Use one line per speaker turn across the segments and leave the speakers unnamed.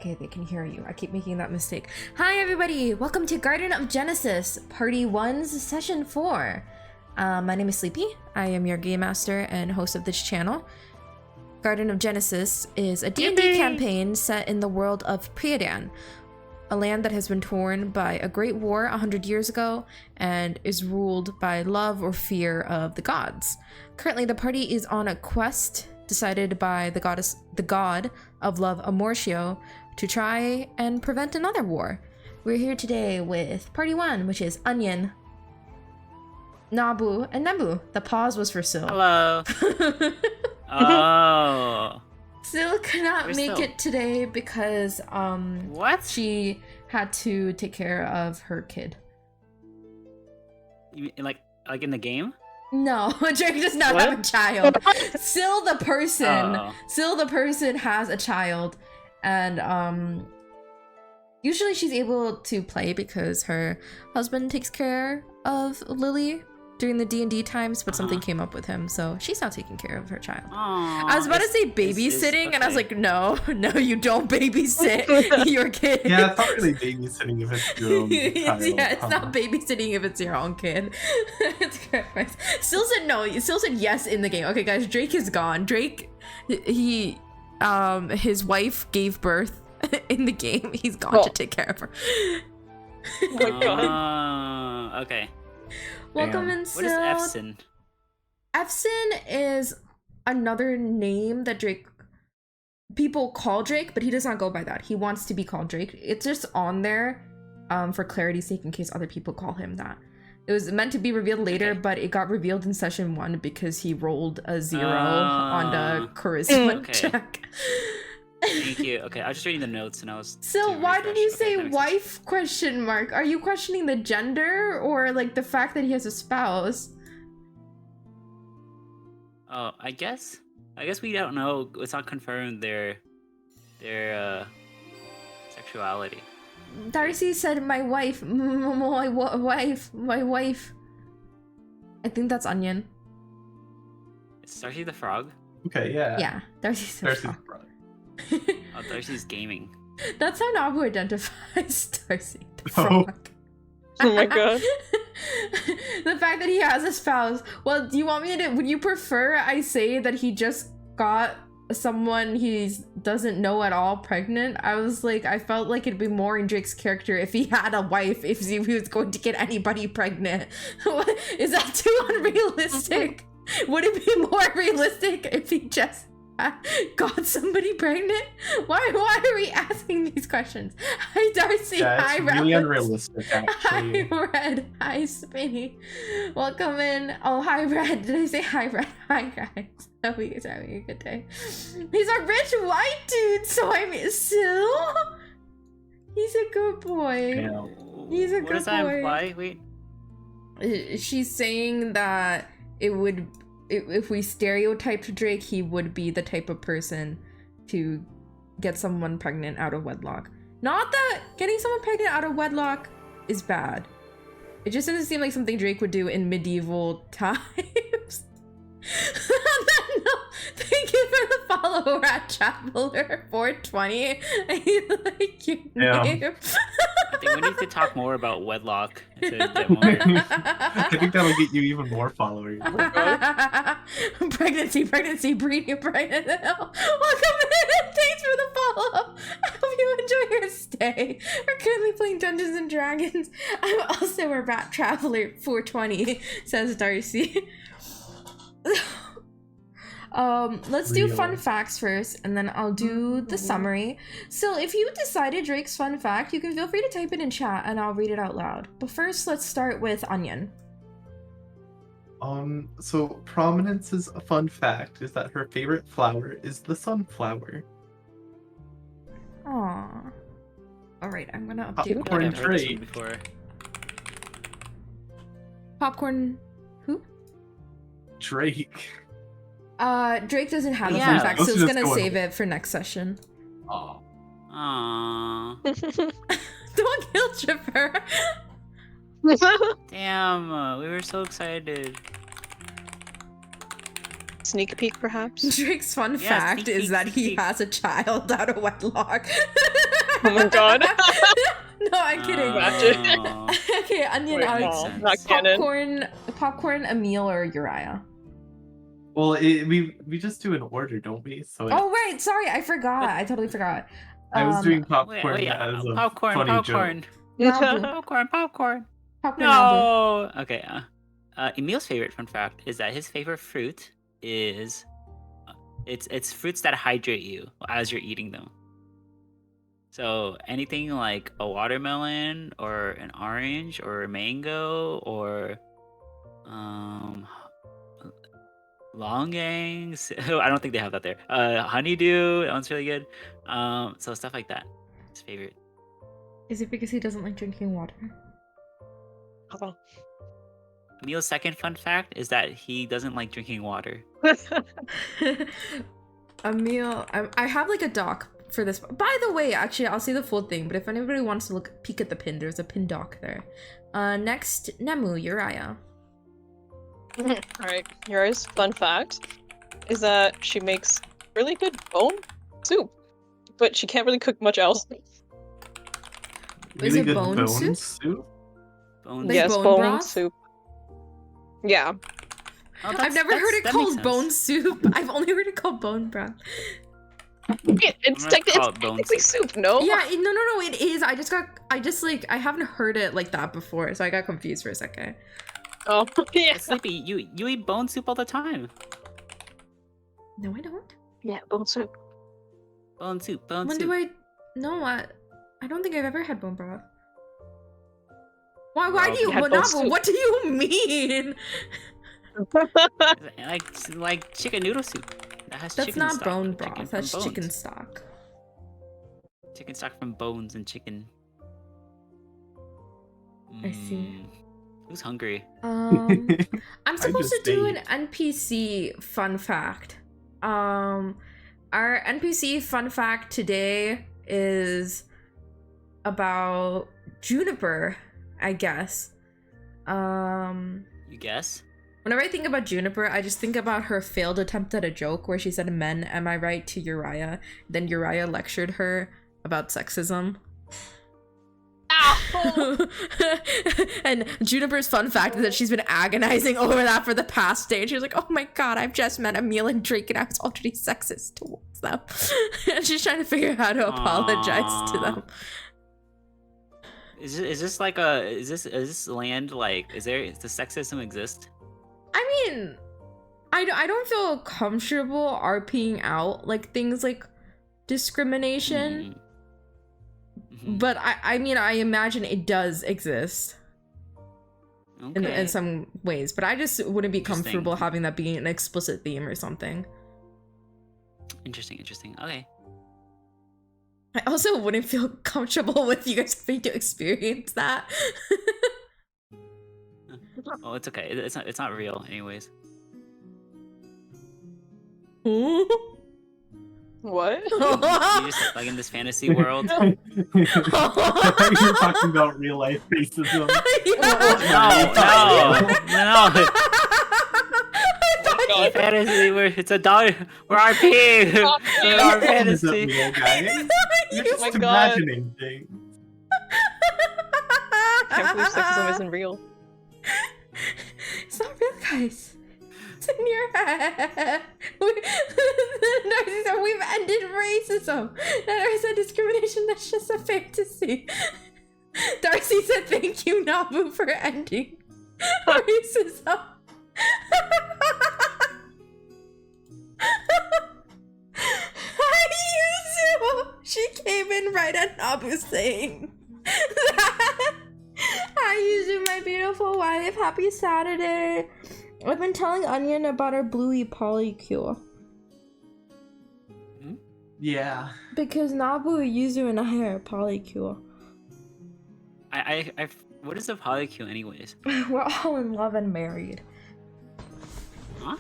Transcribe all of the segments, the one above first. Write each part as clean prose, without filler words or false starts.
Okay, they can hear you. I keep making that mistake. Hi, everybody. Welcome to Garden of Genesis, Party 1's Session 4. My name is Sleepy. I am your game master and host of this channel. Garden of Genesis is a D&D campaign set in the world of Priadan, a land that has been torn by a great war 100 years ago and is ruled by love or fear of the gods. Currently, the party is on a quest decided by the god of love, Amortio, to try and prevent another war. We're here today with Party 1, which is Onion, Nabu, and Nebu. The pause was for Sil.
Hello. Oh.
Sil could not
Where's
make
Sil?
it today because
What?
she had to take care of her kid.
You mean, like in the game?
No, Drake does not
What?
have a child. Sil the person.
Oh.
Sil the person has a child, and usually she's able to play because her husband takes care of Lily during the D&D times, but something came up with him, so she's now taking care of her child.
Aw,
I was about to say
it's-
babysitting, and I was
okay.
like, no, you don't babysit your kid.
Yeah, it's not really babysitting if it's your own child.
Yeah, it's not babysitting if it's your own kid. It's correct. Still said no. Still said yes in the game. Okay, guys, Drake is gone. Drake, his wife gave birth in the game. He's gone to take care of her.
Oh my god.
Okay.
Welcome
Damn.
in,
What is Efson?
Efson is another name that people call Drake, but he does not go by that. He wants to be called Drake. It's just on there for clarity's sake in case other people call him that. It was meant to be revealed later, but it got revealed in session 1 because he rolled a 0 on the charisma
Okay.
check.
Thank you. Okay, I was just reading the notes and I was.
So
too
why did you
refreshed. Okay,
say
that makes sense.
wife question mark? Are you questioning the gender or like the fact that he has a spouse?
Oh, I guess we don't know. It's not confirmed their sexuality.
Darcy said my wife, my wife. I think that's Onion.
Is Darcy the frog?
Okay, yeah.
Yeah, Darcy said
Darcy's
frog.
brother.
Oh, Darcy's gaming.
That's how Nabu identifies Darcy. The
Oh.
frog.
Oh my god.
The fact that he has a spouse. Well, do you want me to? Would you prefer I say that he just got someone he doesn't know at all pregnant? I was like, I felt like it'd be more in Drake's character if he had a wife, if he was going to get anybody pregnant. Is that too unrealistic? Would it be more realistic if he just got somebody pregnant? Why are we asking these questions? Hi Darcy,
Yeah,
hi
it's really
Red.
unrealistic,
Hi
actually.
Red, hi Spinny. Welcome in. Oh, hi Red. Did I say hi Red? Hi guys. Hope you guys are having a good day. He's a rich white dude, so I mean Sil. He's a good boy.
Yeah.
He's a
What
good
does that
boy.
imply? Wait.
She's saying that it would, if we stereotyped Drake, he would be the type of person to get someone pregnant out of wedlock. Not that getting someone pregnant out of wedlock is bad. It just doesn't seem like something Drake would do in medieval times. No, thank you for the follow, Rat Traveler 420. I like your
Yeah.
name.
I think we need to talk more about wedlock to get more.
I think that'll get you even more followers.
Pregnancy, breeding pregnant. Welcome in. Thanks for the follow. I hope you enjoy your stay. We're currently playing Dungeons and Dragons. I'm also a rat traveler 420, says Darcy. Let's do
Real.
fun facts first, and then I'll do the summary. So if you decided Drake's fun fact, you can feel free to type it in chat and I'll read it out loud. But first, let's start with Onion.
So Prominence's fun fact is that her favorite flower is the sunflower.
Aw. Alright, I'm gonna update
I've
Popcorn
my
heard this one
Drake.
before.
popcorn. Who?
Drake.
Drake doesn't have a
Yeah.
fun fact, so
Let's
it's
just
gonna
go
save
with
it for next session.
Oh.
Aww.
Don't kill Chipper.
Damn, we were so excited.
Sneak peek, perhaps?
Drake's fun
Yeah,
fact
sneak
is
peek,
that
sneak
he
peek.
has a child out of wedlock.
Oh my god.
No, I'm kidding.
Oh,
Okay, Onion,
Wait,
that makes
no,
sense.
not canon.
popcorn, Emil, or Uriah.
Well, we just do an order, don't we? So
Oh right, sorry, I forgot. I totally forgot.
I was doing
wait,
popcorn
wait,
as a
popcorn,
funny
popcorn,
Nabu.
popcorn, popcorn.
Popcorn Nabu.
No. Okay. Emil's favorite fun fact is that his favorite fruit is it's fruits that hydrate you as you're eating them. So anything like a watermelon or an orange or a mango or longangs. I don't think they have that there. Honeydew, that one's really good. So stuff like that. His favorite.
Is it because he doesn't like drinking water?
Oh.
Emil's second fun fact is that he doesn't like drinking water.
Emil, I have like a doc for this. By the way, actually, I'll see the full thing, but if anybody wants to peek at the pin, there's a pin doc there. Next, Nemu, Uriah.
Alright, Uriah's fun fact is that she makes really good bone soup, but she can't really cook much else.
Is
really
it
good
bone soup?
Bones.
Like
yes,
bone
bone
broth?
soup. Yeah.
Oh,
I've never heard it
that makes
called
sense.
bone soup. I've only heard it called bone broth.
It's,
gonna call
it's
it bone
technically soup, no?
Yeah, no, it is. I haven't heard it like that before, so I got confused for a second.
Oh, yeah.
Sleepy, you eat bone soup all the time.
No, I don't.
Yeah, bone soup.
Bone soup, bone
When
soup.
do I? No, I don't think I've ever had bone broth. Why
Well,
do you?
you had
What,
bone
Nabu,
soup.
what do you mean?
Like chicken noodle soup. That has
That's
chicken
not
stock,
bone
chicken
broth.
from
That's chicken
bones.
stock.
Chicken stock from bones and chicken.
I see.
Mm, Who's hungry?
I'm supposed to
just
do
ate.
an NPC fun fact. Our NPC fun fact today is about Juniper, I guess.
You guess?
Whenever I think about Juniper, I just think about her failed attempt at a joke where she said "men, am I right?" to Uriah. Then Uriah lectured her about sexism.
Ow!
And Juniper's fun fact is that she's been agonizing over that for the past day. And she was like, oh my god, I've just met Emil and Drake and I was already sexist towards them. And she's trying to figure out how to apologize to them.
Is this like a is this land like does sexism exist?
I mean, I don't feel comfortable RPing out like things like discrimination.
Mhm.
But I mean, I imagine it does exist in
Okay.
some ways. But I just wouldn't be
Interesting.
comfortable having that being an explicit theme or something.
Interesting. Okay.
I also wouldn't feel comfortable with you guys having to experience that.
Oh, it's okay. It's not real, anyways.
What?
You just like in this fantasy world.
I thought you were talking about real life racism.
No.
God.
Fantasy. It's a dog. We're RP.
Stop it.
Our
This isn't
fantasy.
real, guys. You're
You-
just
my God.
imagining things.
Can't believe sexism isn't real.
It's not real, guys. It's in your head. Narcy said we've ended racism. Narcy said discrimination, that's just a fantasy. Darcy said thank you, Nabu, for ending racism. She came in right at Nabu saying that. Hi, Yuzu, my beautiful wife. Happy Saturday. I've been telling Onion about our bluey polycule.
Yeah.
Because Nabu, Yuzu, and I are a polycule.
I what is a polycule anyways?
We're all in love and married.
Huh?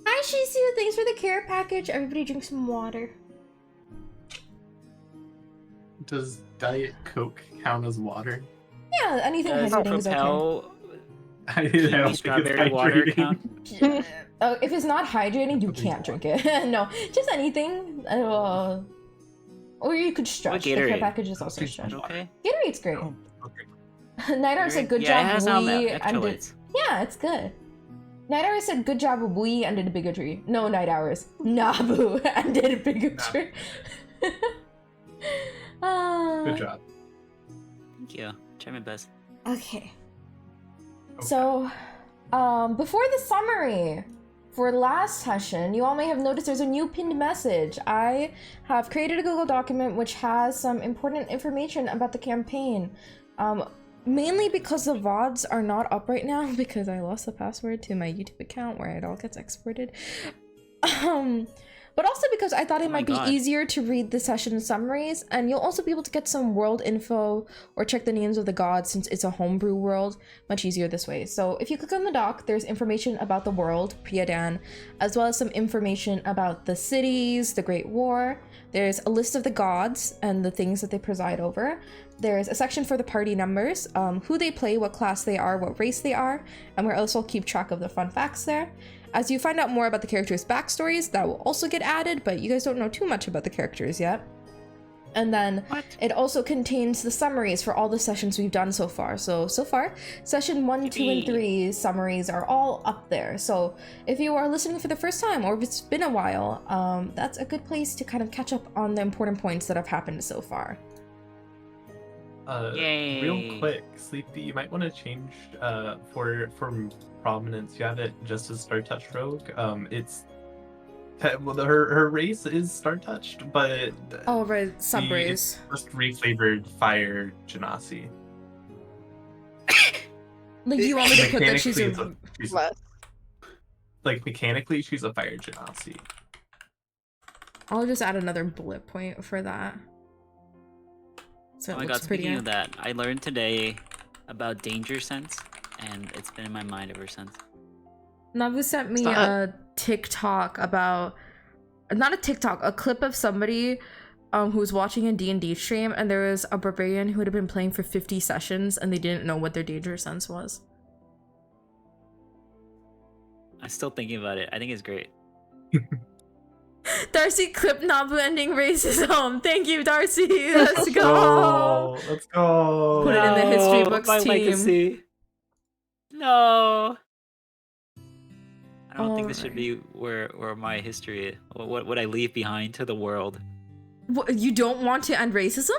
Hi, Shisu. Thanks for the care package. Everybody drink some water.
Does Diet Coke count as water?
Yeah, anything
Does
hydrating is okay.
Propel
I don't
kiwi
think it's
strawberry water
hydrating.
count?
Oh, if it's not hydrating, you can't drink it. No, just anything. Or you could stretch. The care
Gatorade?
package is also
Okay.
stretch.
Okay.
Gatorade's great.
Oh, okay.
Night Owl said good
Yeah, it
job,
has some
Wee, and did...
electrolytes.
Yeah, it's good. Night Hours said good job, Wee, and did bigotry. No, Night Hours. Nabu, and did bigotry.
Good job.
Thank you. Try my best.
Okay.
Okay.
So, before the summary for last session, you all may have noticed there's a new pinned message. I have created a Google document which has some important information about the campaign. Mainly because the VODs are not up right now because I lost the password to my YouTube account where it all gets exported. But also because I thought it might be easier to read the session summaries, and you'll also be able to get some world info or check the names of the gods since it's a homebrew world, much easier this way. So if you click on the doc, there's information about the world, Priadan, as well as some information about the cities, the Great War. There's a list of the gods and the things that they preside over. There's a section for the party numbers, who they play, what class they are, what race they are, and we'll also keep track of the fun facts there. As you find out more about the characters' backstories, that will also get added, but you guys don't know too much about the characters yet. And then it also contains the summaries for all the sessions we've done so far. So far, session 1, 2, and 3 summaries are all up there. So if you are listening for the first time, or if it's been a while, that's a good place to kind of catch up on the important points that have happened so far.
Yay.
Real quick, Sleepy, you might want to change for prominence. You have it just as Star Touch Rogue. It's well, her race is Star Touched, but
Oh right, subrays.
Just reflavored Fire Genasi.
Like you want me to put that she's
Mechanically,
a...
she's
What?
like mechanically she's a Fire Genasi.
I'll just add another bullet point for that. So
Oh
it
my god,
looks prettier.
speaking of that, I learned today about danger sense, and it's been in my mind ever since.
Navu sent me
Stop.
a TikTok about, not a TikTok, a clip of somebody who was watching a D&D stream, and there was a barbarian who had been playing for 50 sessions and they didn't know what their danger sense was.
I'm still thinking about it. I think it's great.
Darcy clip Nabu ending racism. Thank you, Darcy. Let's go.
Oh, let's go.
Put it in the history
No,
books
my
team.
legacy. No. I don't think this should be where my history. What would I leave behind to the world?
What, you don't want to end racism?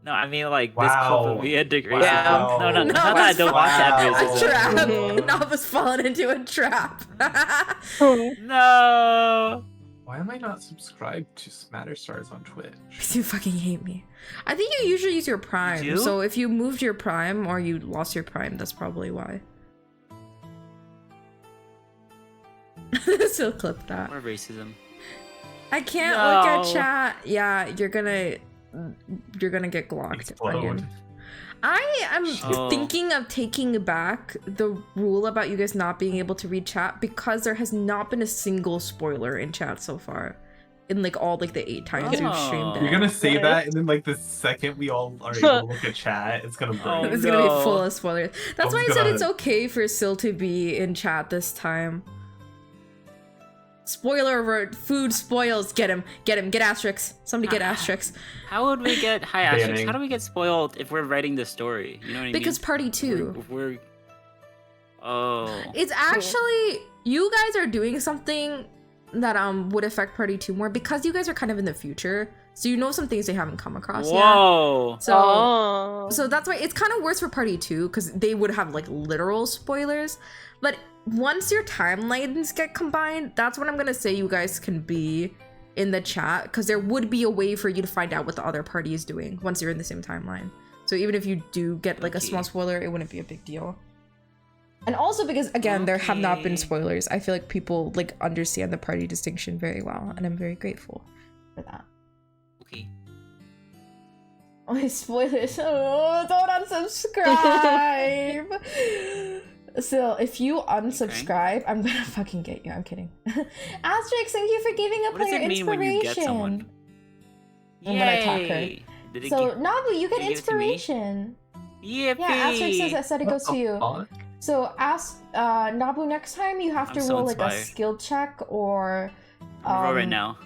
No, I mean like this
Wow.
clip would be ending racism.
Wow.
No,
No,
not that I don't want to end
wow.
A
racism.
trap.
Mhm.
Nabu's fallen into a trap.
No.
Why am I not subscribed to Smatter Stars on Twitch?
You fucking hate me. I think you usually use your Prime.
do?
So if you moved your Prime or you lost your Prime, that's probably why. Still clip that.
More racism.
I can't look at
No.
chat. Yeah, you're gonna get glocked
Explode.
again. I am
Oh.
thinking of taking back the rule about you guys not being able to read chat because there has not been a single spoiler in chat so far. In like all like the 8 times we've streamed
Oh.
it.
You're gonna say
What?
that, and then like the second we all are able to look at chat, it's gonna
Oh,
break.
It's gonna be
no.
full of spoilers. That's
Oh
why I said
God.
it's okay for Sil to be in chat this time. Spoiler alert, food spoils. Get him, get asterisks. Somebody get asterisks.
How would we get high asterisks?
Banning.
How do we get spoiled if we're writing the story? You know what I
Because
mean?
party 2.
If we're oh.
It's actually, you guys are doing something that would affect party 2 more because you guys are kind of in the future. So you know some things they haven't come across yet.
Whoa.
So
Oh.
So that's why it's kind of worse for party 2 because they would have like literal spoilers. But once your timelines get combined, that's when I'm gonna say you guys can be in the chat because there would be a way for you to find out what the other party is doing once you're in the same timeline. So even if you do get like a small
Okay.
spoiler, it wouldn't be a big deal. And also because again, there have not been
Okay.
spoilers. I feel like people like understand the party distinction very well, and I'm very grateful for that.
Okay.
Oh, spoilers. Oh, don't unsubscribe. So, if you unsubscribe, I'm gonna fucking get you. I'm kidding. Asterix, thank you for giving a
What does
player
it mean when you get
inspiration.
someone?
I'm gonna attack her.
Yay! Did it
So,
give...
Nabu, you get
Did you give it to me?
inspiration.
Yippee!
Yeah, Asterix says I said it
What
goes
the
to you.
fuck?
So, ask Nabu next time you have
I'm
to
so
roll like a
inspired.
skill check or.
I'm gonna roll right now.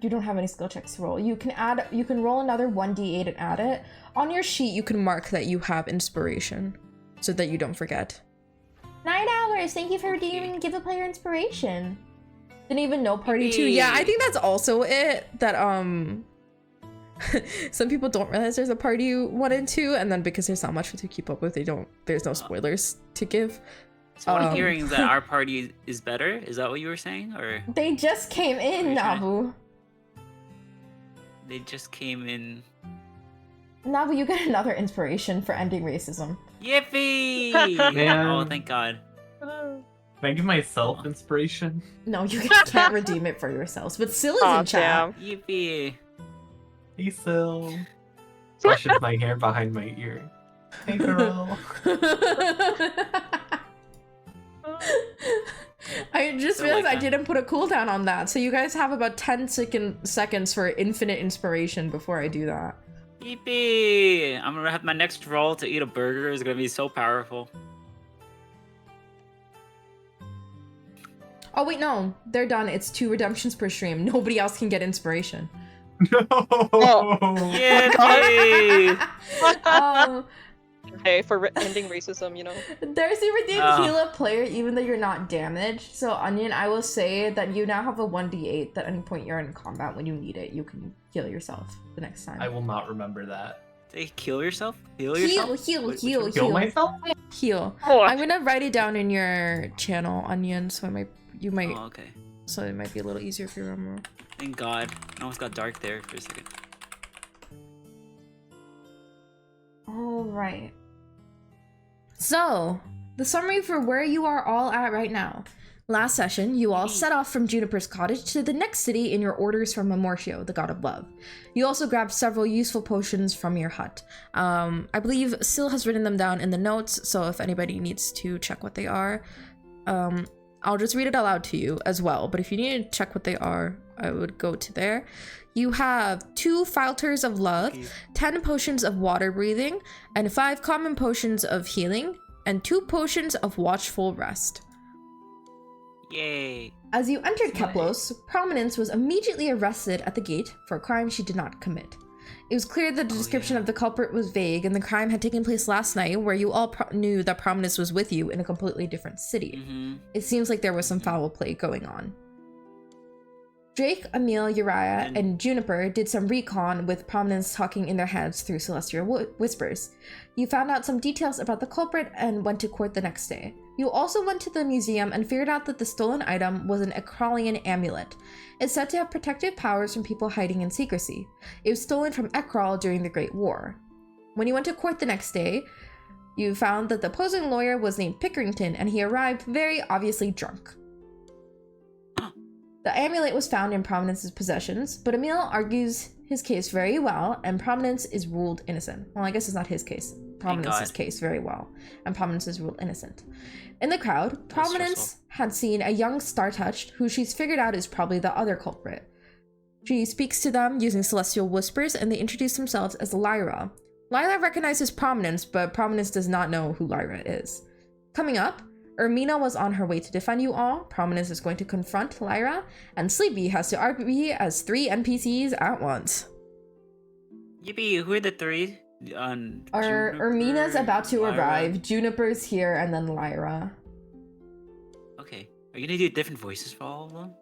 you don't have any skill checks to roll. You can roll another 1d8 and add it. On your sheet, you can mark that you have inspiration so that you don't forget. 9 hours. Thank you for redeeming Give a Player Inspiration. Didn't even know Party 2. Yeah, I think that's also it. That some people don't realize there's a Party 1 and 2, and then because there's not much to keep up with, there's no spoilers to give.
So what I'm hearing is that our party is better? Is that what you were saying? Or
they just came in, Nabu.
They just came in.
Nabu, you get another inspiration for ending racism.
Yippee! Oh, thank God.
Can I give myself inspiration?
No, you can't redeem it for yourselves. But Syl is in chat.
Yippee!
Hey, Syl. Brushes my hair behind my ear. Hey, girl.
I just realized I didn't put a cooldown on that, so you guys have about 10 seconds for infinite inspiration before I do that.
Yippee! I'm gonna have my next roll to eat a burger is gonna be so powerful.
Oh wait, no, they're done. It's 2 redemptions per stream. Nobody else can get inspiration.
No!
Yippee!
Okay, for ending racism, you know.
Darcy redeemed heal a player even though you're not damaged. So Onion, I will say that you now have a 1d8 that at any point you're in combat when you need it, you can heal yourself the next time.
I will not remember that.
Say kill yourself? Heal yourself?
Kill myself?
Heal.
Oh.
I'm gonna write it down in your channel, Onion, so you might
Oh, okay.
so it might be a little easier if you remember.
Thank God. I almost got dark there for a second.
All right. So, the summary for where you are all at right now. Last session, you all set off from Juniper's cottage to the next city in your orders from Amortio, the god of love. You also grabbed several useful potions from your hut. I believe Syl has written them down in the notes, so if anybody needs to check what they are, I'll just read it aloud to you as well. But if you need to check what they are, I would go to there. You have 2 Philters of Love, 10 potions of water breathing, and 5 common potions of healing, and 2 potions of watchful rest.
Yay.
As you entered Keplos, Prominence was immediately arrested at the gate for a crime she did not commit. It was clear that the description of the culprit was vague, and the crime had taken place last night, where you all knew that Prominence was with you in a completely different city. It seems like there was some foul play going on. Drake, Emil, Uriah, and Juniper did some recon with Prominence talking in their heads through celestial whispers. You found out some details about the culprit and went to court the next day. You also went to the museum and figured out that the stolen item was an Ekralian amulet. It's said to have protective powers from people hiding in secrecy. It was stolen from Ekral during the Great War. When you went to court the next day, you found that the opposing lawyer was named Pickerington, and he arrived very obviously drunk. The amulet was found in Prominence's possessions, but Emil argues his case very well, and Prominence is ruled innocent. Well, I guess it's not his case. Prominence's case very well, and Prominence is ruled innocent. In the crowd, Prominence had seen a young Star-Touched, who she's figured out is probably the other culprit. She speaks to them using celestial whispers, and they introduce themselves as Lyra. Lyra recognizes Prominence, but Prominence does not know who Lyra is. Coming up, Ermina was on her way to defend you all. Prominence is going to confront Lyra, and Sleepy has to RP as 3 NPCs at once.
Yippee, who are the 3?
Ermina's about to arrive, Juniper's here, and then Lyra.
Okay. Are you gonna do different voices for all of them?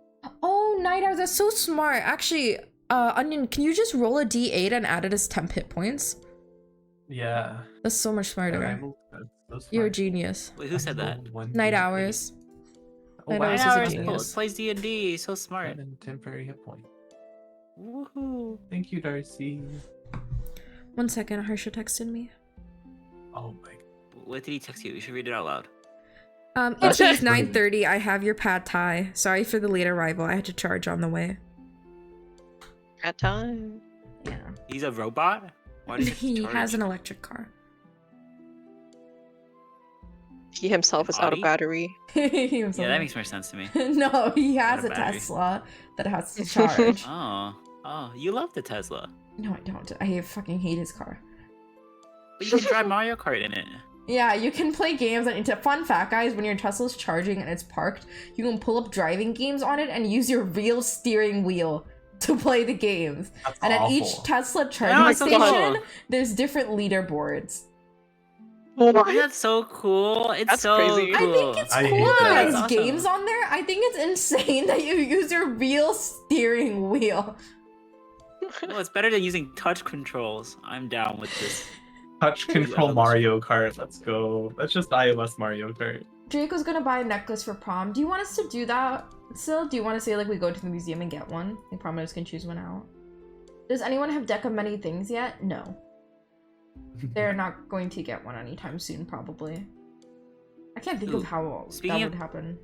Oh, Night Owl, that's so smart. Actually, Onion, can you just roll a d8 and add it as temp hit points?
Yeah.
That's so much smarter. You're a genius.
Wait, who said that?
Night Hours.
Oh,
Night
wow.
Hours is a genius.
Plays D&D, so smart.
7 temporary hit point.
Woohoo.
Thank you, Darcy.
1 second, Harsha texted me.
Oh my.
What did he text you? You should read it out loud.
It is 9:30. I have your pad thai. Sorry for the late arrival. I had to charge on the way.
At time.
Yeah.
He's a robot? Why does
He has an electric car.
He himself is out of battery.
Yeah, that makes more sense to me.
No, he has a
battery.
Tesla that has to charge.
Oh, you love the Tesla.
No, I don't. I fucking hate his car.
But you can drive Mario Kart in it.
Yeah, you can play games. And it's a fun fact, guys. When your Tesla's charging and it's parked, you can pull up driving games on it and use your real steering wheel to play the games.
That's
And at each
awful.
Tesla
Yeah,
charging
it's
station,
awful.
there's different leaderboards.
That's so cool. It's
That's
so
crazy.
cool.
I think it's
I
cool
hate
that
that.
there's
That's awesome.
games on there. I think it's insane that you use your real steering wheel.
Well, it's better than using touch controls. I'm down with this.
Touch control
Yeah,
Mario Kart. Let's go. That's just iOS Mario Kart.
Jake was gonna buy a necklace for prom. Do you want us to do that still? Do you want to say like we go to the museum and get one? Like promenaders can choose one out. Does anyone have deck of many things yet? No. They're not going to get one anytime soon, probably. I can't think of
Ooh,
how
speaking
that
of-
would happen.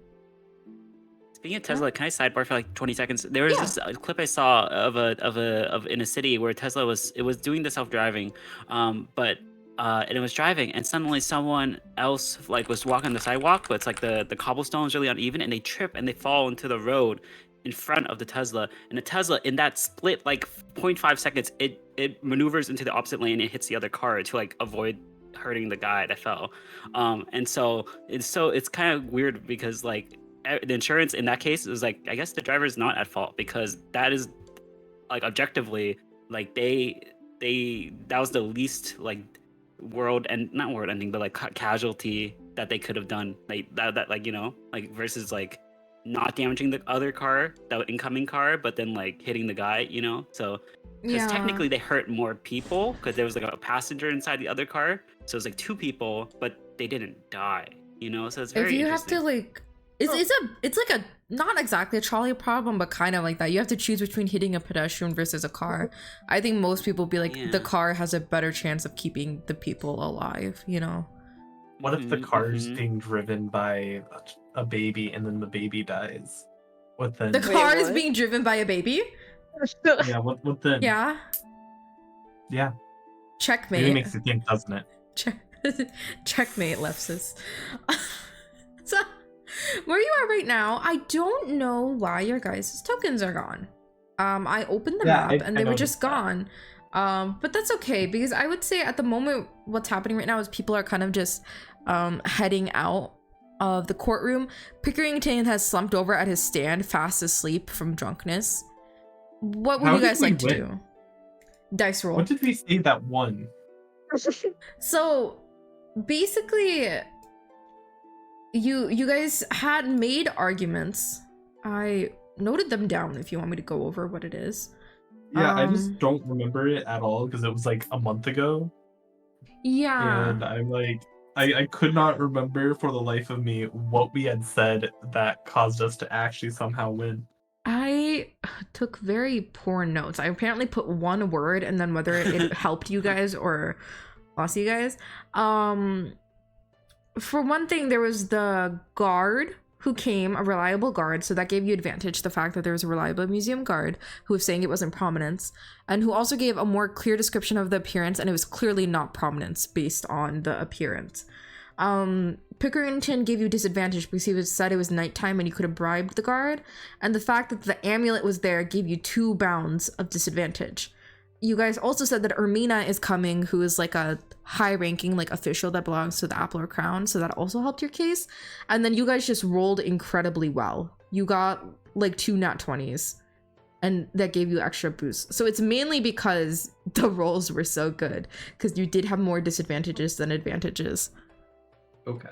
Speaking of Tesla, can I sidebar for like 20 seconds? There was
Yeah.
this clip I saw of in a city where Tesla was doing the self-driving, and it was driving, and suddenly someone else like was walking the sidewalk, but it's like the cobblestone is really uneven, and they trip and they fall into the road in front of the Tesla, and the Tesla in that split like 0.5 seconds, it maneuvers into the opposite lane and hits the other car to like avoid hurting the guy that fell, and so it's kind of weird because like the insurance in that case is like I guess the driver is not at fault because that is like objectively like that was the least like not world ending but like casualty that they could have done like that like you know like versus like not damaging the other car, the incoming car, but then like hitting the guy, you know. So because technically they hurt more people because there was like a passenger inside the other car, so it's like 2 people but they didn't die, you know. So it's very
If you have
interesting.
to like, it's like a not exactly a trolley problem, but kind of like that. You have to choose between hitting a pedestrian versus a car. I think most people be like
Yeah.
the car has a better chance of keeping the people alive. You know.
What if the car's
Mhm.
being driven by a baby and then the baby dies? What then?
The car is
what?
being driven by a baby.
Yeah, what then?
Yeah.
Yeah. Maybe
Checkmate.
makes you think, doesn't it?
Checkmate, Lepsis. So, where you are right now, I don't know why your guys' tokens are gone. I opened the
Yeah,
map
I
and they were
noticed
just
that.
gone. But that's okay because I would say at the moment what's happening right now is people are kind of just heading out of the courtroom. Pickerington has slumped over at his stand, fast asleep from drunkenness. What would
How
you
did
guys
we
like to
win?
do? Dice roll.
What did we say that won?
So basically you guys had made arguments. I noted them down if you want me to go over what it is.
Yeah, I just
Um,
don't remember it at all because it was like a month ago.
Yeah.
And I'm like, I could not remember for the life of me what we had said that caused us to actually somehow win.
I took very poor notes. I apparently put one word and then whether it helped you guys or lost you guys. For one thing, there was the guard who came, a reliable guard, so that gave you advantage, the fact that there was a reliable museum guard who was saying it was in prominence, and who also gave a more clear description of the appearance, and it was clearly not prominence based on the appearance. Pickerington gave you disadvantage because he said it was nighttime and you could have bribed the guard, and the fact that the amulet was there gave you 2 bounds of disadvantage. You guys also said that Ermina is coming, who is like a high-ranking like official that belongs to the Appler Crown, so that also helped your case. And then you guys just rolled incredibly well. You got like 2 nat 20s, and that gave you extra boost. So it's mainly because the rolls were so good, because you did have more disadvantages than advantages.
Okay.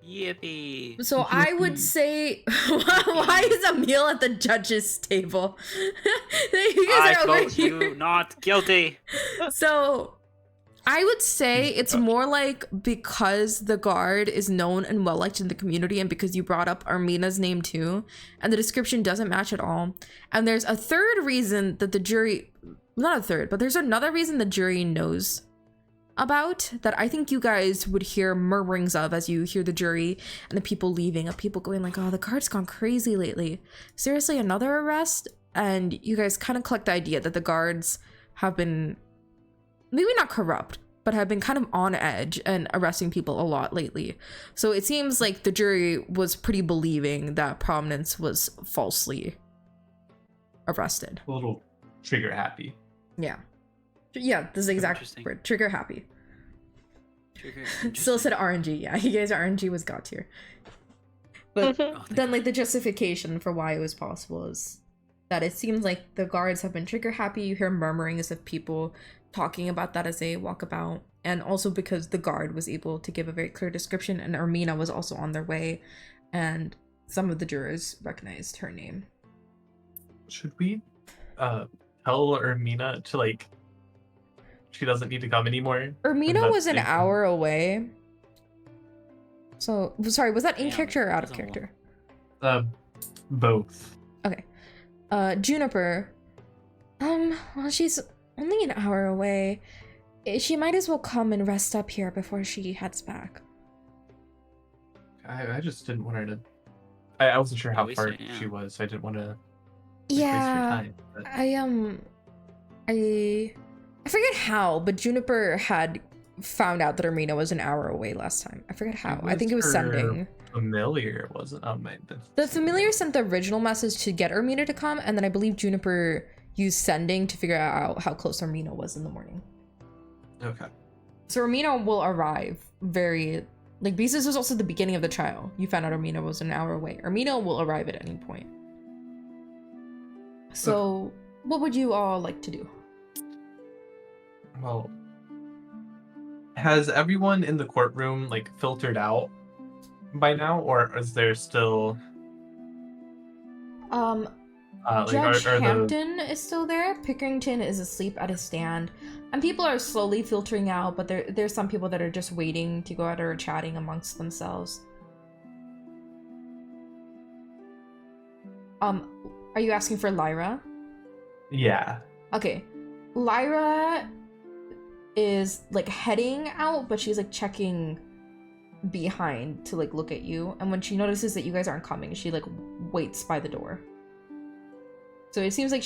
Yippee!
So I would say, why is Emil at the judges' table? You guys
I
are over
vote
here.
you not guilty.
So I would say it's more like because the guard is known and well liked in the community, and because you brought up Armina's name too, and the description doesn't match at all. And there's a third reason that the jury, not a third, but there's another reason the jury knows about that I think you guys would hear murmurings of as you hear the jury and the people leaving, of people going like, oh, the guard's gone crazy lately. Seriously, another arrest? And you guys kind of collect the idea that the guards have been maybe not corrupt, but have been kind of on edge and arresting people a lot lately. So it seems like the jury was pretty believing that Prominence was falsely arrested.
A little trigger happy.
Yeah. Yeah, this is the exact
Interesting.
word. Trigger happy.
Trigger,
Still said RNG. Yeah, you guys RNG was god tier. But
Mhm.
Oh, thank
then,
God.
like, the justification for why it was possible is that it seems like the guards have been trigger happy. You hear murmurings of people talking about that as they walk about. And also because the guard was able to give a very clear description, and Ermina was also on their way, and some of the jurors recognized her name.
Should we tell Ermina to like she doesn't need to come anymore? And
Ermina
that's
was an
it.
hour away. So, sorry, was that in
Damn,
character or out of
that's a lot.
character?
Both.
Okay. Juniper. Well, she's only an hour away. She might as well come and rest up here before she heads back.
I just didn't want her to. I wasn't sure
Yeah,
how
we
far
said, yeah.
she was. So I didn't want to waste your
Yeah,
time. But
I forget how, but Juniper had found out that Ermina was an hour away last time. I forget how. I think it was
her
sending.
familiar, wasn't? Oh my.
The familiar sent the original message to get Ermina to come, and then I believe Juniper used sending to figure out how close Ermina was in the morning.
Okay.
So Ermina will arrive very, like, because this was also the beginning of the trial. You found out Ermina was an hour away. Ermina will arrive at any point. So, what would you all like to do?
Well, has everyone in the courtroom like filtered out by now, or is there still like
Judge
are the
Hampton is still there. Pickerington is asleep at his stand, and people are slowly filtering out. But there's some people that are just waiting to go out or chatting amongst themselves. Are you asking for Lyra?
yeah?
Okay, Lyra is like heading out, but she's like checking behind to like look at you, and when she notices that you guys aren't coming, she like waits by the door. So it seems like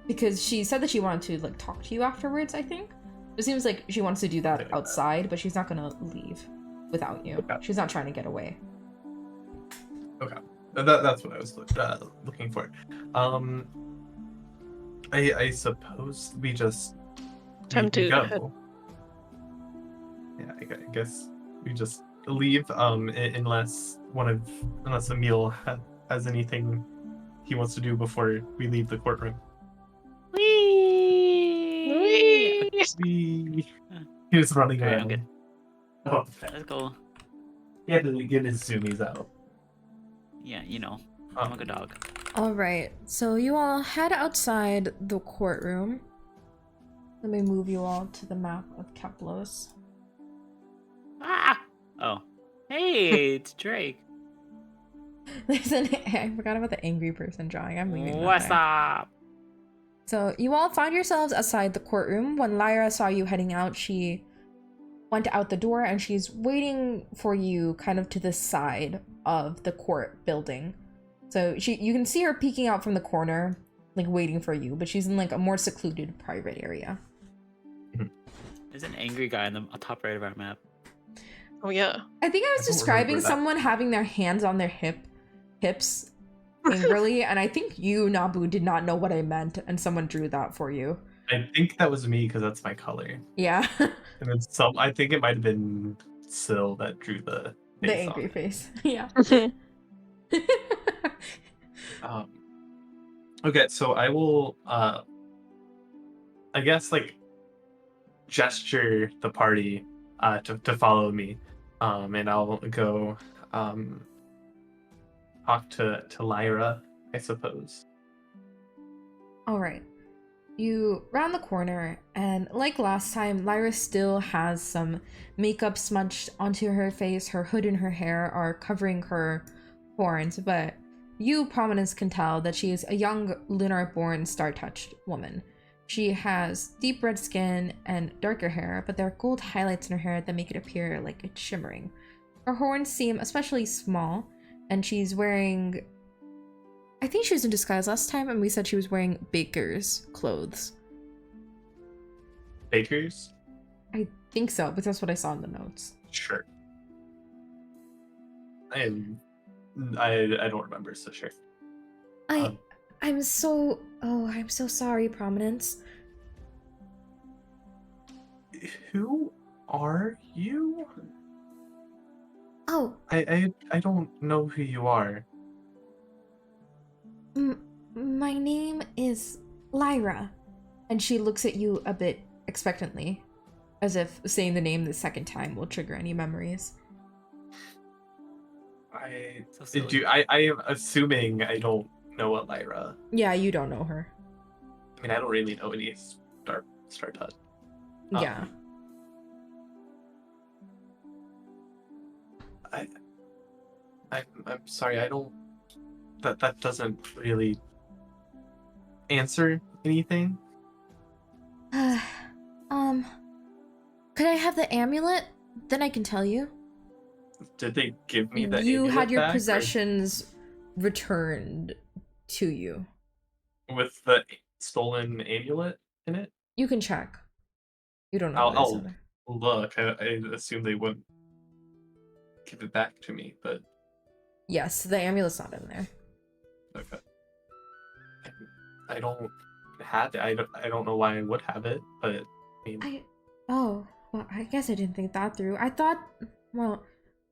because she said that she wanted to like talk to you afterwards, I think. It seems like she wants to do that
Something like that.
outside, but she's not gonna leave without you.
Okay.
She's not trying to get away.
That's what I was looking for. I suppose we just
Time
we
to
go.
head.
Yeah, I guess we just leave. Unless Emil has anything he wants to do before we leave the courtroom.
Whee!
He was running
Alright, I'm
around.
good.
Oh,
Let's go.
he had to get his zoomies out.
Yeah, you know, I'm a good dog.
All right, so you all head outside the courtroom. Let me move you all to the map of Keplos.
Ah! Oh. Hey, it's Drake.
I forgot about the angry person drawing. I'm leaving that
What's
there.
up?
So you all found yourselves outside the courtroom. When Lyra saw you heading out, she went out the door and she's waiting for you kind of to the side of the court building. So you can see her peeking out from the corner, like waiting for you, but she's in like a more secluded private area.
There's an angry guy on the top right of our map.
Oh yeah.
I think I was
I don't
describing
remember that.
someone having their hands on their hips angrily, and I think you, Nabu, did not know what I meant, and someone drew that for you.
I think that was me because that's my color.
Yeah.
And then some. I think it might have been Syl that drew the
The
face
angry
on it.
face. Yeah.
Okay, so I will I guess like gesture the party to follow me. And I'll go talk to Lyra, I suppose.
All right. You round the corner, and like last time, Lyra still has some makeup smudged onto her face. Her hood and her hair are covering her horns, but you, Prominence, can tell that she is a young, lunar-born, star-touched woman. She has deep red skin and darker hair, but there are gold highlights in her hair that make it appear like it's shimmering. Her horns seem especially small, and she's wearing... I think she was in disguise last time, and we said she was wearing baker's clothes.
Bakers?
I think so, but that's what I saw in the notes.
Sure. I don't remember, so sure.
I'm so sorry, Prominence.
Who are you?
Oh,
I don't know who you are.
my name is Lyra. And she looks at you a bit expectantly, as if saying the name the second time will trigger any memories.
So silly.
I am assuming I don't know a Lyra.
Yeah, you don't know her.
I mean, I don't really know any Star Tut.
Yeah.
I'm sorry. I don't. That doesn't really answer anything.
Could I have the amulet? Then I can tell you.
Did they give me the
You
amulet
had your
back, or
possessions returned to you.
with the stolen amulet in it?
You can check. You don't know
I'll,
what is
I'll
on there.
look. I assume they wouldn't give it back to me, but
Yes, the amulet's not in there.
okay. I don't have it. I don't know why I would have it, but I mean,
Oh, well, I guess I didn't think that through. I thought, well,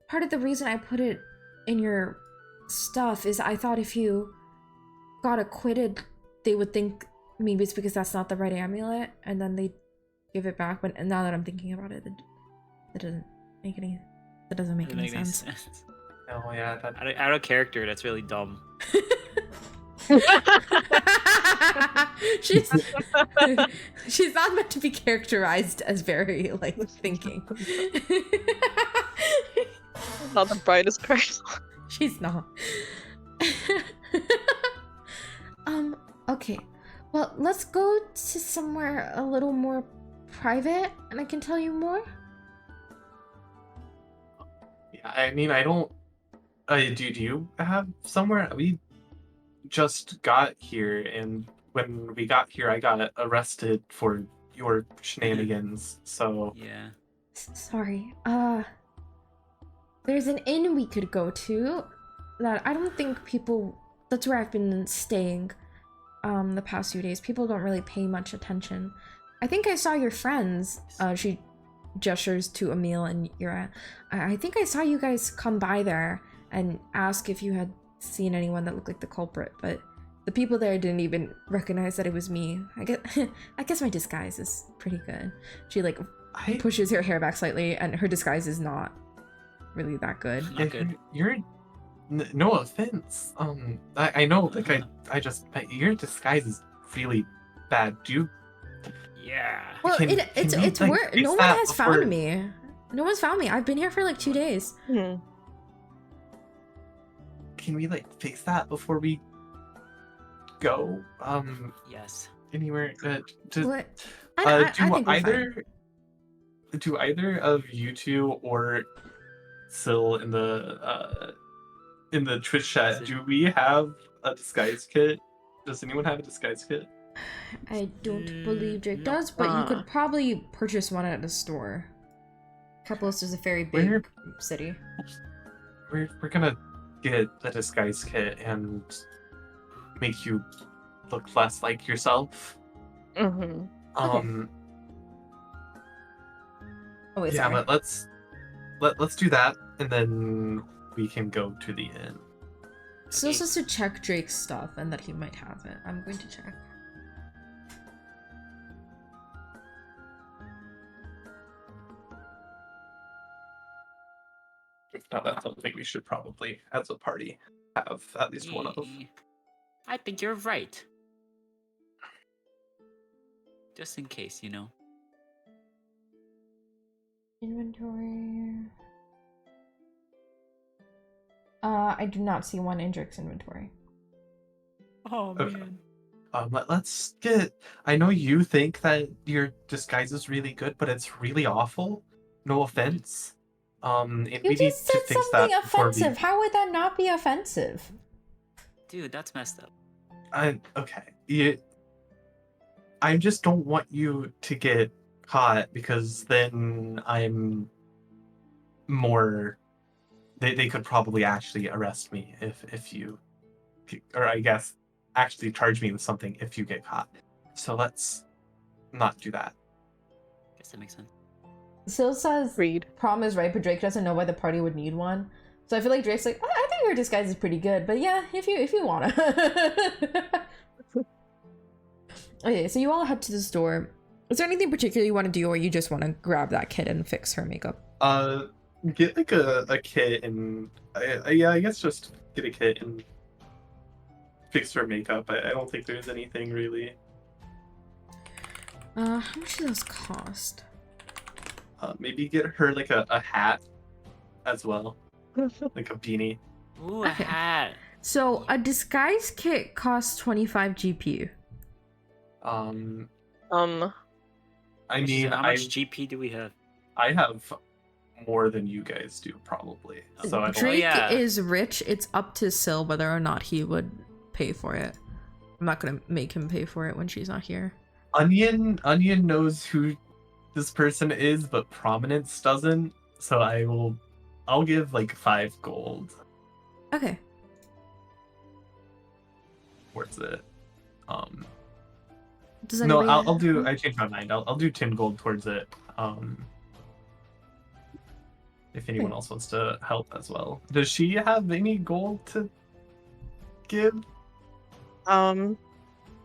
part of the reason I put it in your stuff is I thought if you got acquitted, they would think maybe it's because that's not the right amulet, and then they give it back. But now that I'm thinking about it, that doesn't make any. That doesn't make any sense.
no, yeah, that
Out of character, that's really dumb.
she's she's not meant to be characterized as very like thinking.
Not the brightest person.
She's not. Okay. Well, let's go to somewhere a little more private and I can tell you more.
yeah. I mean, I don't. Do you have somewhere? We just got here, and when we got here, I got arrested for your shenanigans. So
Yeah.
Sorry. There's an inn we could go to that I don't think people. That's where I've been staying. The past few days, people don't really pay much attention. I think I saw your friends. She gestures to Emil and Yura. I think I saw you guys come by there and ask if you had seen anyone that looked like the culprit, but the people there didn't even recognize that it was me. I guess my disguise is pretty good. She like
I
pushes her hair back slightly, and her disguise is not really that good.
Not good.
You're no offense. I know, like I just your disguise is really bad. Do you?
Yeah.
Well,
Can
it's
you,
it's
like,
work.
fix
No one
that
has
before-
found me. No one's found me. I've been here for like 2 days.
Hmm.
Can we like fix that before we go?
Yes.
Anywhere?
What?
Do
I think we're fine.
either of you two or Syl in the Twitch chat, do we have a disguise kit? Does anyone have a disguise kit?
I don't believe Jake
no.
does, but you could probably purchase one at a store. Kapelos is a very big
Where-
city.
We're gonna get a disguise kit and make you look less like yourself.
Mm-hmm.
Oh wait,
Yeah,
sorry.
but let's do that, and then we can go to the inn.
Still says to check Drake's stuff and that he might have it. I'm going to check.
If not, that's something we should probably, as a party, have at least one of.
I think you're right. Just in case, you know.
Inventory. I do not see one in Drake's inventory.
Oh
Okay.
man.
Let's get. I know you think that your disguise is really good, but it's really awful. No offense. And
You
we need
just
to
said
fix
something
that before we.
offensive. How would that not be offensive?
Dude, that's messed up.
Okay. I just don't want you to get caught because then I'm more. They could probably actually arrest me if you, or I guess actually charge me with something if you get caught. So let's not do that.
Guess that makes sense.
Sil says
Read.
prom is right, but Drake doesn't know why the party would need one. So I feel like Drake's like, I think your disguise is pretty good, but yeah, if you wanna. Okay, so you all head to the store. Is there anything particular you want to do, or you just want to grab that kit and fix her makeup?
Get like a kit and yeah, I guess just get a kit and fix her makeup. I don't think there's anything really.
How much do those cost?
Maybe get her like a hat as well, like a beanie.
Ooh,
Okay.
a hat.
So a disguise kit costs 25 GP.
I mean,
How much GP do we have?
I have more than you guys do probably. So I don't.
Drake
yeah.
is rich. It's up to Sil whether or not he would pay for it. I'm not gonna make him pay for it when she's not here.
Onion knows who this person is, but Prominence doesn't. So I'll give like 5 gold
Okay.
towards it.
Does
No,
anybody-
I'll do. I changed my mind. I'll do 10 gold towards it. If anyone else wants to help as well. Does she have any gold to give?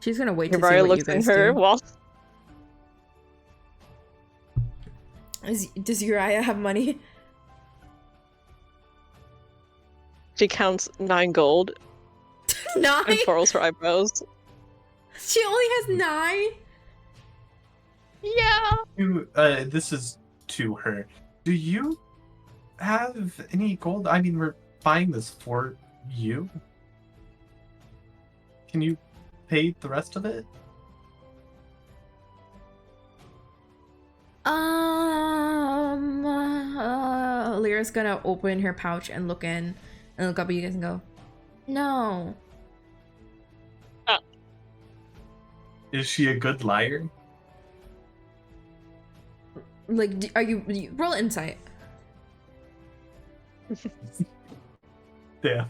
She's gonna wait to see
Uriah
what you
looks in
guys
her
do.
while
Does Uriah have money?
she counts 9 gold
9?
and furrows her eyebrows.
She only has 9?
Yeah.
This is to her. Do you have any gold? I mean, we're buying this for you. Can you pay the rest of it?
Lyra's gonna open her pouch and look in and look up at you guys and go, no.
Is she a good liar?
Like, are you roll insight?
Yeah.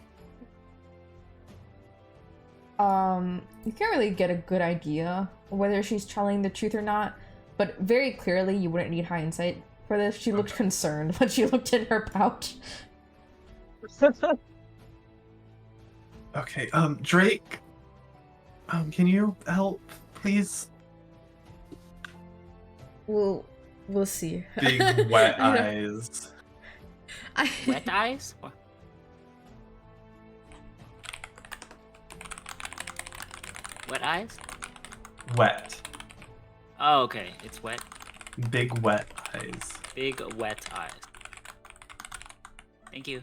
You can't really get a good idea whether she's telling the truth or not, but very clearly you wouldn't need high insight for this. She looked concerned when she looked in her pouch.
Okay. Drake. Can you help, please?
We'll see.
Big wet
I don't-
eyes.
Wet eyes? Or- Wet eyes?
Wet.
Oh, okay. It's wet.
Big wet eyes.
Big wet eyes. Thank you.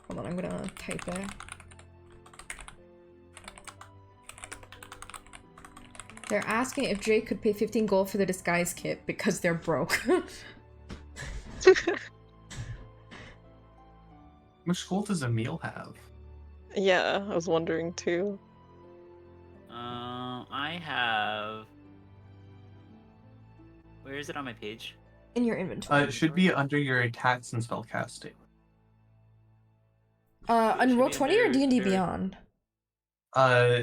Hold on, I'm gonna type it. They're asking if Drake could pay 15 gold for the disguise kit because they're broke.
How much gold does Emil have?
Yeah, I was wondering too.
I have. Where is it on my page?
In your inventory.
It should be under your attacks and spellcasting.
On
should
Roll
be
20 or
under
D&D
their-
Beyond?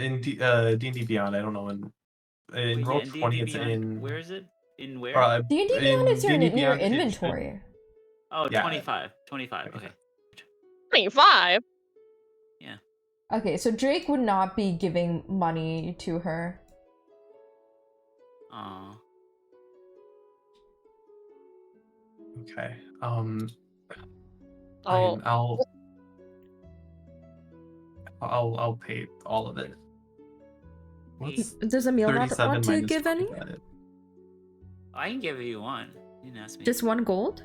In D&D Beyond, I don't know. In
Wait, yeah,
Roll
in
20,
D&D
it's
Beyond,
in.
Where is it? In where?
D&D Beyond is in
D&D
your
Beyond, it should-
inventory.
Oh,
yeah.
25. 25. Okay.
25.
Okay, so Drake would not be giving money to her.
Aw.
Okay.
Oh,
I'll pay all of it. What's
Does Emil not
37
want to
minus
give any?
25?
I can give you one. You didn't ask me.
Just 1 gold?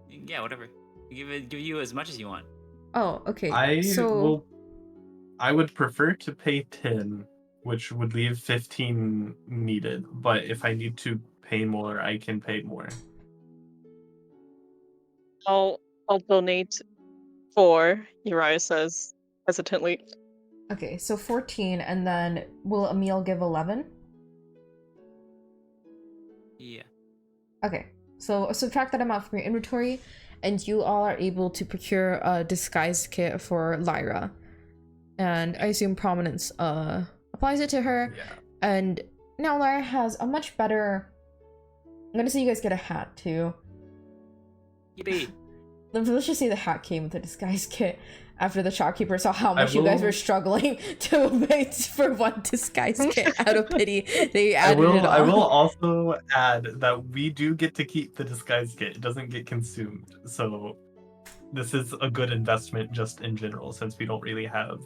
Yeah, whatever. Give you as much as you want.
Oh, okay.
I would prefer to pay 10, which would leave 15 needed. But if I need to pay more, I can pay more.
I'll donate 4, Uriah says hesitantly.
Okay, so 14, and then will Emil give 11?
Yeah.
Okay, so subtract that amount from your inventory, and you all are able to procure a disguise kit for Lyra. And I assume Prominence applies it to her,
Yeah.
and now Lara has a much better. I'm gonna say you guys get a hat too.
Yippee.
Let's just say the hat came with a disguise kit after the shopkeeper saw how
I
much you guys
will-
were struggling to wait for one disguise kit out of pity. They
I
added it
will
on.
also add that we do get to keep the disguise kit. It doesn't get consumed. So this is a good investment just in general, since we don't really have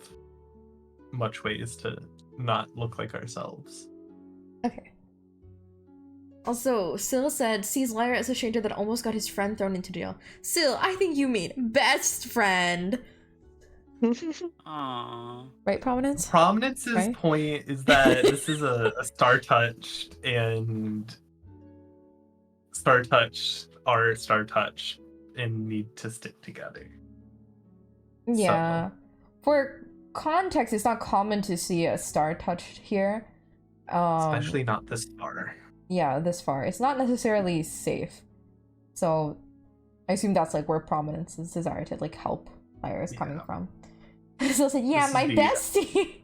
much ways to not look like ourselves.
Okay. Also, Syl said, sees Lyra as a stranger that almost got his friend thrown into jail. Syl, I think you mean best friend.
Aww.
Right, Prominence?
Prominence's
Right?
point is that this is a Star Touch, and Star Touch are Star Touch and need to stick together.
Yeah. For context, it's not common to see a star touched here.
Especially not this far.
Yeah, this far. It's not necessarily safe. So I assume that's like where Prominence's desire to like help Lyra is coming
Yeah.
from. So it's like, yeah,
This is
my
the-
bestie.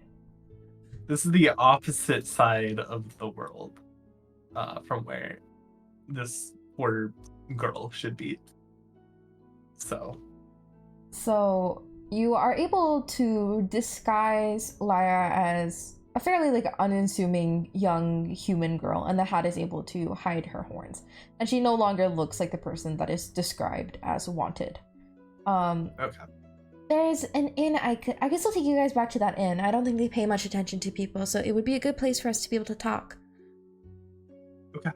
This is the opposite side of the world from where this poor girl should be. So,
So you are able to disguise Lyra as a fairly like unassuming young human girl, and the hat is able to hide her horns, and she no longer looks like the person that is described as wanted.
okay.
There's an inn. I could still take you guys back to that inn. I don't think they pay much attention to people, so it would be a good place for us to be able to talk.
Okay.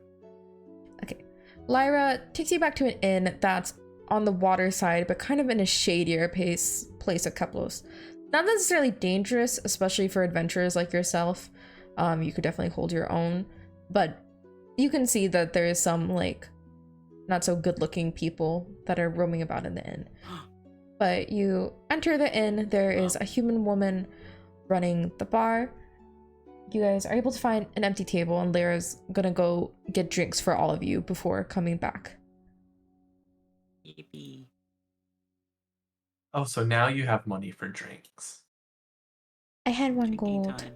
Okay. Lyra takes you back to an inn that's on the water side, but kind of in a shadier place of Keplos. Not necessarily dangerous, especially for adventurers like yourself. You could definitely hold your own, but you can see that there is some like not so good-looking people that are roaming about in the inn. But you enter the inn. There is a human woman running the bar. You guys are able to find an empty table, and Lyra's gonna go get drinks for all of you before coming back.
Yippee.
Oh, so now you have money for drinks.
I had one
Drinking
gold.
time.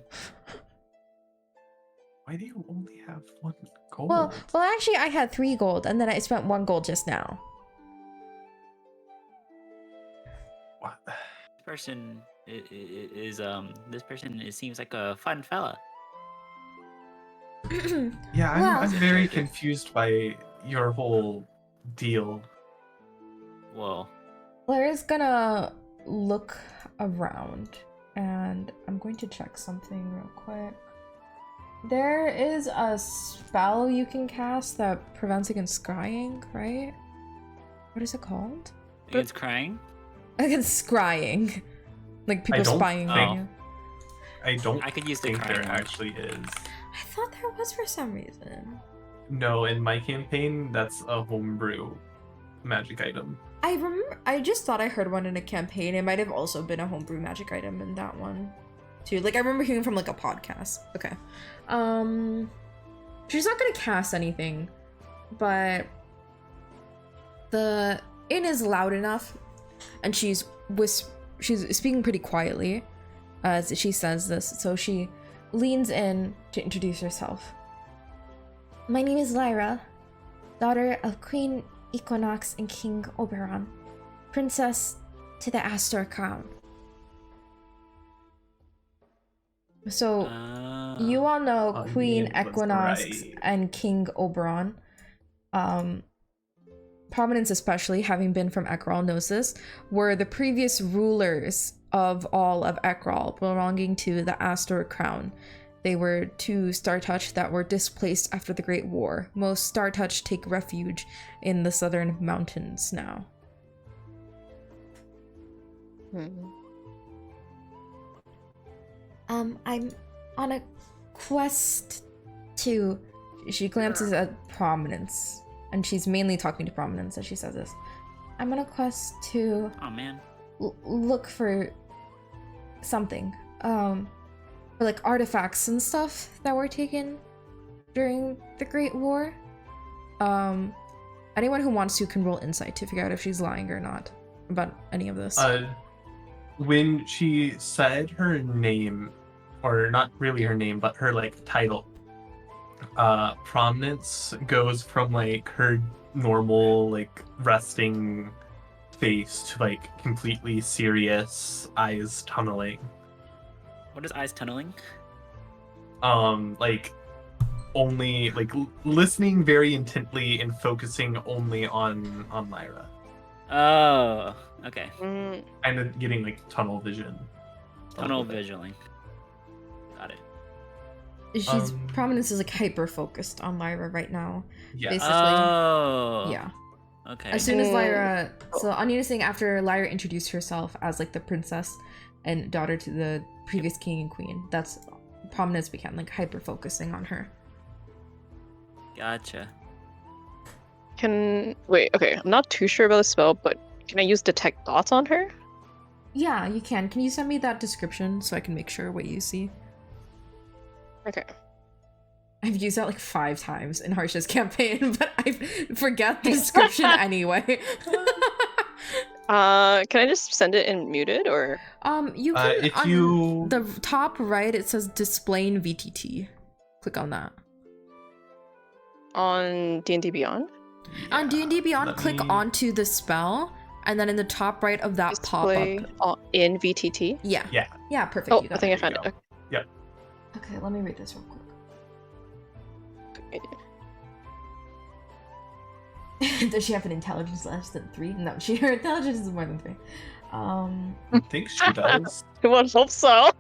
Why do you only have one gold?
Well, actually, I had 3 gold, and then I spent 1 gold just now.
What?
This person is this person seems like a fun fella.
Yeah, I'm,
Well-
I'm very confused by your whole deal.
Whoa.
Lyra's gonna look around, and I'm going to check something real quick. There is a spell you can cast that prevents against scrying, right? What is it called?
It's crying.
Against scrying. Like people
don't
spying on
think-
you.
I don't
I could use the
think
crying
there
one.
actually is.
I thought there was for some reason.
No, in my campaign, that's a homebrew magic item.
I remember. I just thought I heard one in a campaign. It might have also been a homebrew magic item in that one, too. Like I remember hearing from like a podcast. Okay. She's not gonna cast anything, but the inn is loud enough, and she's speaking pretty quietly as she says this. So she leans in to introduce herself. My name is Lyra, daughter of Queen Equinox and King Oberon, princess to the Astor crown. So you all know
Her
Queen
name was
Equinox
right.
and King Oberon. Prominence, especially having been from Ekrall, knows this, were the previous rulers of all of Ekrall, belonging to the Astor crown. They were 2 Startouch that were displaced after the Great War. Most Startouch take refuge in the southern mountains now. I'm on a quest to... She glances at Prominence, and she's mainly talking to Prominence as she says this. I'm on a quest to
Oh man.
look for something. For like artifacts and stuff that were taken during the Great War. Anyone who wants to can roll insight to figure out if she's lying or not about any of this.
When she said her name, or not really her name, but her like title, prominence goes from like her normal like resting face to like completely serious, eyes tunneling.
What is eyes tunneling?
Like only like listening very intently and focusing only on Lyra.
Oh, okay.
Mm,
Kind of getting like tunnel vision. a
Tunnel
little bit.
visualing. Got it.
She's
Um,
prominence is like hyper focused on Lyra right now.
Yeah.
Basically,
Oh.
yeah.
Okay.
As soon as
Mm.
Lyra, so Anya is saying after Lyra introduced herself as like the princess and daughter to the previous king and queen, that's prominence began like hyper focusing on her.
Gotcha.
wait, okay, I'm not too sure about the spell, but can I use detect thoughts on her?
Yeah, you can. Can you send me that description so I can make sure what you see?
Okay.
I've used that like 5 times in Harsha's campaign, but I forget the description anyway.
Can I just send it in muted or?
You can
if
on
you-
the top right it says display in VTT. Click on that.
On D&D Beyond?
On D&D Beyond,
let
click
me-
onto the spell, and then in the top right of that
Display
pop-up.
in VTT?
Yeah.
Yeah.
Yeah, perfect.
Oh,
you
I
got
think I
it.
found
There
it.
you
Okay, let me read this real quick.
Okay.
Does she have an intelligence less than 3? No, her intelligence is more than 3.
I think she does.
I would hope so.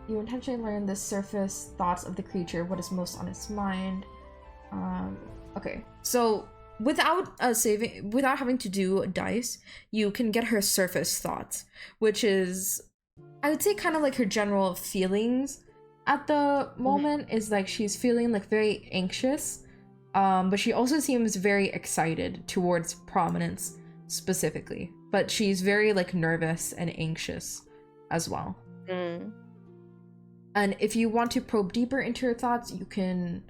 You intentionally learn the surface thoughts of the creature, what is most on its mind. Okay, so without without having to do dice, you can get her surface thoughts, which is, I would say, kind of like her general feelings at the moment. Is like she's feeling like very anxious, but she also seems very excited towards prominence specifically. But she's very like nervous and anxious as well.
Mm.
And if you want to probe deeper into her thoughts, you can,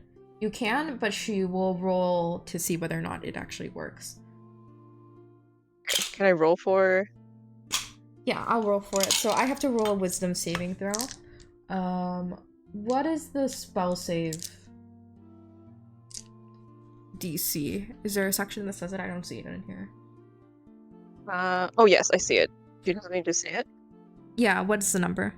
but she will roll to see whether or not it actually works.
Can I roll for?
Yeah, I'll roll for it. So I have to roll a wisdom saving throw. What is the spell save DC? Is there a section that says it? I don't see it in here.
Oh yes, I see it. Do you want me to say it?
Yeah, what's the number?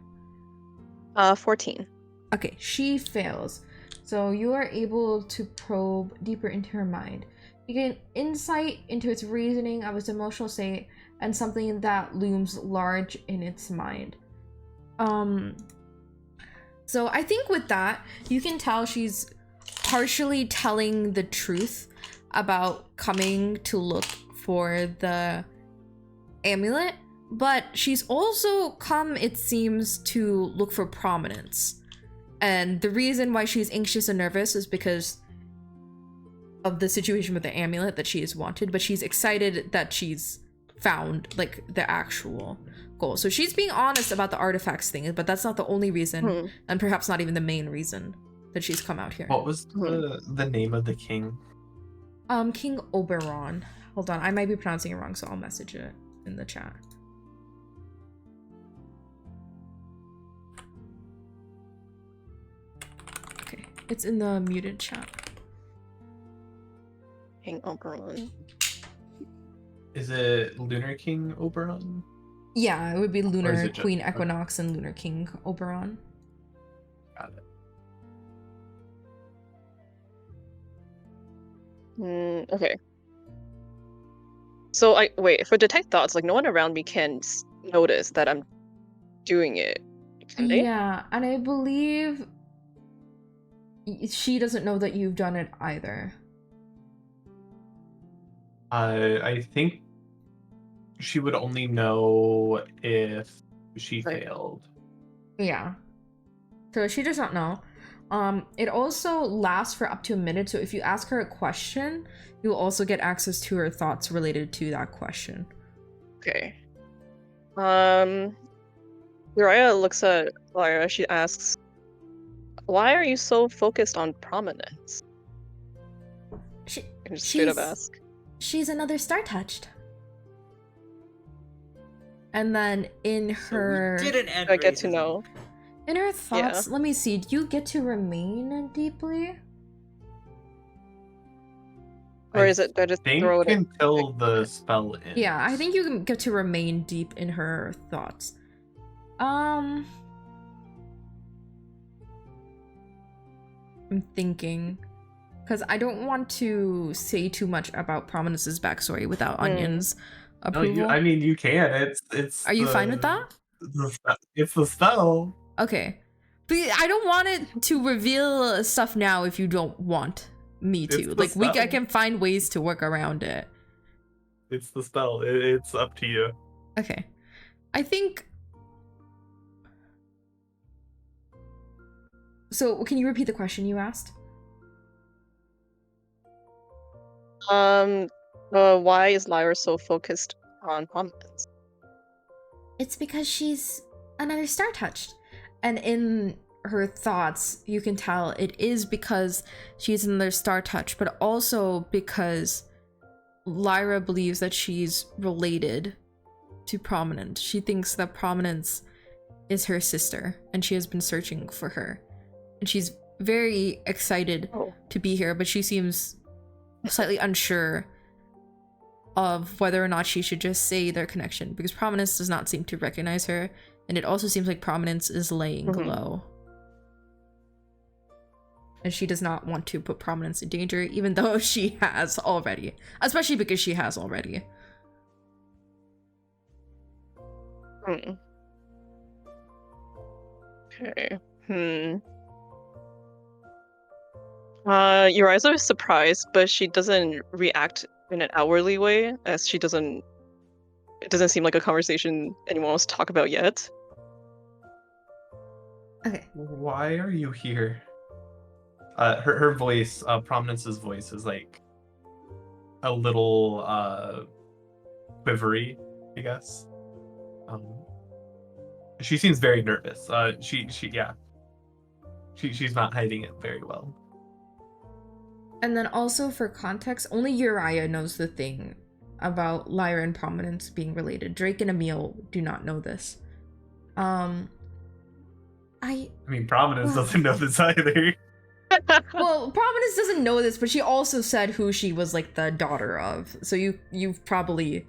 14.
Okay, she fails. So you are able to probe deeper into her mind. You gain insight into its reasoning of its emotional state and something that looms large in its mind. So I think with that, you can tell she's partially telling the truth about coming to look for the amulet, but she's also come, it seems, to look for prominence. And the reason why she's anxious and nervous is because of the situation with the amulet that she has wanted, but she's excited that she's found like the actual goal. So she's being honest about the artifacts thing, but that's not the only reason, and perhaps not even the main reason that she's come out here.
What was the name of the king?
King Oberon. Hold on, I might be pronouncing it wrong, so I'll message it in the chat. Okay, it's in the muted chat.
King Oberon.
Is it Lunar King Oberon?
Yeah, it would be
Or is
Lunar
it just-
Queen Equinox and Lunar King Oberon.
Got it.
Okay. So wait, for detect thoughts, like no one around me can notice that I'm doing it. Can they?
Yeah, and I believe she doesn't know that you've done it either.
I think she would only know if she
Right.
failed.
Yeah. So she does not know. It also lasts for up to a minute, so if you ask her a question, you'll also get access to her thoughts related to that question.
Okay. Uriah looks at Lyra. She asks, "Why are you so focused on prominence?"
She,
I can just straight up
she's-
ask.
She's another Star-Touched. And then in her
So we didn't end
I get to
racism.
know.
in her thoughts, let me see, do you get to remain deeply?
Or is it better to
think
throw it in?
until the spell ends.
Yeah, I think you can get to remain deep in her thoughts. I'm thinking, because I don't want to say too much about Prominence's backstory without Onion's
No,
approval.
I mean, you can. It's.
Are you fine with that?
It's the spell.
Okay. But I don't want it to reveal stuff now if you don't want me
It's
to.
the
Like, I
spell.
can find ways to work around it.
It's the spell. It's up to you.
Okay. I think... So, can you repeat the question you asked?
Why is Lyra so focused on Prominence?
It's because she's another Star Touched. And in her thoughts, you can tell it is because she's another Star Touch, but also because Lyra believes that she's related to Prominent. She thinks that Prominence is her sister, and she has been searching for her. And she's very excited to be here, but she seems slightly unsure of whether or not she should just say their connection, because Prominence does not seem to recognize her, and it also seems like Prominence is laying low. And she does not want to put Prominence in danger, even though she has already. Especially because she has already.
Okay. Uriza is surprised, but she doesn't react in an outwardly way, as it doesn't seem like a conversation anyone wants to talk about yet.
Okay.
Why are you here? Her voice, Prominence's voice, is like a little quivery, I guess. She seems very nervous. She's not hiding it very well.
And then also for context, only Uriah knows the thing about Lyra and Prominence being related. Drake and Emil do not know this. I
mean, Prominence doesn't know this either.
Well, Prominence doesn't know this, but she also said who she was like the daughter of. So you've probably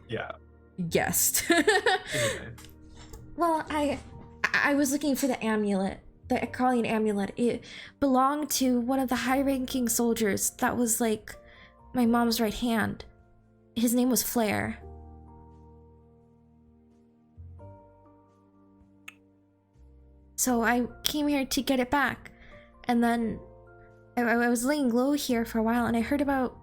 guessed.
Anyway.
Well, I was looking for the amulet, the Ecralian amulet. It belonged to one of the high-ranking soldiers that was like my mom's right hand. His name was Flair. So I came here to get it back, and then I was laying low here for a while, and I heard about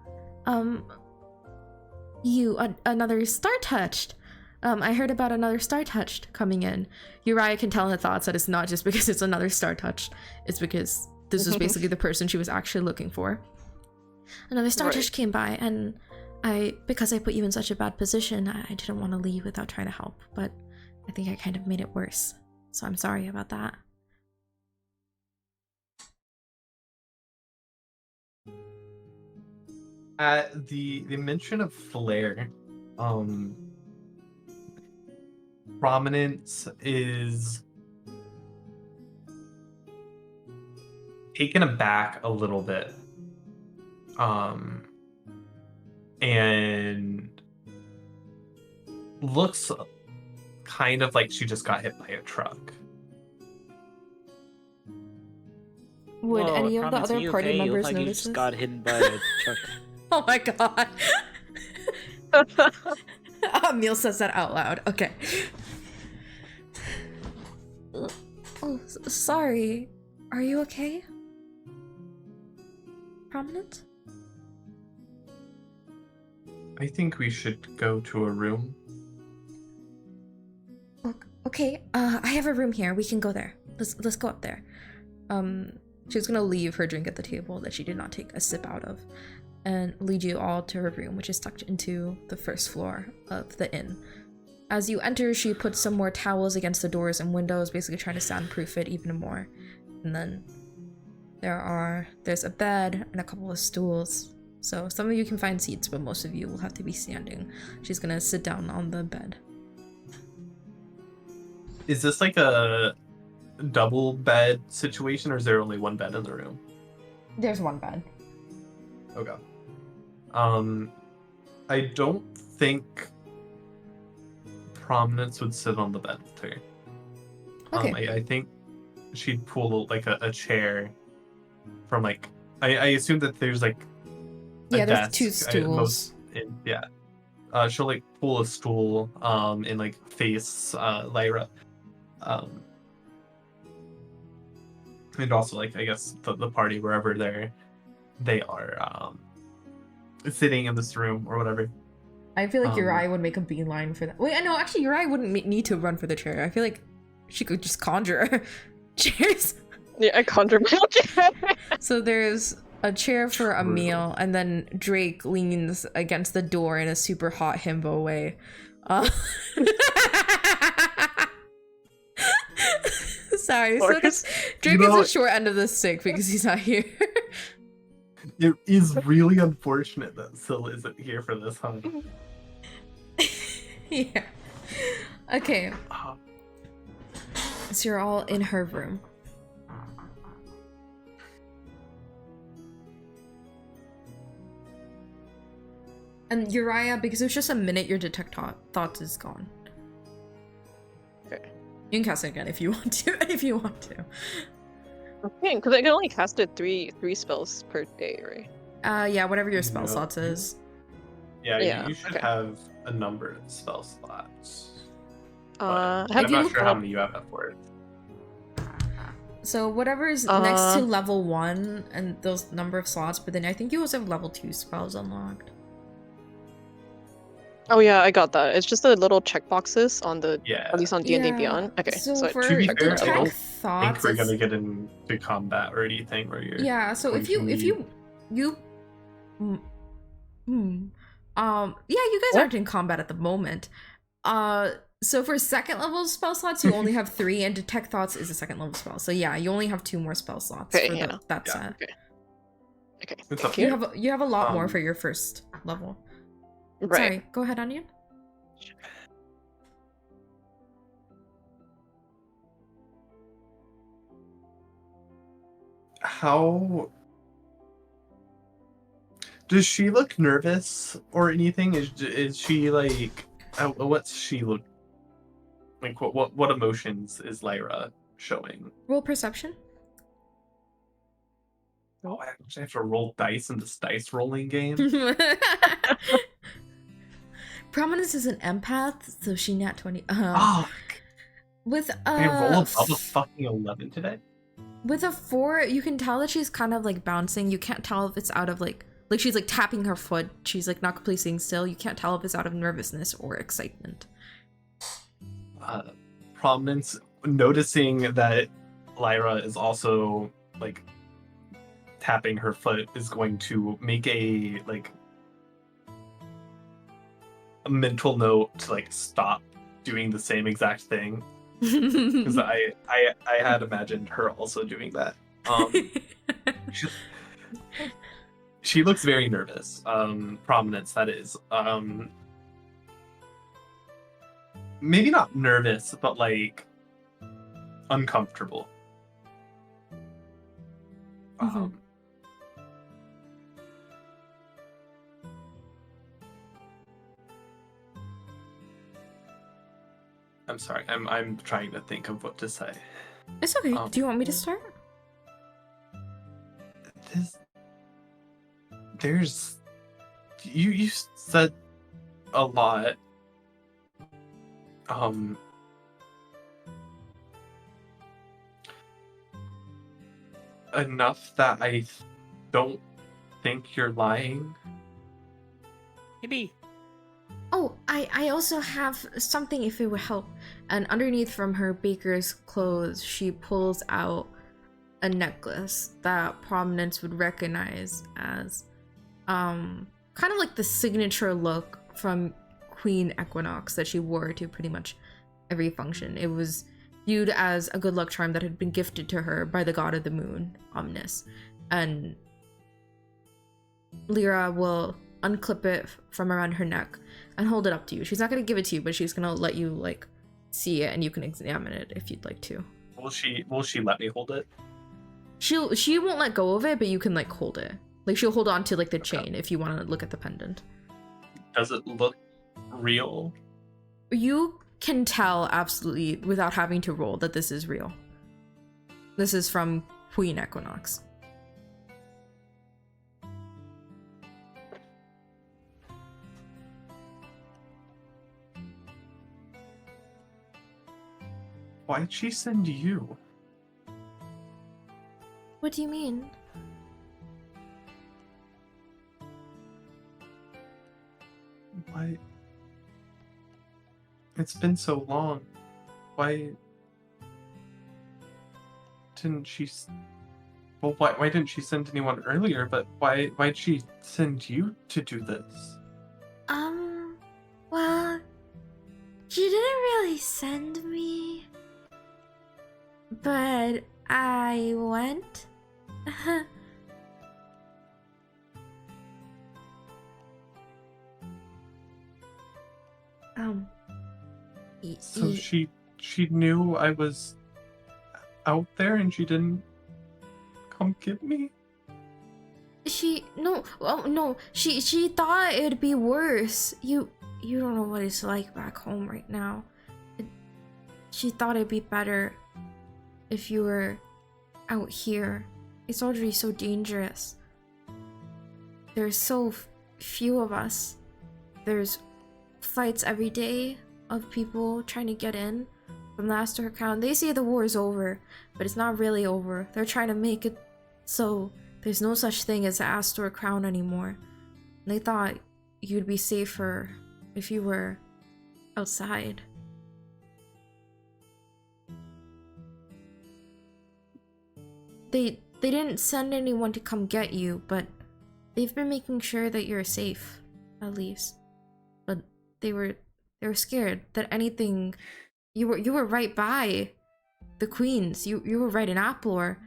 another Star Touched. I heard about another Star Touched coming in. Uriah can tell in her thoughts that it's not just because it's another Star Touched. It's because this was basically the person she was actually looking for. Another Star Touched came by, and because I put you in such a bad position, I didn't want to leave without trying to help, but I think I kind of made it worse. So I'm sorry about that.
At the mention of Flair, Prominence is taken aback a little bit, and looks kind of like she just got hit by a truck.
Would
Whoa,
any of the
Prominence, are
other
you
party
okay? You
members
look like you
notice
just
this?
got hit by a truck.
Oh my god. Emil says that out loud. Okay. Oh, sorry. Are you okay? Prominent?
I think we should go to a room.
Okay, I have a room here. We can go there. Let's go up there. She's gonna leave her drink at the table that she did not take a sip out of, and lead you all to her room, which is tucked into the first floor of the inn. As you enter, she puts some more towels against the doors and windows, basically trying to soundproof it even more. And then there's a bed and a couple of stools. So some of you can find seats, but most of you will have to be standing. She's gonna sit down on the bed.
Is this like a double bed situation, or is there only one bed in the room?
There's one bed.
Okay. I don't think Prominence would sit on the bed with her.
Okay.
I think she'd pull like a chair from like I assume that there's like a
Yeah, there's two
desk,
stools.
yeah. She'll like pull a stool and like face Lyra. And also like I guess the party wherever they are sitting in this room or whatever.
I feel like
Um,
Uriah would make a beeline for that. Wait, no, actually, Uriah wouldn't need to run for the chair. I feel like she could just conjure chairs.
Yeah, I conjure my own chair.
So there's a chair for a
True.
meal, and then Drake leans against the door in a super hot himbo way. Sorry, so
Marcus?
Drake
You know-
is the short end of the stick because he's not here.
It is really unfortunate that Syl isn't here for this, huh?
Yeah. Okay,
Uh,
so you're all in her room. And Uriah, because it was just a minute, your detect thoughts is gone.
Okay.
You can cast it again if you want to. If you want to.
Okay, because I can only cast it three spells per day, right?
Yeah, whatever your spell
No.
slots is.
Yeah,
Yeah,
you should
okay.
have a number of spell slots.
Have
I'm
you
not sure how many you have for it.
So whatever is next to
Uh,
level 1 and those number of slots, but then I think you also have level 2 spells unlocked.
Oh yeah, I got that. It's just the little checkboxes on the
Yeah.
at least on D&D
Yeah,
Beyond. Okay,
so
so I
for
To be
checked
fair,
it
I
out.
don't
detect thoughts,
think we're
it's-
gonna get into combat or anything where you're.
Yeah, so if
going to
you yeah, you guys
What?
aren't in combat at the moment. So for second level spell slots, you only have 3, and detect thoughts is a second level spell. So yeah, you only have 2 more spell slots
Okay,
for
yeah.
that
Yeah.
set.
Okay,
It's
thank
up to
You
you.
have a lot more
Um,
for your first level.
Right.
Sorry, go ahead, Onion.
How does she look nervous or anything? Is she like what's she look like? What emotions is Lyra showing?
Roll perception.
Oh, I actually have to roll dice in this dice rolling game.
Prominence is an empath, so she nat 20.
Oh,
With
can I roll
a
above a fucking 11 today?
with a 4, you can tell that she's kind of like bouncing. You can't tell if it's out of like she's like tapping her foot. She's like not completely sitting still. You can't tell if it's out of nervousness or excitement.
Prominence noticing that Lyra is also like tapping her foot is going to make a mental note to like stop doing the same exact thing because I had imagined her also doing that. She looks very nervous. Prominence, that is. Maybe not nervous, but like uncomfortable.
Mhm.
I'm sorry. I'm trying to think of what to say.
It's okay.
Um,
Do you want me to start?
There's you said a lot. Enough that I don't think you're lying.
Maybe.
Oh, I also have something if it would help. And underneath from her baker's clothes, she pulls out a necklace that Prominence would recognize as kind of like the signature look from Queen Equinox that she wore to pretty much every function. It was viewed as a good luck charm that had been gifted to her by the god of the moon, Omnis. And Lyra will unclip it from around her neck and hold it up to you. She's not going to give it to you, but she's going to let you like see it and you can examine it if you'd like to.
Will she let me hold it?
She won't let go of it, but you can like hold it. Like she'll hold on to like the chain if you want to look at the pendant.
Does it look real?
You can tell absolutely without having to roll that this is real. This is from Queen Equinox.
Why'd she send you?
What do you mean?
Why? It's been so long. Why didn't she? Well, why didn't she send anyone earlier? But why'd she send you to do this?
Well, she didn't really send me, but I went.
So she knew I was out there and she didn't come get me?
She thought it'd be worse. You don't know what it's like back home right now. She thought it'd be better if you were out here. It's already so dangerous. There's so few of us. There's fights every day of people trying to get in from the Astor Crown. They say the war is over, but it's not really over. They're trying to make it so there's no such thing as the Astor Crown anymore. They thought you'd be safer if you were outside. They didn't send anyone to come get you, but they've been making sure that you're safe, at least. But they were scared that anything. You were right by the queens. You were right in Applor.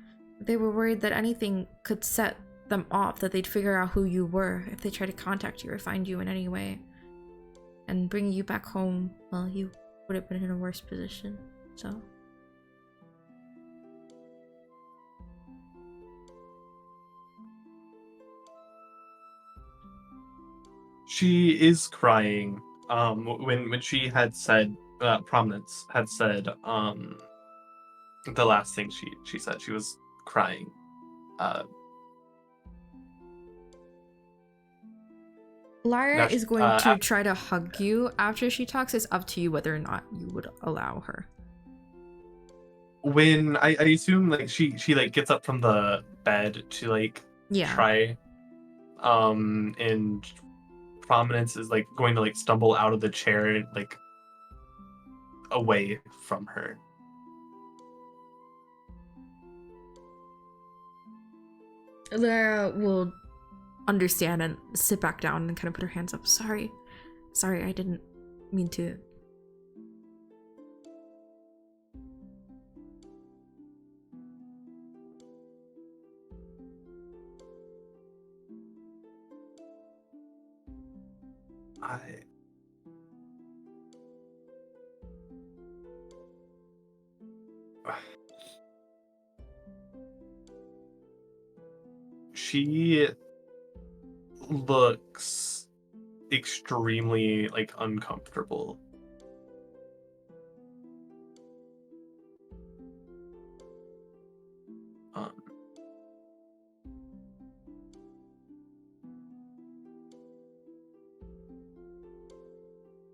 They were worried that anything could set them off, that they'd figure out who you were if they tried to contact you or find you in any way. And bringing you back home, well, you would have been in a worse position, so.
She is crying. When she had said, Prominence had said, the last thing she said, she was crying.
Lara
Now
is going to try to hug you after she talks. It's up to you whether or not you would allow her.
When I assume like she like gets up from the bed to like try, and Prominence is like going to like stumble out of the chair like away from her.
Lara will understand and sit back down and kind of put her hands up. Sorry, I didn't mean to.
She looks extremely like uncomfortable.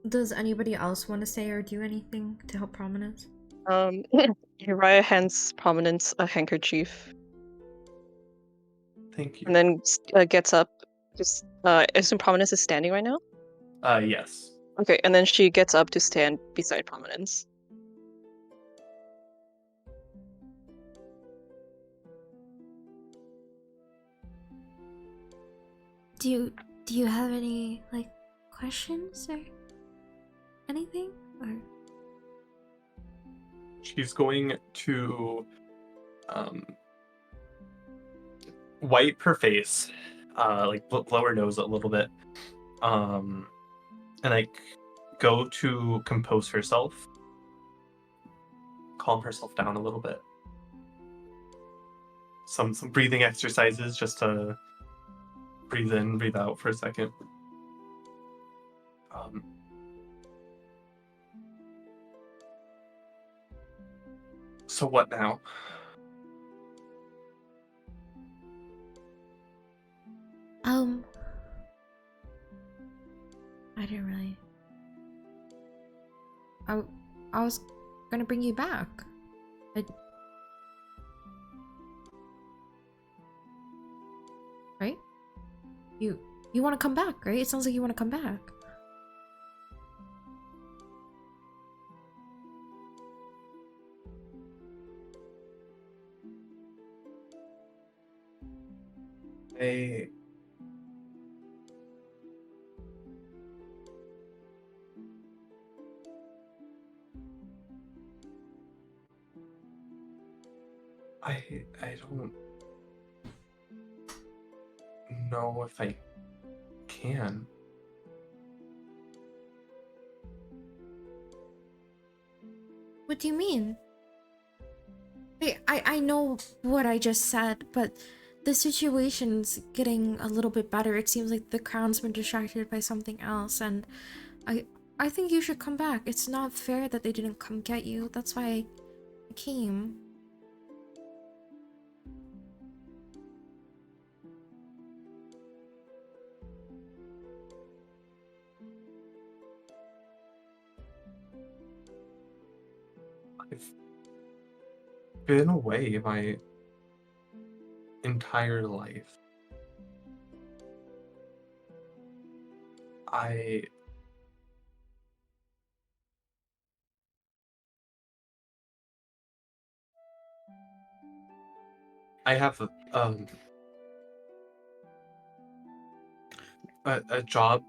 Does anybody else want to say or do anything to help Prominence?
Uriah hands Prominence a handkerchief.
Thank you.
And then gets up. Just I assume Prominence is standing right now?
Yes.
Okay, and then she gets up to stand beside Prominence.
Do you have any like questions or anything? Or
she's going to wipe her face, like blow her nose a little bit, and like go to compose herself, calm herself down a little bit. Some breathing exercises just to breathe in, breathe out for a second. So what now?
I didn't really. I was gonna bring you back. Right? You want to come back, right? It sounds like you want to come back.
I don't know if I can.
What do you mean? I know what I just said, but the situation's getting a little bit better. It seems like the crown's been distracted by something else, and I think you should come back. It's not fair that they didn't come get you. That's why I came.
I've been away my entire life. I have a job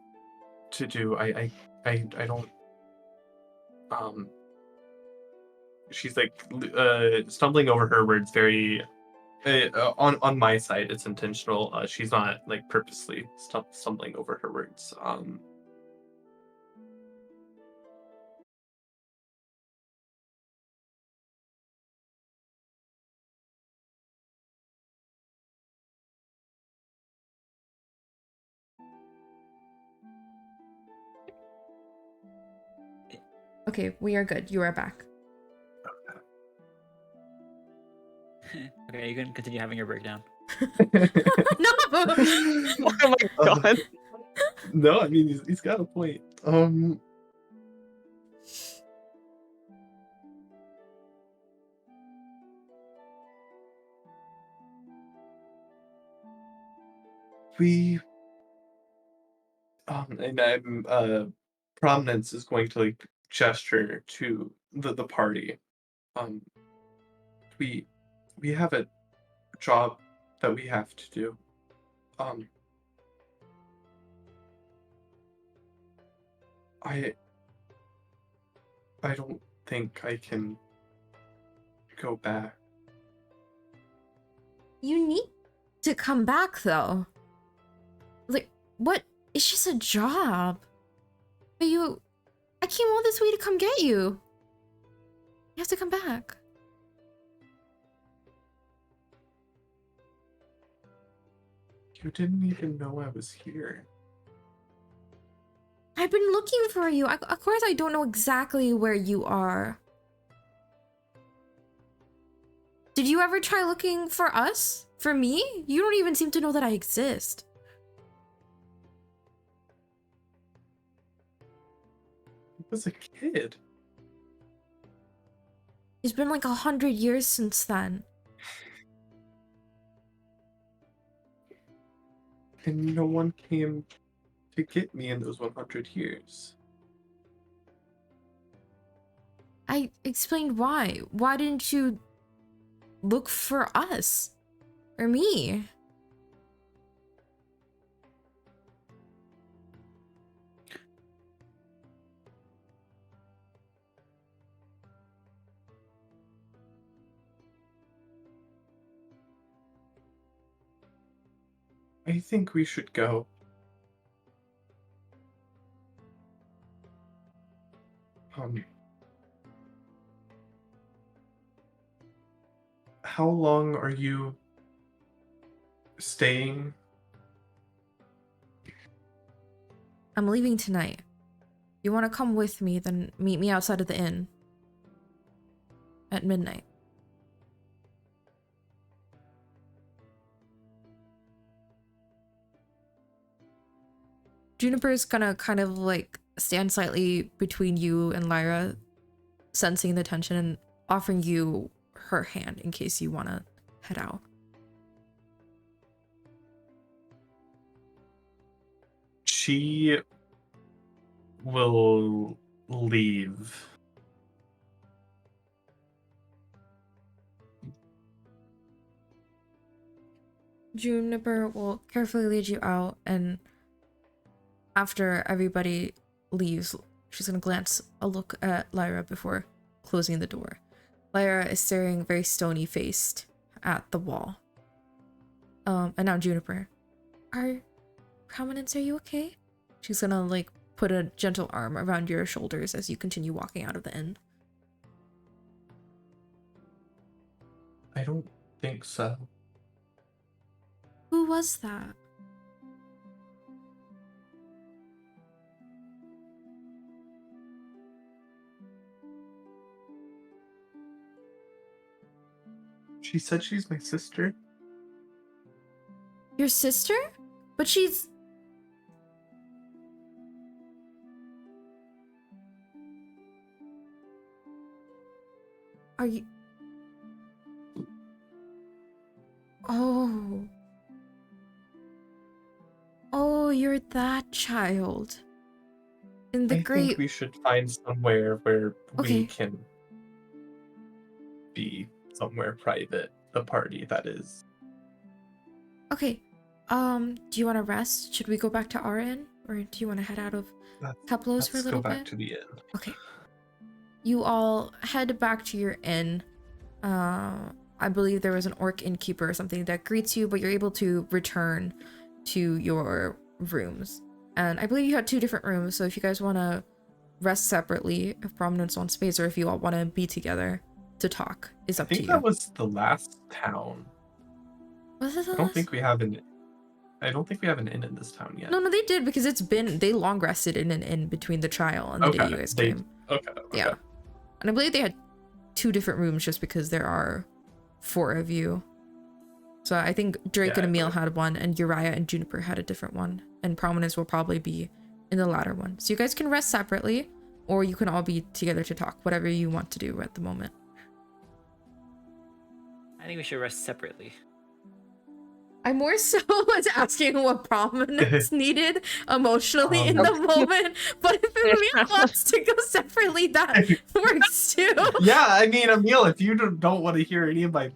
to do. I don't she's like stumbling over her words very on my side. It's intentional. She's not like purposely stumbling over her words.
Okay, we are good. You are back.
Okay, you can continue having your breakdown.
No!
Oh my god.
No, I mean he's got a point. We and I'm Prominence is going to like gesture to the party. Um we have a job that we have to do. I don't think I can go back.
You need to come back, though. Like, what? It's just a job. But I came all this way to come get you. You have to come back.
You didn't even know I was here.
I've been looking for you. Of course, I don't know exactly where you are. Did you ever try looking for us? For me? You don't even seem to know that I exist.
I was a kid.
It's been like 100 years since then.
And no one came to get me in those 100 years.
I explained why. Why didn't you look for us? Or me?
I think we should go. How long are you staying
I'm leaving tonight. You want to come with me, then meet me outside of the inn at midnight. Juniper's gonna kind of like stand slightly between you and Lyra, sensing the tension and offering you her hand in case you want to head out.
She will leave.
Juniper will carefully lead you out, and after everybody leaves, she's gonna glance a look at Lyra before closing the door. Lyra is staring very stony-faced at the wall. And now Juniper. Prominence, are you okay? She's gonna, like, put a gentle arm around your shoulders as you continue walking out of the inn.
I don't think so.
Who was that?
She said she's my sister.
Your sister? But she's... Are you... Oh. Oh, you're that child. In the
I
great...
think we should find somewhere where
Okay.
we can be somewhere private. The party, that is.
Okay. Do you want to rest? Should we go back to our inn? Or do you want to head out of Kaplos for a
Let's
little
go back
bit?
to the inn.
Okay. You all head back to your inn. I believe there was an orc innkeeper or something that greets you, but you're able to return to your rooms. And I believe you had 2 different rooms, so if you guys want to rest separately, if Prominence wants space, or if you all want to be together to talk, is
I
up to
think
you.
that was the last town.
Was it the
I don't
last?
think we have an. I don't think we have an inn in this town yet.
No, they did, because they long rested in an inn between the trial and the day you guys came.
Okay.
Yeah. And I believe they had 2 different rooms just because there are 4 of you. So I think Drake and Emil had one, and Uriah and Juniper had a different one. And Prominence will probably be in the latter one. So you guys can rest separately, or you can all be together to talk, whatever you want to do at the moment.
I think we should rest separately.
I more so was asking what Prominence needed emotionally in the moment, but if Emil wants to go separately, that works too.
Yeah, I mean, Emil, if you don't want to hear any of my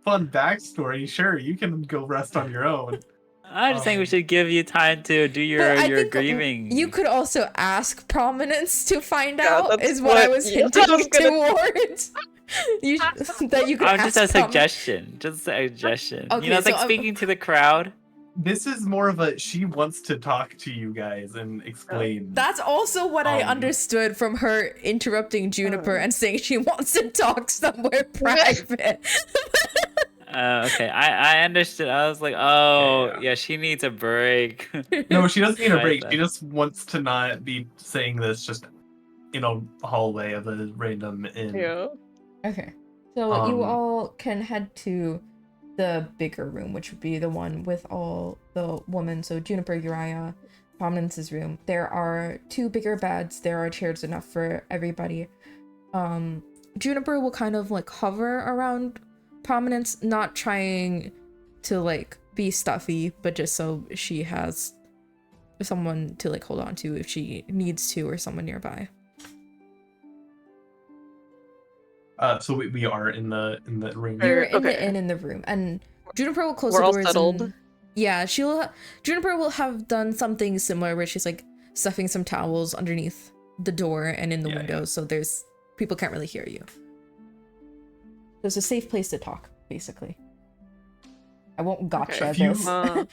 fun backstory, sure, you can go rest on your own.
I just think we should give you time to do
But I
your
think
grieving.
you could also ask Prominence to find
Yeah,
out,
that's
is what I was
what- yeah,
hinting
I was gonna-
towards. You that you could
I'm
ask
just a
Prominence.
suggestion. Just a suggestion.
Okay,
You know, it's like
so,
speaking to the crowd.
This is more of a she wants to talk to you guys and explain.
That's also what I
Um,
understood from her interrupting Juniper and saying she wants to talk somewhere private.
Okay, I understood. I was like, oh,
Yeah.
yeah, she needs a break.
No, she doesn't need a
Right
break.
then.
She just wants to not be saying this just in a hallway of a random inn.
Yeah.
Okay. So you
Um,
all can head to the bigger room, which would be the one with all the women. So Juniper, Uriah, Prominence's room. There are 2 bigger beds. There are chairs enough for everybody. Juniper will kind of like hover around Prominence, not trying to like be stuffy, but just so she has someone to like hold on to if she needs to, or someone nearby.
So we are in the room.
Or-
You're in the
okay.
inn in the room, and Juniper will close
We're
the
all
doors.
settled.
And, yeah, Juniper will have done something similar where she's like stuffing some towels underneath the door and in the
Yeah,
windows, so there's people can't really hear you. There's a safe place to talk, basically. I won't gotcha
A few-
this.
A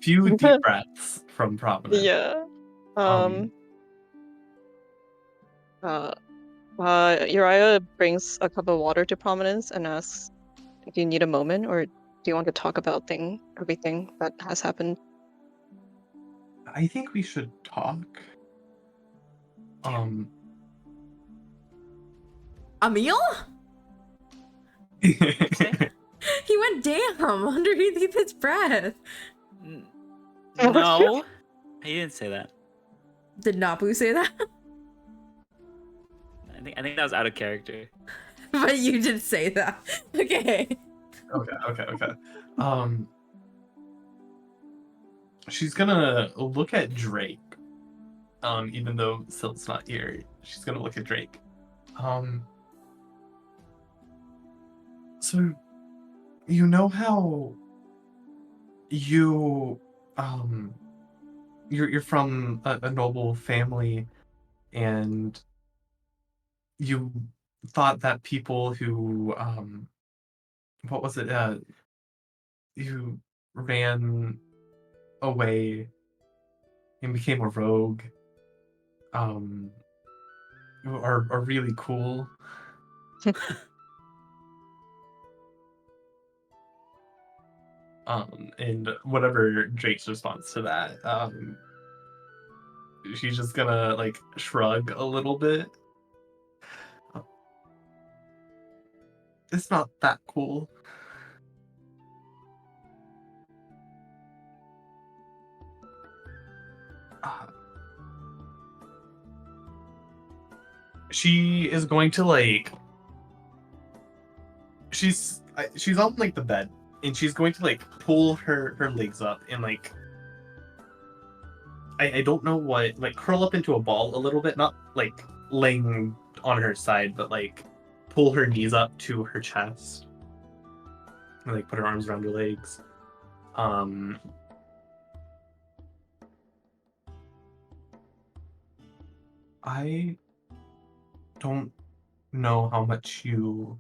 few deep breaths from Providence.
Yeah.
Um,
Uriah brings a cup of water to Prominence and asks, "Do you need a moment, or do you want to talk about everything that has happened?"
I think we should talk. Um.
Emil? He went damn underneath his breath.
N-
Oh,
no, he didn't say that.
Did Nabu say that?
I think that was out of character.
But you did say that. Okay.
Okay. Um. She's gonna look at Drake. Even though Silt's not here, she's gonna look at Drake. So you know how you you're from a noble family, and you thought that people who what was it who ran away and became a rogue um are really cool. And whatever Drake's response to that, she's just gonna like shrug a little bit. It's not that cool. Uh, she is going to like she's on like the bed, and she's going to like pull her legs up and like I don't know what, like curl up into a ball a little bit, not like laying on her side, but like pull her knees up to her chest and like put her arms around her legs. I don't know how much you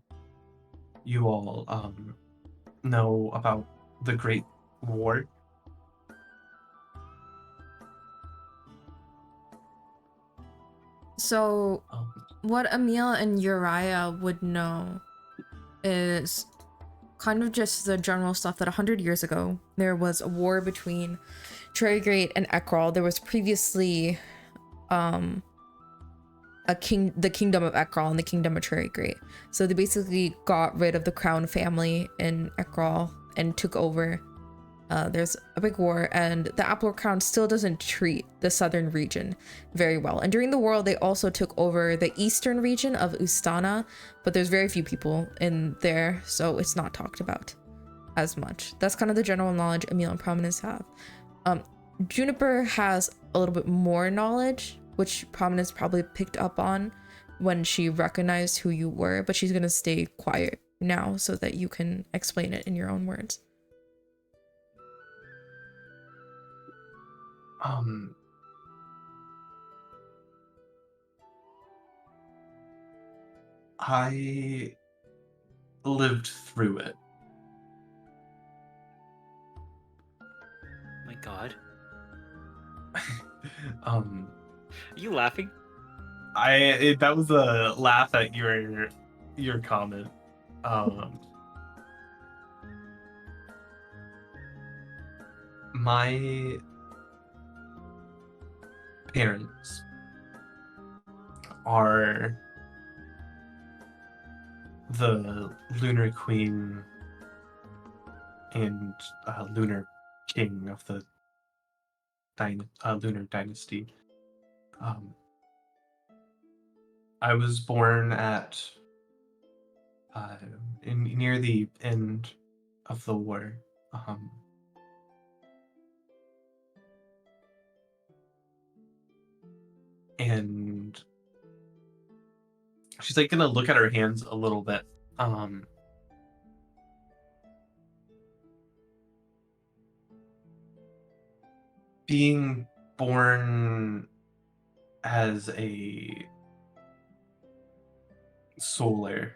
all know about the Great War.
So,
Um,
what Emil and Uriah would know is kind of just the general stuff that 100 years ago there was a war between Great and Ekrol. There was previously the kingdom of Ekrol and the kingdom of Great. So they basically got rid of the crown family in Ekrol and took over. There's a big war, and the Apple Crown still doesn't treat the southern region very well. And during the war, they also took over the eastern region of Ustana, but there's very few people in there, so it's not talked about as much. That's kind of the general knowledge Emil and Prominence have. Juniper has a little bit more knowledge, which Prominence probably picked up on when she recognized who you were, but she's gonna stay quiet now so that you can explain it in your own words.
I lived through it.
My God,
Are
you laughing?
that was a laugh at your comment. My parents are the Lunar Queen and Lunar King of the Lunar Dynasty. I was born at near the end of the war. And she's like gonna look at her hands a little bit. Being born as a solar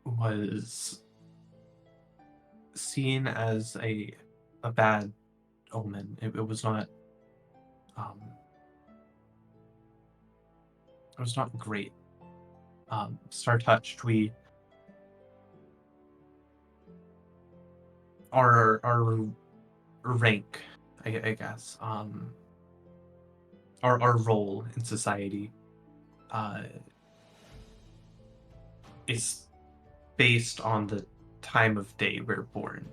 was seen as a bad omen. It was not it was not great. Star touched, we our rank, I guess, our role in society, uh, is based on the time of day we're born.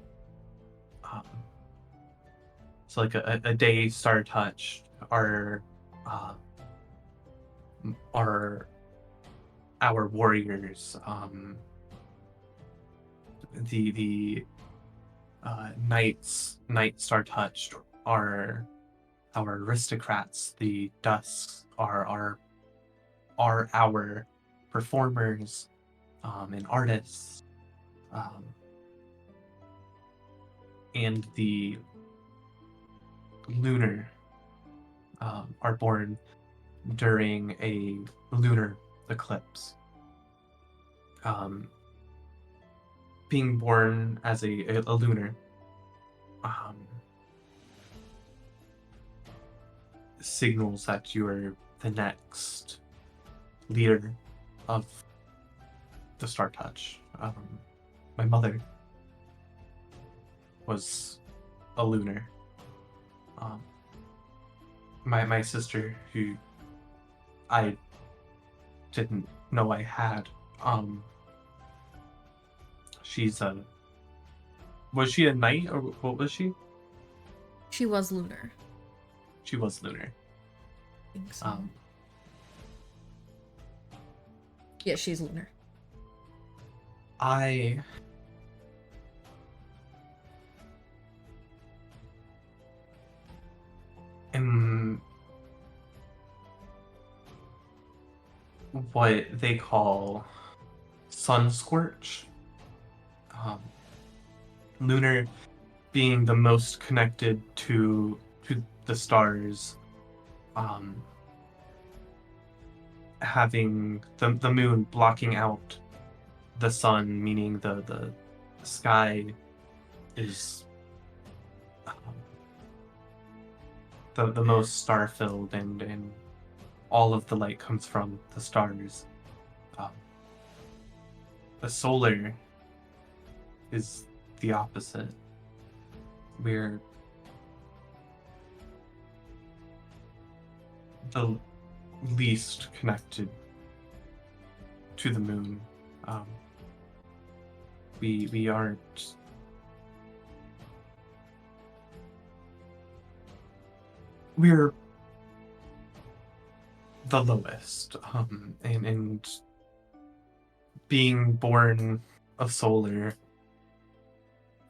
Um, so like a day star touch, uh, our our warriors, the night star touched are our aristocrats. The dusks are our performers, and artists, um, and the lunar, are born during a lunar eclipse. Um, being born as a lunar, um, signals that you are the next leader of the Star Touch. My mother was a lunar. Um, my sister, who I didn't know I had, she's a was she a knight or what was she?
She was lunar.
She was lunar.
I think so. Yeah, she's lunar.
I am what they call sun scorch. Lunar being the most connected to the stars, um, having the moon blocking out the sun, meaning the sky is, the most star filled, and all of the light comes from the stars. Um, the solar is the opposite. We're the least connected to the moon. We aren't. We're the lowest, and being born of solar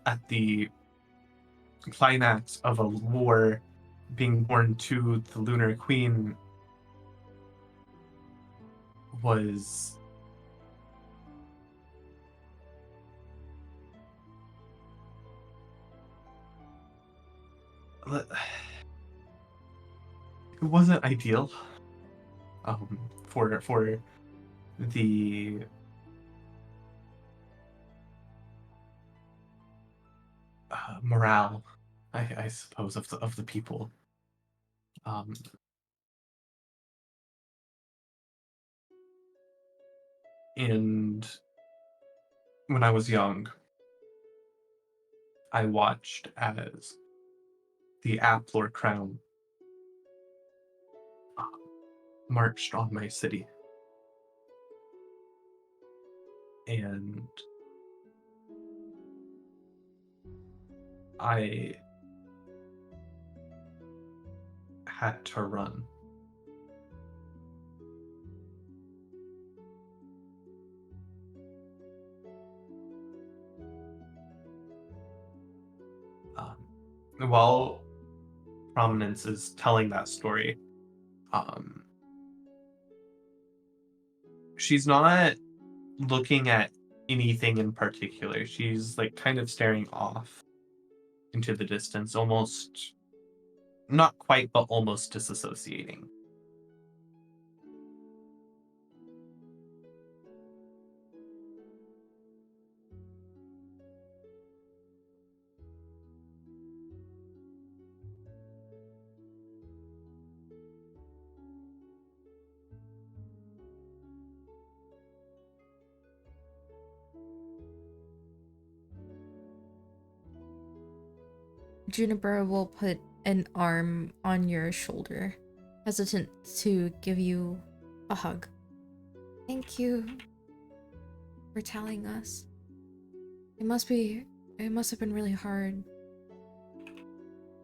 at the climax of a war, being born to the lunar queen was it wasn't ideal, for the morale, I suppose, of the people. And when I was young, I watched as the Applor crown marched on my city, and I had to run. While Prominence is telling that story, she's not looking at anything in particular. She's like kind of staring off into the distance, almost not quite, but almost disassociating.
Juniper will put an arm on your shoulder, hesitant to give you a hug. Thank you for telling us. It must have been really hard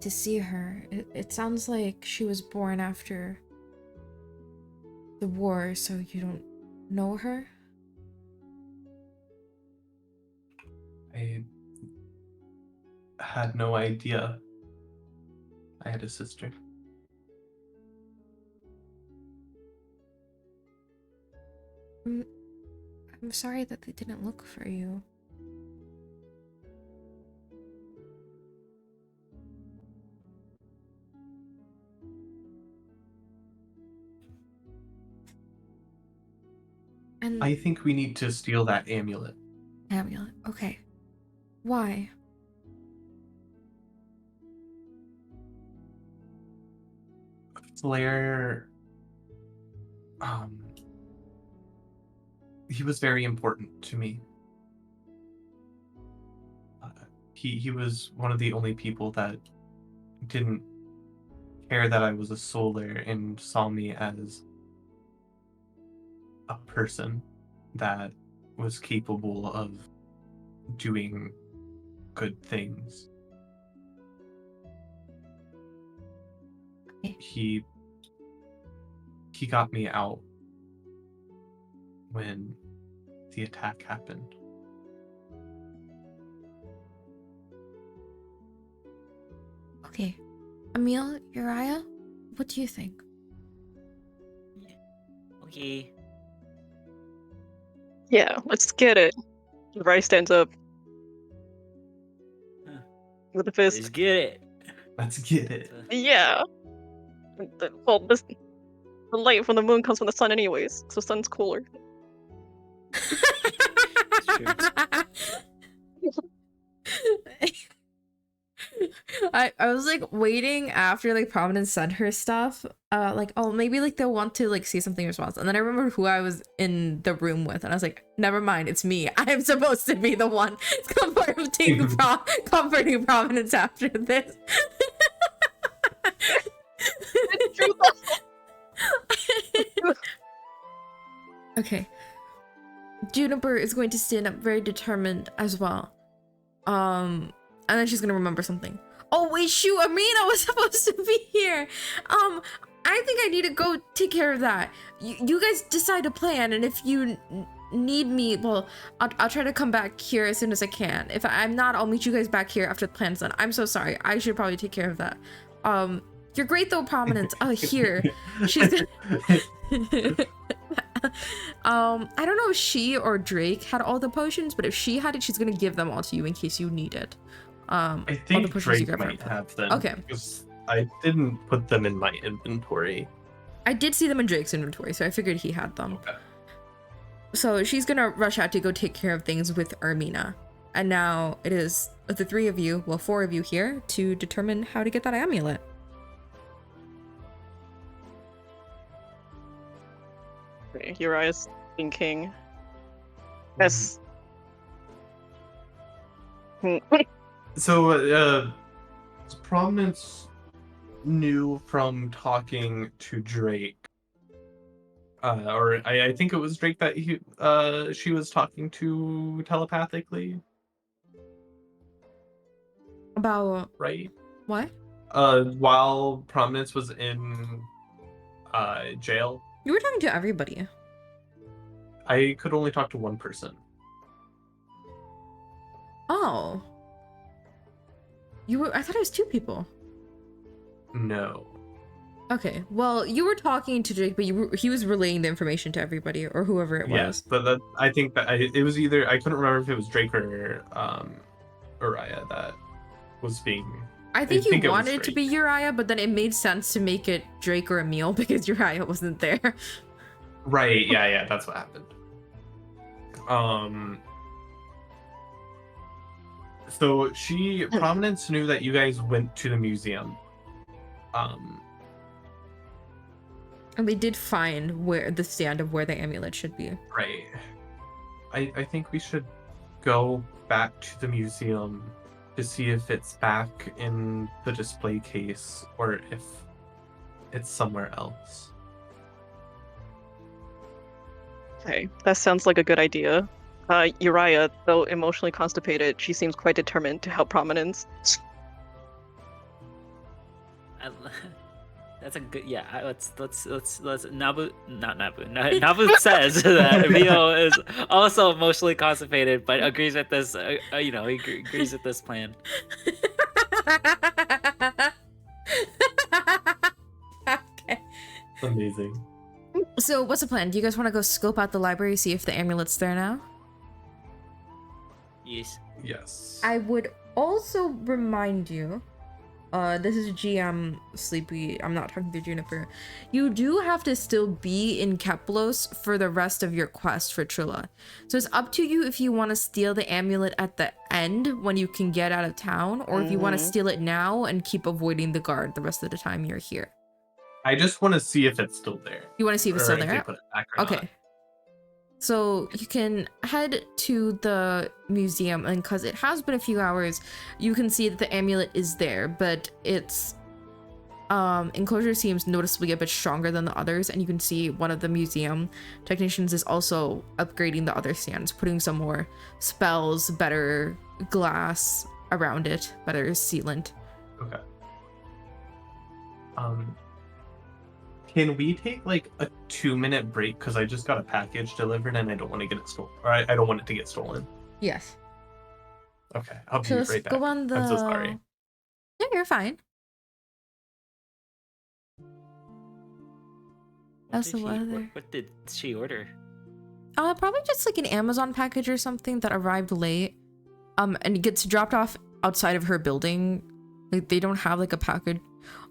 to see her. It sounds like she was born after the war, so you don't know her?
I had no idea I had a sister.
I'm sorry that they didn't look for you. And
I think we need to steal that amulet.
amulet. Okay. Why?
Flair, he was very important to me. He was one of the only people that didn't care that I was a solar and saw me as a person that was capable of doing good things. He got me out when the attack happened.
Okay. Emil, Uriah, what do you think?
Okay.
Yeah, let's get it. Uriah stands up
Huh.
with a
Let's
fist.
get it.
Let's get it.
Yeah. Well, the light from the moon comes from the sun anyways, so the sun's cooler.
true.
I was like waiting after like Prominence said her stuff, like, oh, maybe like they'll want to like see something in response, and then I remembered who I was in the room with, and I was like, never mind, it's me. I am supposed to be the one comforting Prominence after this. Okay. Juniper is going to stand up very determined as well. And then she's gonna remember something. Oh wait, shoot, Amina was supposed to be here. I think I need to go take care of that. You guys decide a plan, and if you need me, well, I'll try to come back here as soon as I can. If I'm not, I'll meet you guys back here after the plan's done. I'm so sorry. I should probably take care of that. You're great though, Prominence. Here. She's gonna... I don't know if she or Drake had all the potions, but if she had it, she's gonna give them all to you in case you need it.
I think Drake might have them.
Okay.
Because I didn't put them in my inventory.
I did see them in Drake's inventory, so I figured he had them.
Okay.
So she's gonna rush out to go take care of things with Ermina. And now it is the three of you, well, four of you here, to determine how to get that amulet.
Uriah's thinking. Yes.
So, Prominence knew from talking to Drake, or I think it was Drake that she was talking to telepathically.
About
Right?
what?
While Prominence was in jail,
You were talking to everybody.
I could only talk to one person.
Oh. I thought it was two people.
No.
Okay, well, you were talking to Drake, but he was relaying the information to everybody, or whoever it was.
Yes, but I think that it was either, I couldn't remember if it was Drake or Uriah that was being...
I think
it
you
was
wanted it to be
Drake.
Uriah, but then it made sense to make it Drake or Emil because Uriah wasn't there.
Right, yeah, that's what happened. So Prominence knew that you guys went to the museum.
And they did find where the stand of where the amulet should be.
Right. I think we should go back to the museum to see if it's back in the display case or if it's somewhere else.
Okay, that sounds like a good idea. Uriah, though emotionally constipated, she seems quite determined to help Prominence.
I- That's a good, yeah. Let's Nabu, not Nabu. Nabu says that Rio is also emotionally constipated, but agrees with this. He agrees with this plan.
Okay.
Amazing.
So what's the plan? Do you guys want to go scope out the library, see if the amulet's there now?
Yes.
Yes.
I would also remind you, this is GM Sleepy, I'm not talking to Juniper. You do have to still be in Keplos for the rest of your quest for Trilla. So it's up to you if you want to steal the amulet at the end when you can get out of town, or if you want to steal it now and keep avoiding the guard the rest of the time you're here.
I just want to see if it's still there.
You want to see if it's
or
still
if they
there?
put it back or
Okay.
not.
So you can head to the museum, and because it has been a few hours, you can see that the amulet is there, but its enclosure seems noticeably a bit stronger than the others, and you can see one of the museum technicians is also upgrading the other stands, putting some more spells, better glass around it, better sealant.
Okay. Can we take like a 2-minute break? Because I just got a package delivered and I don't want to get it stolen. Or I don't want it to get stolen.
Yes.
Okay, I'll be
So let's
right back.
go on the...
I'm so sorry.
Yeah, you're fine. How's the weather?
What did she order?
Probably just like an Amazon package or something that arrived late. And it gets dropped off outside of her building. Like they don't have like a package,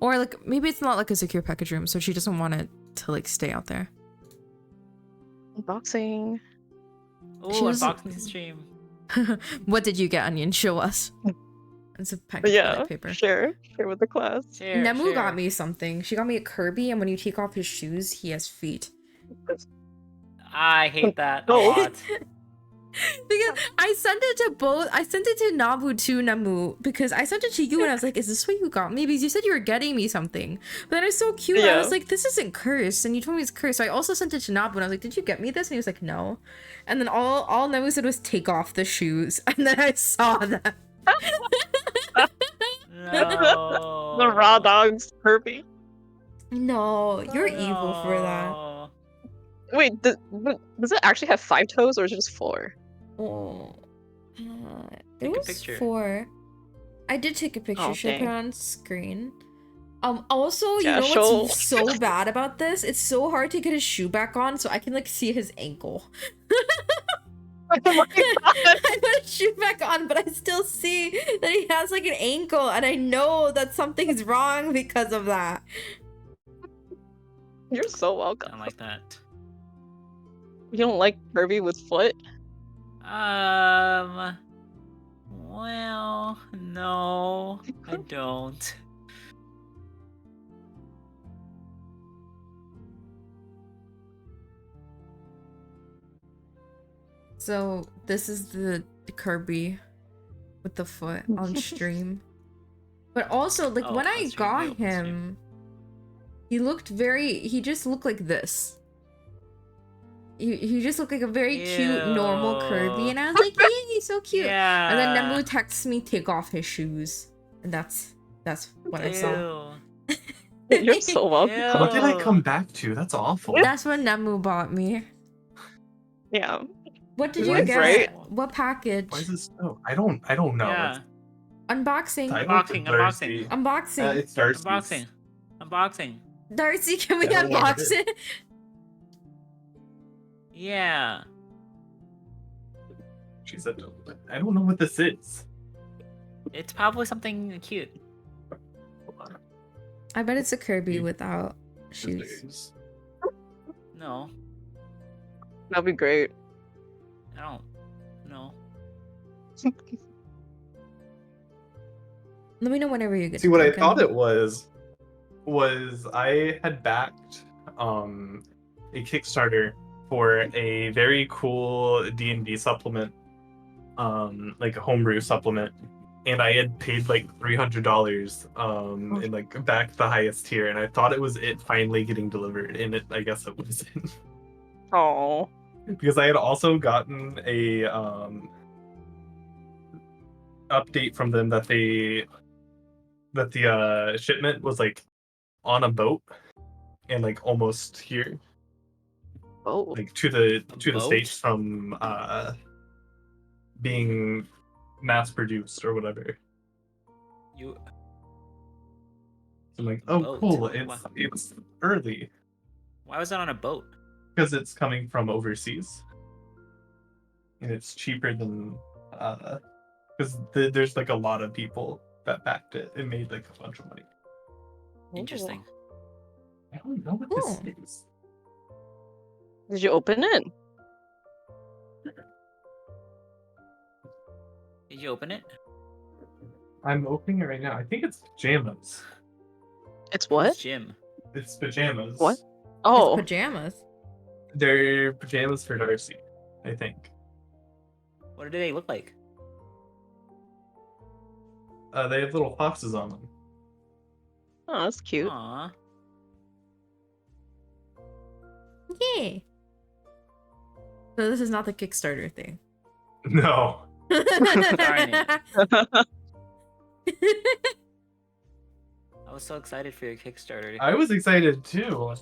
or like maybe it's not like a secure package room, so she doesn't want it to like stay out there.
Unboxing.
Oh,
She was-
unboxing stream.
What did you get, Onion? Show us. It's a package of
Yeah,
toilet paper.
share with the class.
Share,
Nemu
share.
got me something. She got me a Kirby, and when you take off his shoes, he has feet.
I hate that a
Oh.
lot.
Because I sent it to both. I sent it to Nabu to Nemu because I sent it to you and I was like, "Is this what you got me?" Because you said you were getting me something. But then it's so cute. I
Yeah.
was like, "This isn't cursed," and you told me it's cursed. So I also sent it to Nabu and I was like, "Did you get me this?" And he was like, "No." And then all Nemu said was, "Take off the shoes," and then I saw that.
No.
The raw dogs, Kirby.
No, you're evil for that.
No.
Wait, does it actually have 5 toes or is it just 4?
Oh, it
Take a
was
picture.
4. I did take a picture.
Oh,
Should I put it
dang.
on screen? Also, you
Yeah,
know
show.
what's so bad about this? It's so hard to get his shoe back on, so I can like see his ankle.
Oh my god.
I put his shoe back on, but I still see that he has like an ankle, and I know that something's wrong because of that.
You're so
I
welcome.
don't like that.
You don't like Kirby with foot?
Well, no, I don't.
So this is the Kirby with the foot on stream. But also, like,
Oh,
when
on
I
stream,
got
no, on
him, he just looked like this. He just looked like a very cute, normal Kirby,
Ew.
and I was like, yeah, he's so cute.
Yeah.
And then Nemu texts me, take off his shoes. And that's what I saw.
Ew.
You're so welcome.
Ew.
What did I come back to? That's awful.
That's what Nemu bought me.
Yeah.
What did
Why
you
is
get?
right?
What package?
Why is this snow? I don't know.
Yeah.
Unboxing.
I went to
Unboxing,
Darcy.
Unboxing.
It's Darcy's.
Unboxing. Unboxing.
Darcy, can we
I don't know what
unbox
it
it?
Yeah.
She said, I don't know what this is.
It's probably something cute.
Hold on.
I bet it's a Kirby
You-
without shoes.
Scissors.
No,
That'd be great.
I don't. No.
Let me know whenever you get.
See,
to
what I
Dunkin'.
thought it was I had backed a Kickstarter for a very cool D&D supplement, like a homebrew supplement, and I had paid like $300 and like back the highest tier, and I thought it was it finally getting delivered, and I guess it wasn't.
Oh.
Because I had also gotten a update from them that the shipment was like on a boat and like almost here,
Oh.
like to the
boat?
states from being mass produced or whatever.
You
So I'm like, oh
Boat?
cool,
Wow.
it's early
Why was it on a boat?
because it's coming from overseas, and it's cheaper than because there's like a lot of people that backed it and made like a bunch of money.
Interesting.
I don't know what
Cool.
this is.
Did you open it?
Did you open it?
I'm opening it right now. I think it's pajamas.
It's
Who's
what?
Jim?
It's pajamas.
What?
It's
Oh.
pajamas.
They're pajamas for Darcy, I think.
What do they look like?
They have little foxes on them.
Oh, that's cute.
Aw.
Yay. So this is not the Kickstarter thing.
No.
Darn it. I was so excited for your Kickstarter.
I was excited too.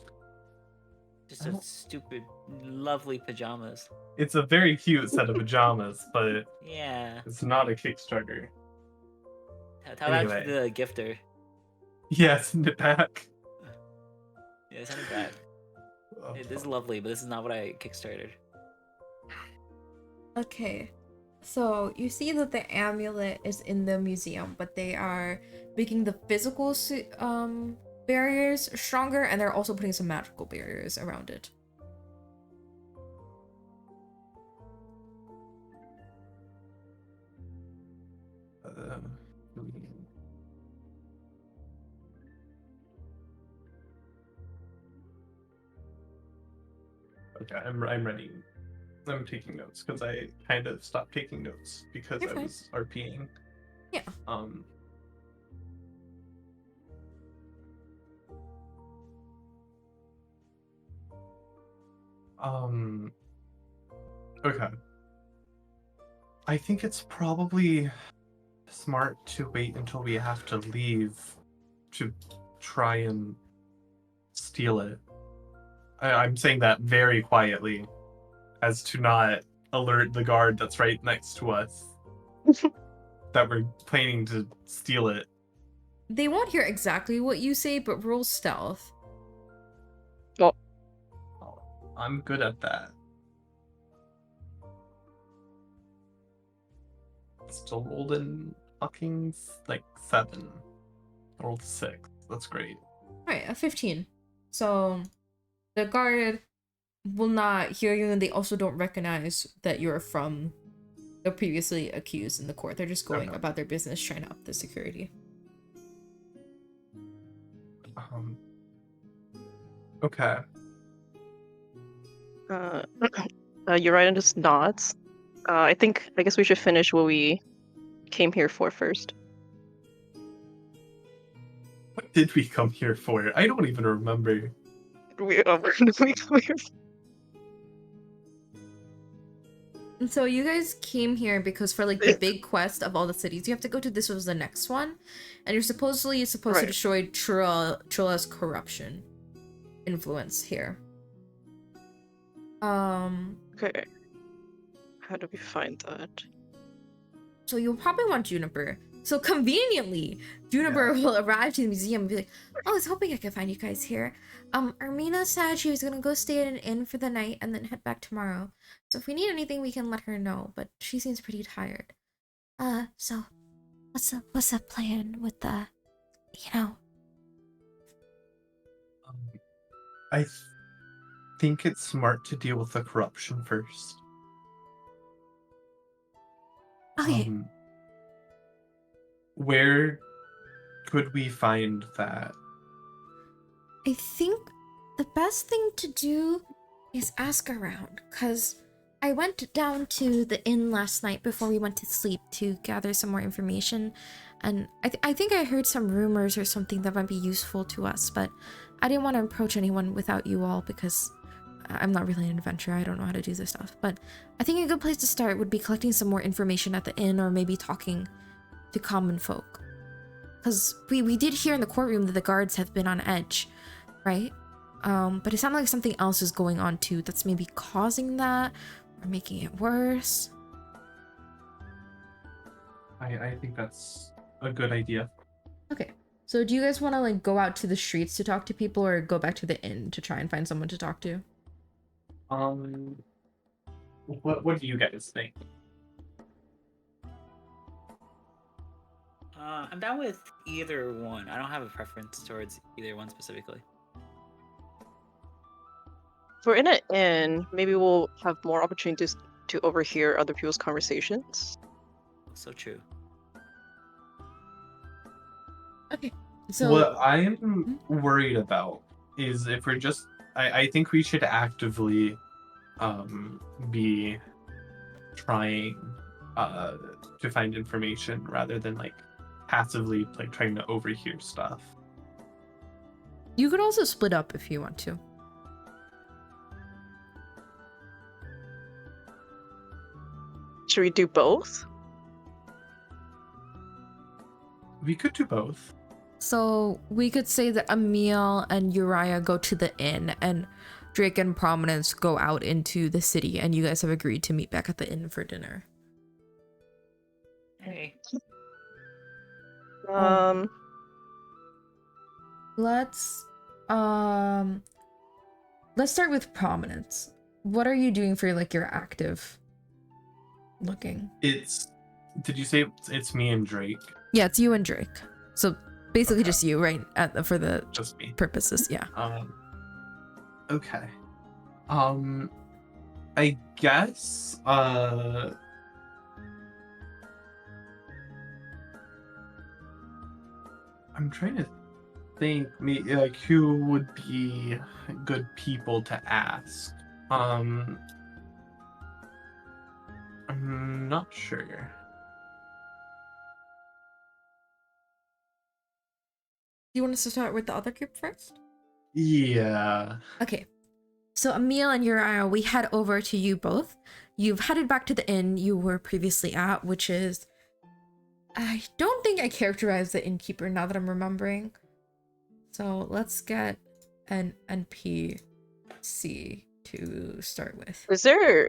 Just a stupid, lovely pajamas.
It's a very cute set of pajamas, but
Yeah.
it's not a Kickstarter.
Tell that
Anyway.
to the gifter.
Yeah, send it back.
Yeah, send it back.
Oh,
This is lovely, but this is not what I Kickstarted.
Okay, so you see that the amulet is in the museum, but they are making the physical barriers stronger, and they're also putting some magical barriers around it.
Okay, I'm ready. I'm taking notes because I kind of stopped taking notes because
You're
I
fine.
was RPing.
Yeah.
Okay. I think it's probably smart to wait until we have to leave to try and steal it. I'm saying that very quietly, as to not alert the guard that's right next to us that we're planning to steal it.
They won't hear exactly what you say, but roll stealth.
Oh, I'm good at that. Still rolled in fucking like 7. I rolled 6. That's great.
Alright, a 15. So the guard will not hear you, and they also don't recognize that you're from the previously accused in the court. They're just going
Okay.
about their business, trying to up the security.
Okay.
Uriah just nods. I guess we should finish what we came here for first.
What did we come here for? I don't even remember.
And so you guys came here because for like the big quest of all the cities you have to go to, this was the next one, and you're supposed to
Right.
destroy Trilla's corruption influence here.
Okay. How do we find that?
So you'll probably want Juniper. So conveniently, Juniper will arrive to the museum and be like, "Oh, I was hoping I could find you guys here. Ermina said she was gonna go stay at an inn for the night and then head back tomorrow. So if we need anything, we can let her know. But she seems pretty tired. So what's the plan with the,
I think it's smart to deal with the corruption first.
Okay.
Where could we find that?
I think the best thing to do is ask around, because I went down to the inn last night before we went to sleep to gather some more information, and I think I heard some rumors or something that might be useful to us, but I didn't want to approach anyone without you all because I'm not really an adventurer. I don't know how to do this stuff, but I think a good place to start would be collecting some more information at the inn or maybe talking to common folk. Because we did hear in the courtroom that the guards have been on edge, right? But it sounded like something else is going on too that's maybe causing that or making it worse.
I think that's a good idea.
Okay, so do you guys want to like go out to the streets to talk to people or go back to the inn to try and find someone to talk to?
What do you guys think?
I'm down with either one. I don't have a preference towards either one specifically.
If we're in an inn, maybe we'll have more opportunities to overhear other people's conversations.
So true.
Okay, so
What I'm worried about is if we're just I think we should actively be trying to find information rather than like passively like trying to overhear stuff.
you could also split up if you want to.
Should we do both?
We could do both.
So we could say that Emil and Uriah go to the inn and Drake and Prominence go out into the city, and you guys have agreed to meet back at the inn for dinner.
Hey.
Let's start with Prominence. What are you doing for like your active looking?
Did you say it's me and Drake?
Yeah, it's you and Drake. So basically
Okay.
just you, right? For the
Just me.
purposes, yeah.
Okay. I guess I'm trying to think me like who would be good people to ask. I'm not sure.
Do you want us to start with the other group first?
Yeah.
Okay. So Emil and Uriah, we head over to you both. You've headed back to the inn you were previously at, which is... I don't think I characterized the innkeeper now that I'm remembering. So let's get an NPC to start with.
Is there,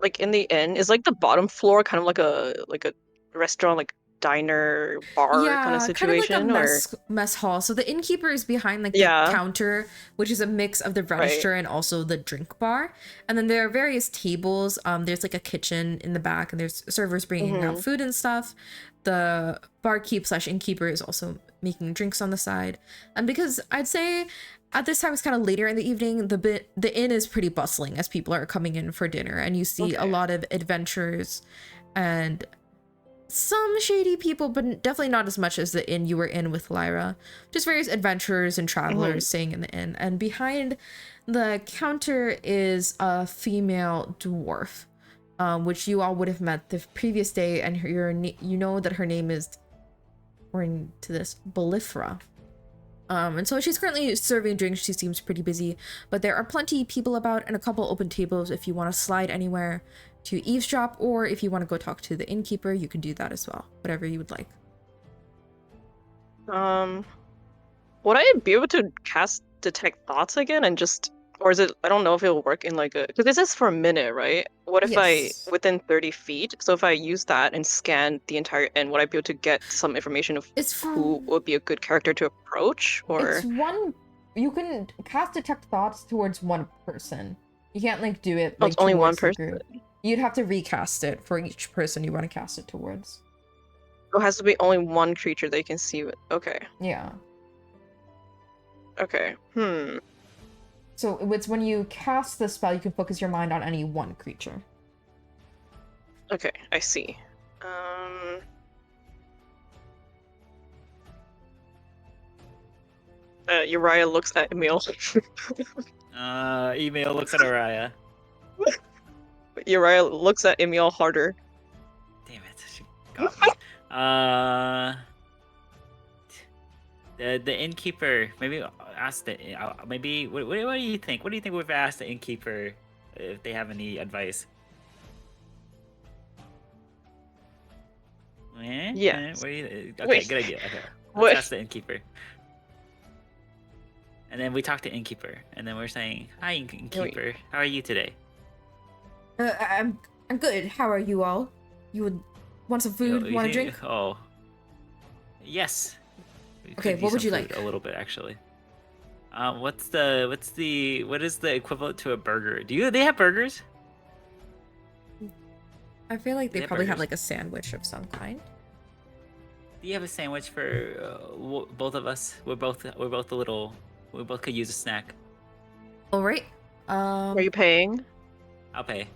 like, in the inn, is like the bottom floor kind of like a restaurant, like diner bar kind of situation,
kind of like a mess hall. So the innkeeper is behind like the
Yeah.
counter, which is a mix of the register and also the drink bar. And then there are various tables. There's like a kitchen in the back, and there's servers bringing out food and stuff. The barkeep / innkeeper is also making drinks on the side. And because I'd say at this time it's kind of later in the evening, the inn is pretty bustling as people are coming in for dinner, and you see a
Okay.
lot of adventurers and some shady people, but definitely not as much as the inn you were in with Lyra. Just various adventurers and travelers staying in the inn. And behind the counter is a female dwarf, which you all would have met the previous day, and you know that her name is, according to this, Bolifra. And so she's currently serving drinks. She seems pretty busy, but there are plenty of people about and a couple open tables if you want to slide anywhere to eavesdrop, or if you want to go talk to the innkeeper, you can do that as well. Whatever you would like.
Would I be able to cast Detect Thoughts again and just, or is it, I don't know if it'll work in like a, because this is for a minute, right? What if
Yes.
within 30 feet, so if I use that and scan the entire inn, would I be able to get some information of
It's
who would be a good character to approach, or?
It's one. You can cast detect thoughts towards one person. You can't like do it.
Oh, it's only one
towards the
person?
group. You'd have to recast it for each person you want to cast it towards.
It has to be only one creature they can see. Okay.
Yeah.
Okay.
So it's when you cast the spell, you can focus your mind on any one creature.
Okay, I see. Uriah looks at Emil.
Email looks at Araya.
Uriah looks at Emil harder.
Damn it, she got me. The innkeeper. Maybe ask the. Maybe what do you think? What do you think we've asked the innkeeper if they have any advice?
Yes.
What do you, okay,
Wait.
good idea. Okay,
What?
let's ask the innkeeper. And then we talk to innkeeper, and then we're saying, "Hi, innkeeper. How are you today?"
I'm good. How are you all? You would want some food? Want a drink?
Oh, yes. We
Okay,
could
what
use
would you
some food
like?
A little bit, actually. What is the equivalent to a burger? They have burgers?
I feel like they
They
probably have
burgers.
like a sandwich of some kind.
Do you have a sandwich for both of us? We both could use a snack.
All right.
Are you paying?
I'll pay.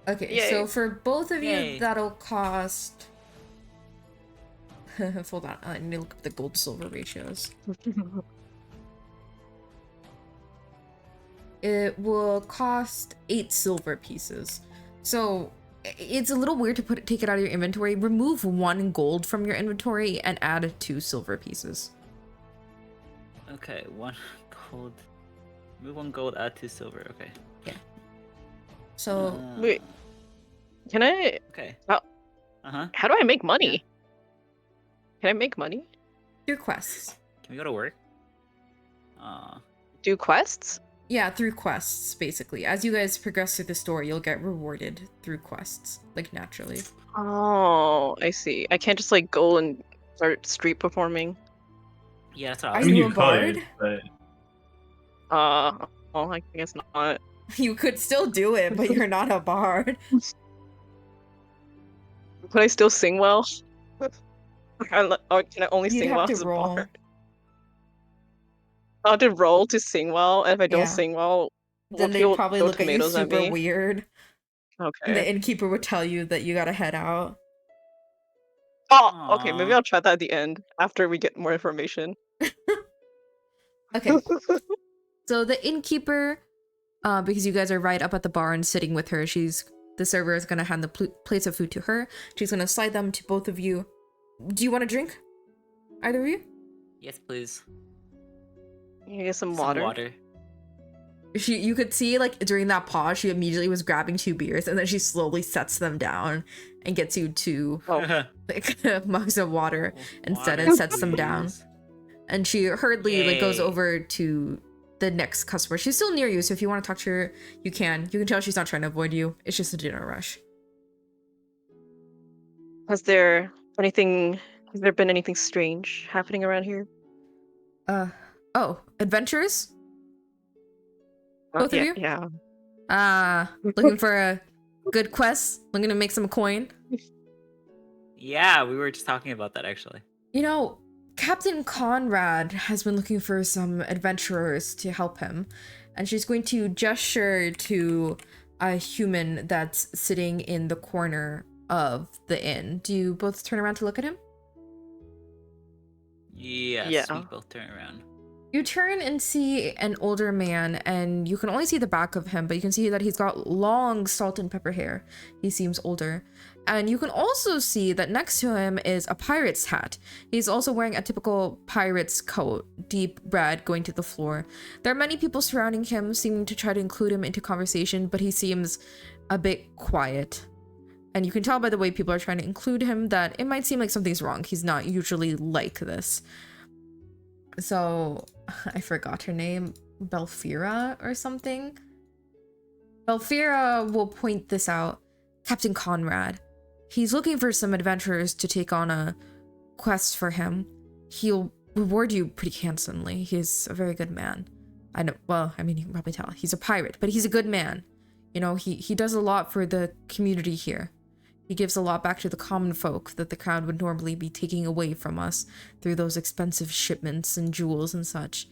Okay,
Yay.
so for both of
Yay.
you, that'll cost. Hold on, I need to look up the gold silver ratios. It will cost 8 silver pieces. So it's a little weird to take it out of your inventory. Remove 1 gold from your inventory and add 2 silver pieces.
Okay, 1 gold. Move 1 gold, add 2 silver. Okay.
So
Wait. Can I?
Okay.
How-
Uh-huh.
How do I make money? Can I make money?
your quests.
Can we go to work?
Do quests?
Yeah, through quests, basically. As you guys progress through the story, you'll get rewarded through quests, like naturally.
Oh, I see. I can't just like go and start street performing.
Yeah, that's what
Are
I
I
was
mean,
you
you
a bard?
could, but
Well, I guess not.
You could still do it, but you're not a bard.
Could I still sing well? Or can I only
You'd
sing
have
well
to
as a
roll.
bard? I'll have to roll to sing well, and if I don't
Yeah.
sing well,
Then
will
they'd
people
probably
throw
look at you
tomatoes at
super
me?
weird.
Okay.
The innkeeper would tell you that you gotta head out.
Oh, okay. Maybe
Aw.
I'll try that at the end after we get more information.
Okay, so the innkeeper, because you guys are right up at the bar and sitting with her, the server is gonna hand the plates of food to her. She's gonna slide them to both of you. Do you want a drink? Either of you?
Yes, please.
You get some
Some
water.
water.
You could see like during that pause, she immediately was grabbing 2 beers, and then she slowly sets them down and gets you 2
Oh,
like mugs of water instead
Water,
and sets them down.
please.
And she hurriedly like goes
Yay.
over to the next customer. She's still near you, so if you want to talk to her, you can. You can tell she's not trying to avoid you. It's just a dinner rush.
has there been anything strange happening around here?
Oh, adventurers? Both of
yeah,
you?
Yeah.
Looking for a good quest? Looking to make some coin?
Yeah, we were just talking about that actually.
You know, Captain Conrad has been looking for some adventurers to help him, and she's going to gesture to a human that's sitting in the corner of the inn. Do you both turn around to look at him?
Yes,
Yeah.
we both turn around.
You turn and see an older man, and you can only see the back of him, but you can see that he's got long salt and pepper hair. He seems older. And you can also see that next to him is a pirate's hat. He's also wearing a typical pirate's coat, deep red, going to the floor. There are many people surrounding him, seeming to try to include him into conversation, but he seems a bit quiet. And you can tell by the way people are trying to include him that it might seem like something's wrong. He's not usually like this. So, I forgot her name. Belfira or something? Belfira will point this out. Captain Conrad. He's looking for some adventurers to take on a quest for him. He'll reward you pretty handsomely. He's a very good man. I know, well, I mean, you can probably tell. He's a pirate, but he's a good man. You know, he does a lot for the community here. He gives a lot back to the common folk that the crowd would normally be taking away from us through those expensive shipments and jewels and such.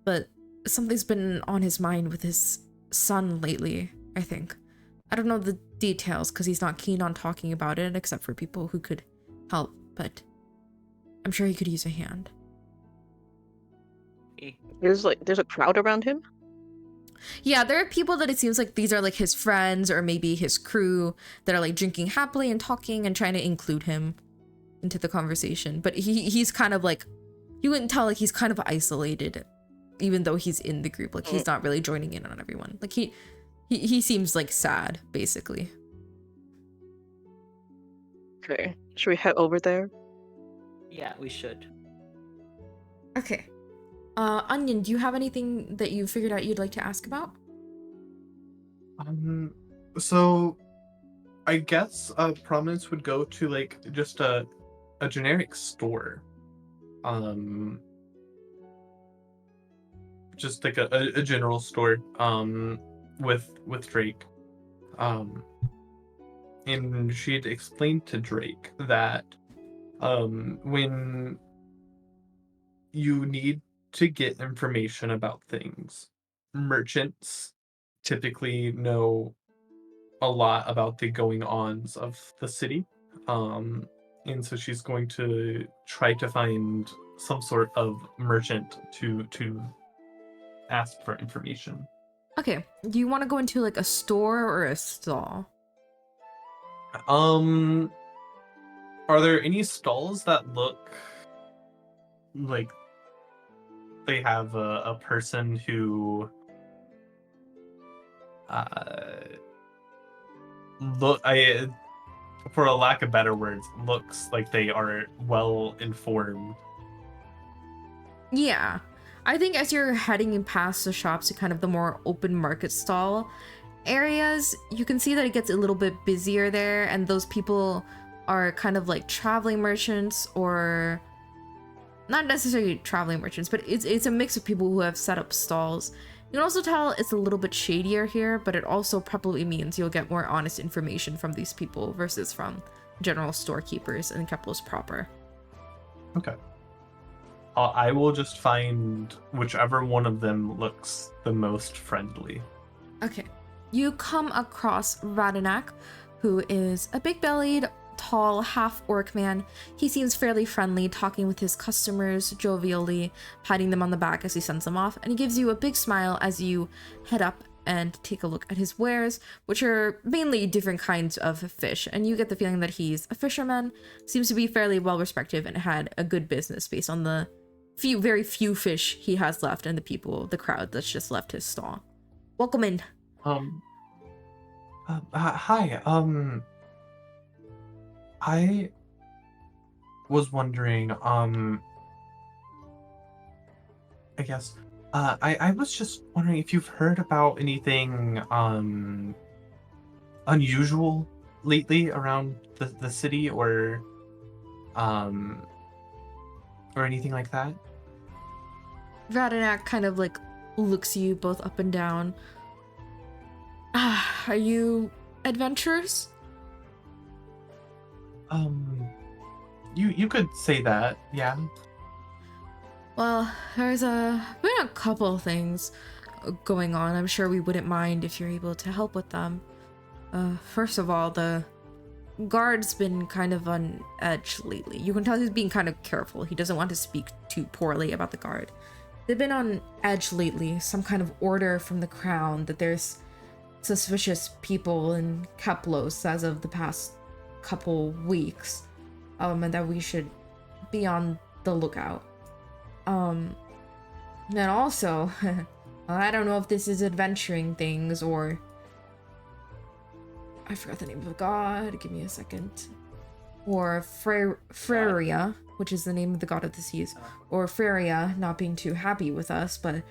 But something's been on his mind with his son lately, I think. I don't know the details because he's not keen on talking about it except for people who could help, but I'm sure he could use a hand.
Okay.
There's a crowd around him.
Yeah, there are people that it seems like these are like his friends or maybe his crew that are like drinking happily and talking and trying to include him into the conversation. But he's kind of like, you wouldn't tell, like he's kind of isolated, even though he's in the group. Like he's not really joining in on everyone. Like he seems like sad, basically.
Okay, should we head over there?
Yeah, we should.
Okay. Onion, do you have anything that you figured out you'd like to ask about?
So I guess Prominence would go to like just a generic store. Just like a general store with Drake. And she'd explained to Drake that when you need to get information about things, merchants typically know a lot about the going-ons of the city. And so she's going to try to find some sort of merchant to ask for information.
Okay. Do you want to go into like a store or a stall?
Are there any stalls that look like they have a person who for a lack of better words, looks like they are well informed?
Yeah. I think as you're heading past the shops to kind of the more open market stall areas, you can see that it gets a little bit busier there, and those people are kind of like traveling merchants, or not necessarily traveling merchants, but it's a mix of people who have set up stalls. You can also tell it's a little bit shadier here, but it also probably means you'll get more honest information from these people versus from general storekeepers in Keplos proper.
Okay. I will just find whichever one of them looks the most friendly.
Okay. You come across Radanak, who is a big-bellied, tall, half-orc man. He seems fairly friendly, talking with his customers jovially, patting them on the back as he sends them off, and he gives you a big smile as you head up and take a look at his wares, which are mainly different kinds of fish, and you get the feeling that he's a fisherman, seems to be fairly well-respected, and had a good business based on the very few fish he has left and the crowd that's just left his stall. Welcome in.
Hi. I was wondering, I guess, I was just wondering if you've heard about anything, unusual lately around the city, or anything like that?
Radanak kind of like looks you both up and down. Are you adventurers?
You could say that, yeah.
Well, there's been a couple things going on. I'm sure we wouldn't mind if you're able to help with them. First of all, the guard's been kind of on edge lately. You can tell he's being kind of careful. He doesn't want to speak too poorly about the guard. They've been on edge lately. Some kind of order from the crown that there's suspicious people in Keplos as of the past couple weeks, and that we should be on the lookout. And also, I don't know if this is adventuring things or I forgot the name of the god. Give me a second. Or Freria, which is the name of the god of the seas, or Freria not being too happy with us, but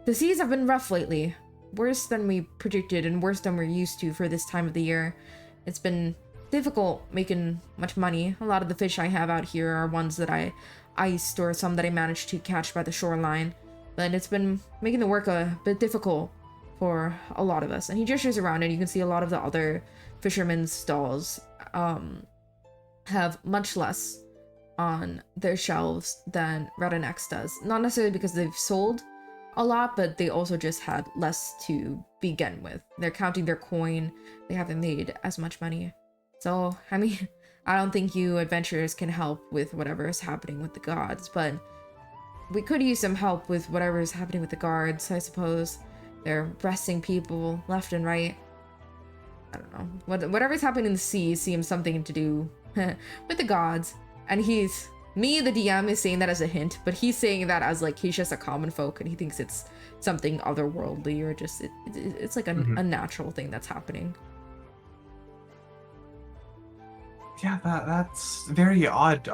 the seas have been rough lately. Worse than we predicted and worse than we're used to for this time of the year. It's been difficult making much money. A lot of the fish I have out here are ones that I iced or some that I managed to catch by the shoreline. But it's been making the work a bit difficult for a lot of us. And he gestures around and you can see a lot of the other fishermen's stalls have much less on their shelves than Radanex does. Not necessarily because they've sold a lot, but they also just had less to begin with. They're counting their coin. They haven't made as much money. So, I mean, I don't think you adventurers can help with whatever is happening with the gods, but we could use some help with whatever is happening with the guards, I suppose. They're arresting people left and right. I don't know. Whatever's happening in the sea seems something to do with the gods. And me, the DM, is saying that as a hint, but he's saying that as like he's just a common folk and he thinks it's something otherworldly or just it's like a natural thing that's happening.
Yeah, that's very odd.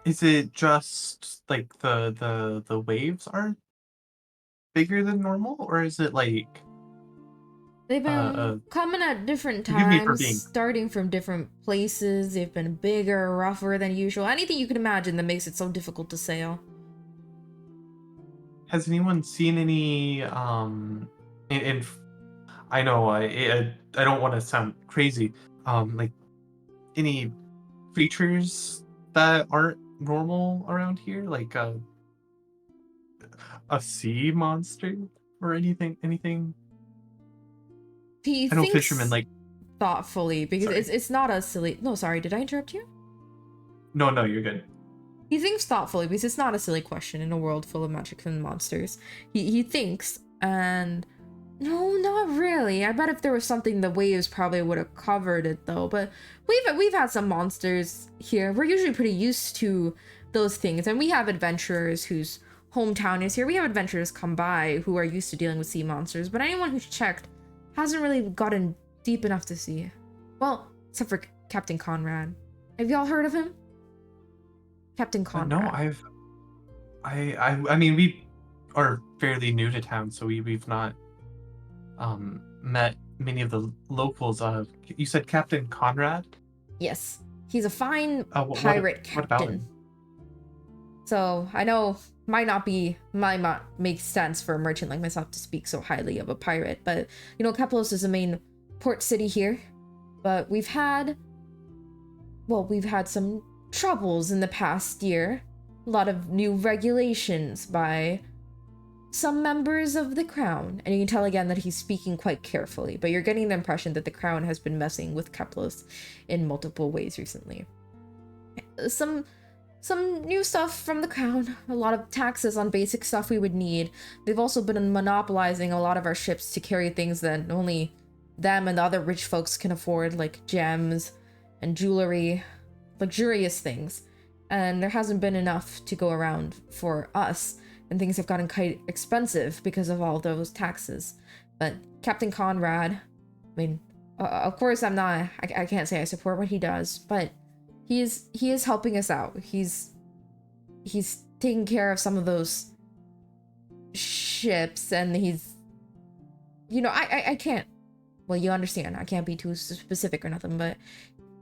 Is it just like the waves aren't bigger than normal, or is it like
They've been coming at different
forgive me for
times,
being-
starting from different places. They've been bigger, rougher than usual. Anything you can imagine that makes it so difficult to sail.
Has anyone seen any in I know I don't want to sound crazy, like any creatures that aren't normal around here, like a sea monster or anything?
He
I know
thinks
fishermen like
thoughtfully because
Sorry.
it's not a silly. No, sorry, did I interrupt you?
no, you're good.
He thinks thoughtfully because it's not a silly question in a world full of magic and monsters. He thinks, and no, not really. I bet if there was something, the waves probably would have covered it though. But we've had some monsters here. We're usually pretty used to those things, and we have adventurers whose hometown is here. We have adventurers come by who are used to dealing with sea monsters. But anyone who's checked hasn't really gotten deep enough to see. Well, except for Captain Conrad. Have y'all heard of him? Captain Conrad.
No, I mean, we are fairly new to town, so we've not met many of the locals. You said Captain Conrad?
Yes. He's a fine
What
pirate
what about
captain.
him?
So I know might not make sense for a merchant like myself to speak so highly of a pirate, but you know, Keplos is the main port city here. But we've had some troubles in the past year. A lot of new regulations by some members of the crown. And you can tell again that he's speaking quite carefully, but you're getting the impression that the crown has been messing with Keplos in multiple ways recently. Some new stuff from the crown, a lot of taxes on basic stuff we would need. They've also been monopolizing a lot of our ships to carry things that only them and the other rich folks can afford, like gems and jewelry, luxurious things. And there hasn't been enough to go around for us, and things have gotten quite expensive because of all those taxes. But Captain Conrad, I mean, of course I can't say I support what he does, but he is helping us out. He's taking care of some of those ships, and he's, you know, I can't, well, you understand, I can't be too specific or nothing, but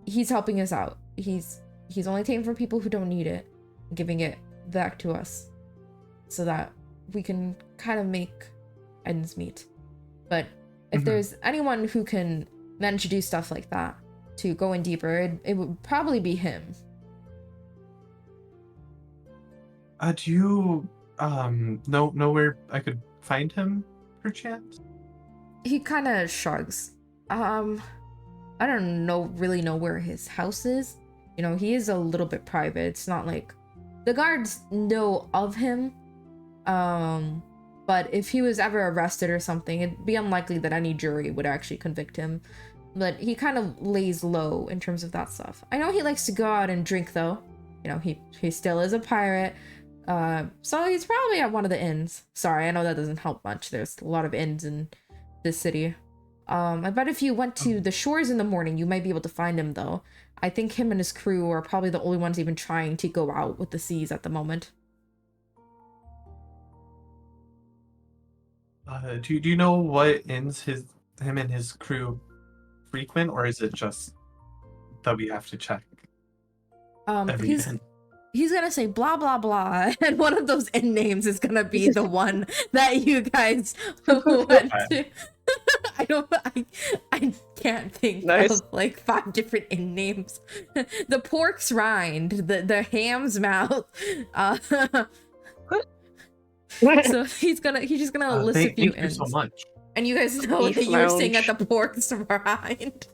he's helping us out. He's only taking from people who don't need it, giving it back to us so that we can kind of make ends meet. But if there's anyone who can manage to do stuff like that, to go in deeper, it would probably be him.
Do you know where I could find him, perchance?
He kind of shrugs. I don't really know where his house is. You know, he is a little bit private. It's not like the guards know of him. But if he was ever arrested or something, it'd be unlikely that any jury would actually convict him. But he kind of lays low in terms of that stuff. I know he likes to go out and drink though. You know, he still is a pirate. So he's probably at one of the inns. Sorry, I know that doesn't help much. There's a lot of inns in this city. I bet if you went to the shores in the morning, you might be able to find him though. I think him and his crew are probably the only ones even trying to go out with the seas at the moment.
Do you know what inns him and his crew frequent, or is it just that we have to check every inn?
He's gonna say blah blah blah, and one of those inn names is gonna be the one that you guys went to. I can't think of like 5 different inn names. The Pork's Rind, the Ham's Mouth. So he's just gonna list a few
thank you so
inns.
much.
And you guys know
Beef
that you were staying at
Lounge.
the Pork's Rind.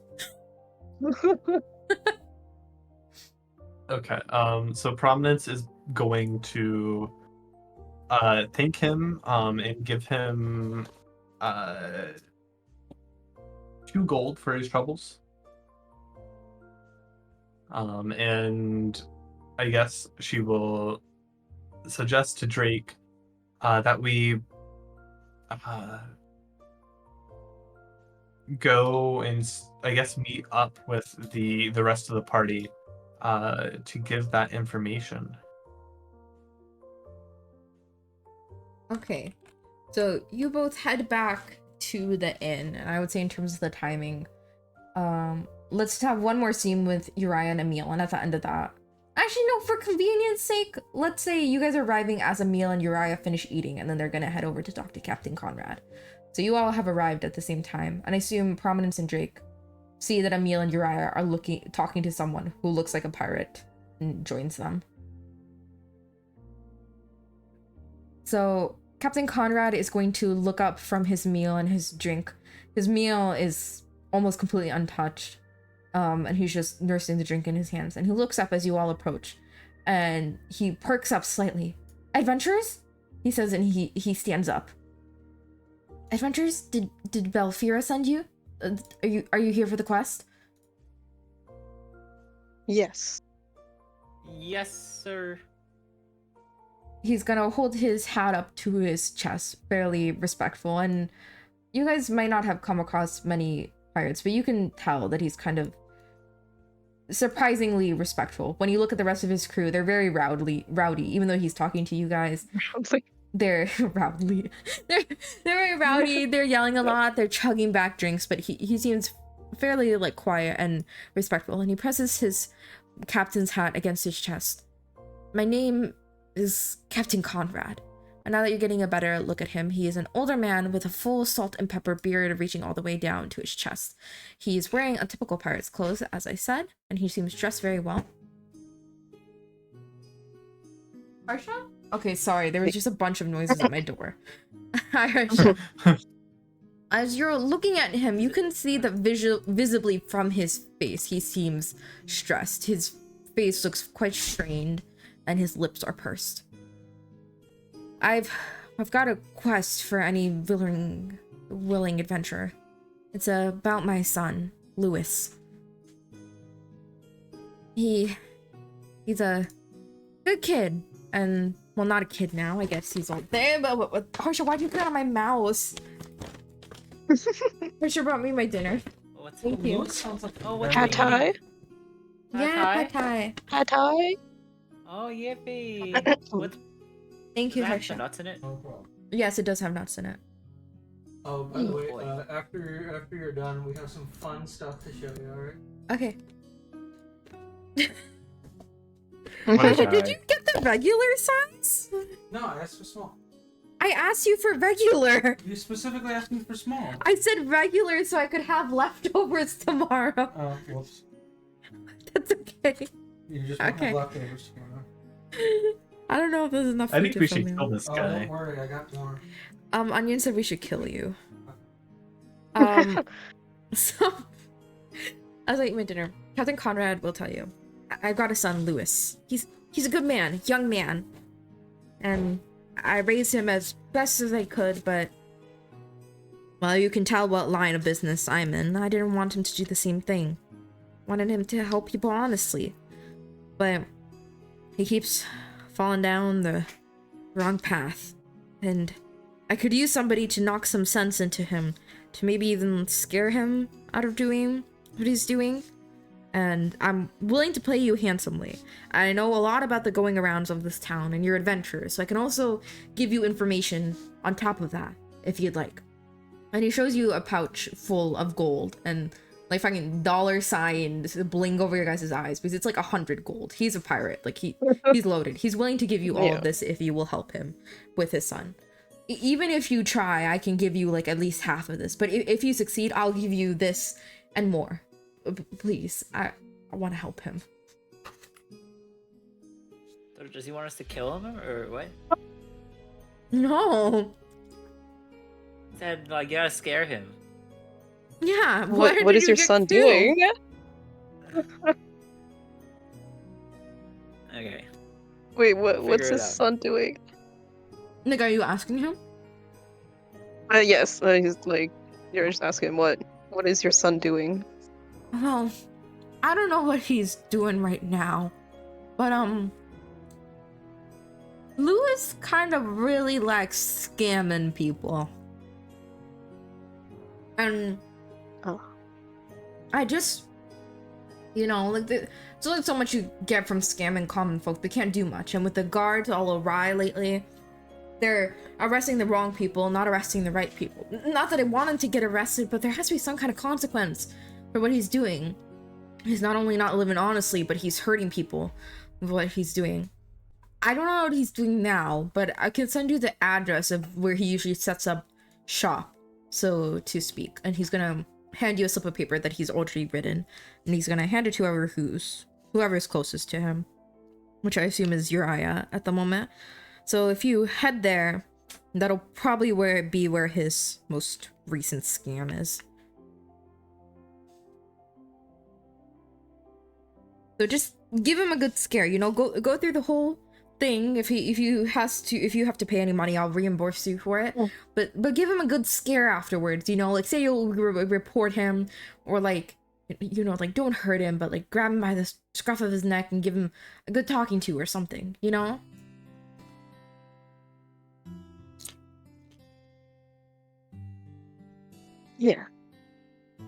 Okay, so Prominence is going to thank him and give him 2 gold for his troubles. And I guess she will suggest to Drake that we go and I guess meet up with the rest of the party to give that information.
Okay, so you both head back to the inn, and I would say in terms of the timing, let's have one more scene with Uriah and Emil, and at the end of that, actually no, for convenience sake, let's say you guys are arriving as Emil and Uriah finish eating, and then they're gonna head over to talk to Captain Conrad. So you all have arrived at the same time, and I assume Prominence and Drake see that Emil and Uriah are talking to someone who looks like a pirate and joins them. So Captain Conrad is going to look up from his meal and his drink. His meal is almost completely untouched, and he's just nursing the drink in his hands. And he looks up as you all approach, and he perks up slightly. "Adventurers?" he says, and he stands up. "Adventurers? Did Belfira send you? Are you here for the quest?"
Yes.
Yes, sir.
He's gonna hold his hat up to his chest, fairly respectful, and you guys might not have come across many pirates, but you can tell that he's kind of surprisingly respectful. When you look at the rest of his crew, they're very rowdy, even though he's talking to you guys. They're rowdy. They're very rowdy, they're yelling a lot, they're chugging back drinks, but he seems fairly like quiet and respectful, and he presses his captain's hat against his chest. "My name is Captain Conrad." And now that you're getting a better look at him, he is an older man with a full salt and pepper beard reaching all the way down to his chest. He's wearing a typical pirate's clothes, as I said, and he seems dressed very well. Harsha? Okay, sorry, there was just a bunch of noises at my door. Hi, Harsha. As you're looking at him, you can see that visibly from his face, he seems stressed. His face looks quite strained, and his lips are pursed. I've got a quest for any willing adventurer. It's about my son, Lewis. He's a good kid, and well, not a kid now. I guess he's old. But Harsha, why'd you put it on my mouse? Harsha brought me my dinner.
What's
Thank you.
What sounds like? Oh, what's
Pad thai?
Yeah, pad thai.
Pad thai?
Oh, yippee! What?
Thank
Does
you,
that have
Harsha.
nuts in it?
No problem.
Yes, it does have nuts in it.
Oh, by the way,
boy.
after you're done, we have some fun stuff to show you. All right?
Okay.
What is
Did
that?
you get the regular size?
No, I asked for small.
I asked you for regular.
You specifically asked me for small.
I said regular so I could have leftovers tomorrow.
Oh, whoops.
That's okay.
You just want
Okay.
have leftovers tomorrow.
I don't know if there's enough
I
food
think
to
we
fill
should
me
kill
up.
this
Oh,
guy.
don't worry, I got more.
Onion said we should kill you. So, as I eat my dinner, Captain Conrad will tell you. I've got a son, Lewis. He's a good man, young man. And I raised him as best as I could, but well, you can tell what line of business I'm in. I didn't want him to do the same thing. Wanted him to help people honestly. But he keeps falling down the wrong path. And I could use somebody to knock some sense into him, to maybe even scare him out of doing what he's doing. And I'm willing to play you handsomely. I know a lot about the going arounds of this town and your adventures, so I can also give you information on top of that, if you'd like. And he shows you a pouch full of gold and like fucking dollar signs bling over your guys' eyes because it's like 100 gold. He's a pirate. Like he's loaded. He's willing to give you all
Yeah.
of this if you will help him with his son. Even if you try, I can give you like at least half of this. But if you succeed, I'll give you this and more. Please, I want to help him.
So does he want us to kill him or what?
No.
He said like you gotta scare him.
Yeah. where
What
did
is
you
your
get
son
killed?
doing?
Okay.
Wait, what's
Figure it
his
out.
son doing?
Like, are you asking him?
Yes, he's like, you're just asking what is your son doing?
Well, I don't know what he's doing right now, but Lewis kind of really likes scamming people. And
Oh.
I just, like, there's only so much you get from scamming common folk. They can't do much. And with the guards all awry lately, they're arresting the wrong people, not arresting the right people. Not that I want him to get arrested, but there has to be some kind of consequence for what he's doing. He's not only not living honestly, but he's hurting people with what he's doing. I don't know what he's doing now, but I can send you the address of where he usually sets up shop, so to speak. And he's gonna hand you a slip of paper that he's already written, and he's gonna hand it to whoever's closest to him, which I assume is Uriah at the moment. So if you head there, that'll probably be where his most recent scam is. So just give him a good scare, go through the whole thing. If you have to pay any money, I'll reimburse you for it.
Mm.
But give him a good scare afterwards, like say you'll report him, or like don't hurt him, but like grab him by the scruff of his neck and give him a good talking to or something,
Yeah.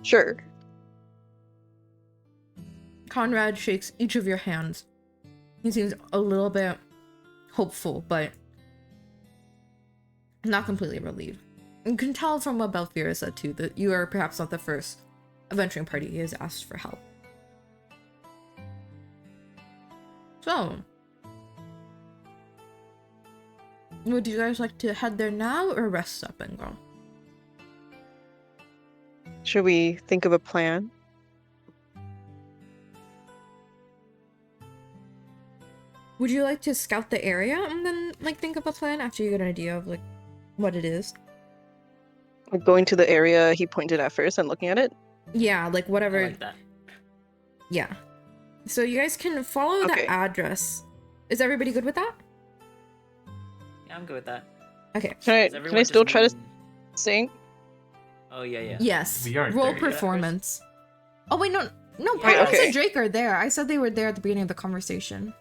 Sure.
Conrad shakes each of your hands. He seems a little bit hopeful, but not completely relieved. You can tell from what Belfira said too, that you are perhaps not the first adventuring party he has asked for help. So, would you guys like to head there now or rest up and go?
Should we think of a plan?
Would you like to scout the area and then like think of a plan after you get an idea of like what it is?
Like going to the area he pointed at first and looking at it?
Yeah, like whatever.
I like that.
Yeah. So you guys can follow
Okay.
the address. Is everybody good with that?
Yeah, I'm good with that.
Okay.
Is
Can I
everyone
still
just
try to
moving-
sing?
Oh yeah.
Yes.
We aren't
Roll
there yet.
performance. Oh wait, no,
Wait,
Patrick
okay.
and Drake are there. I said they were there at the beginning of the conversation.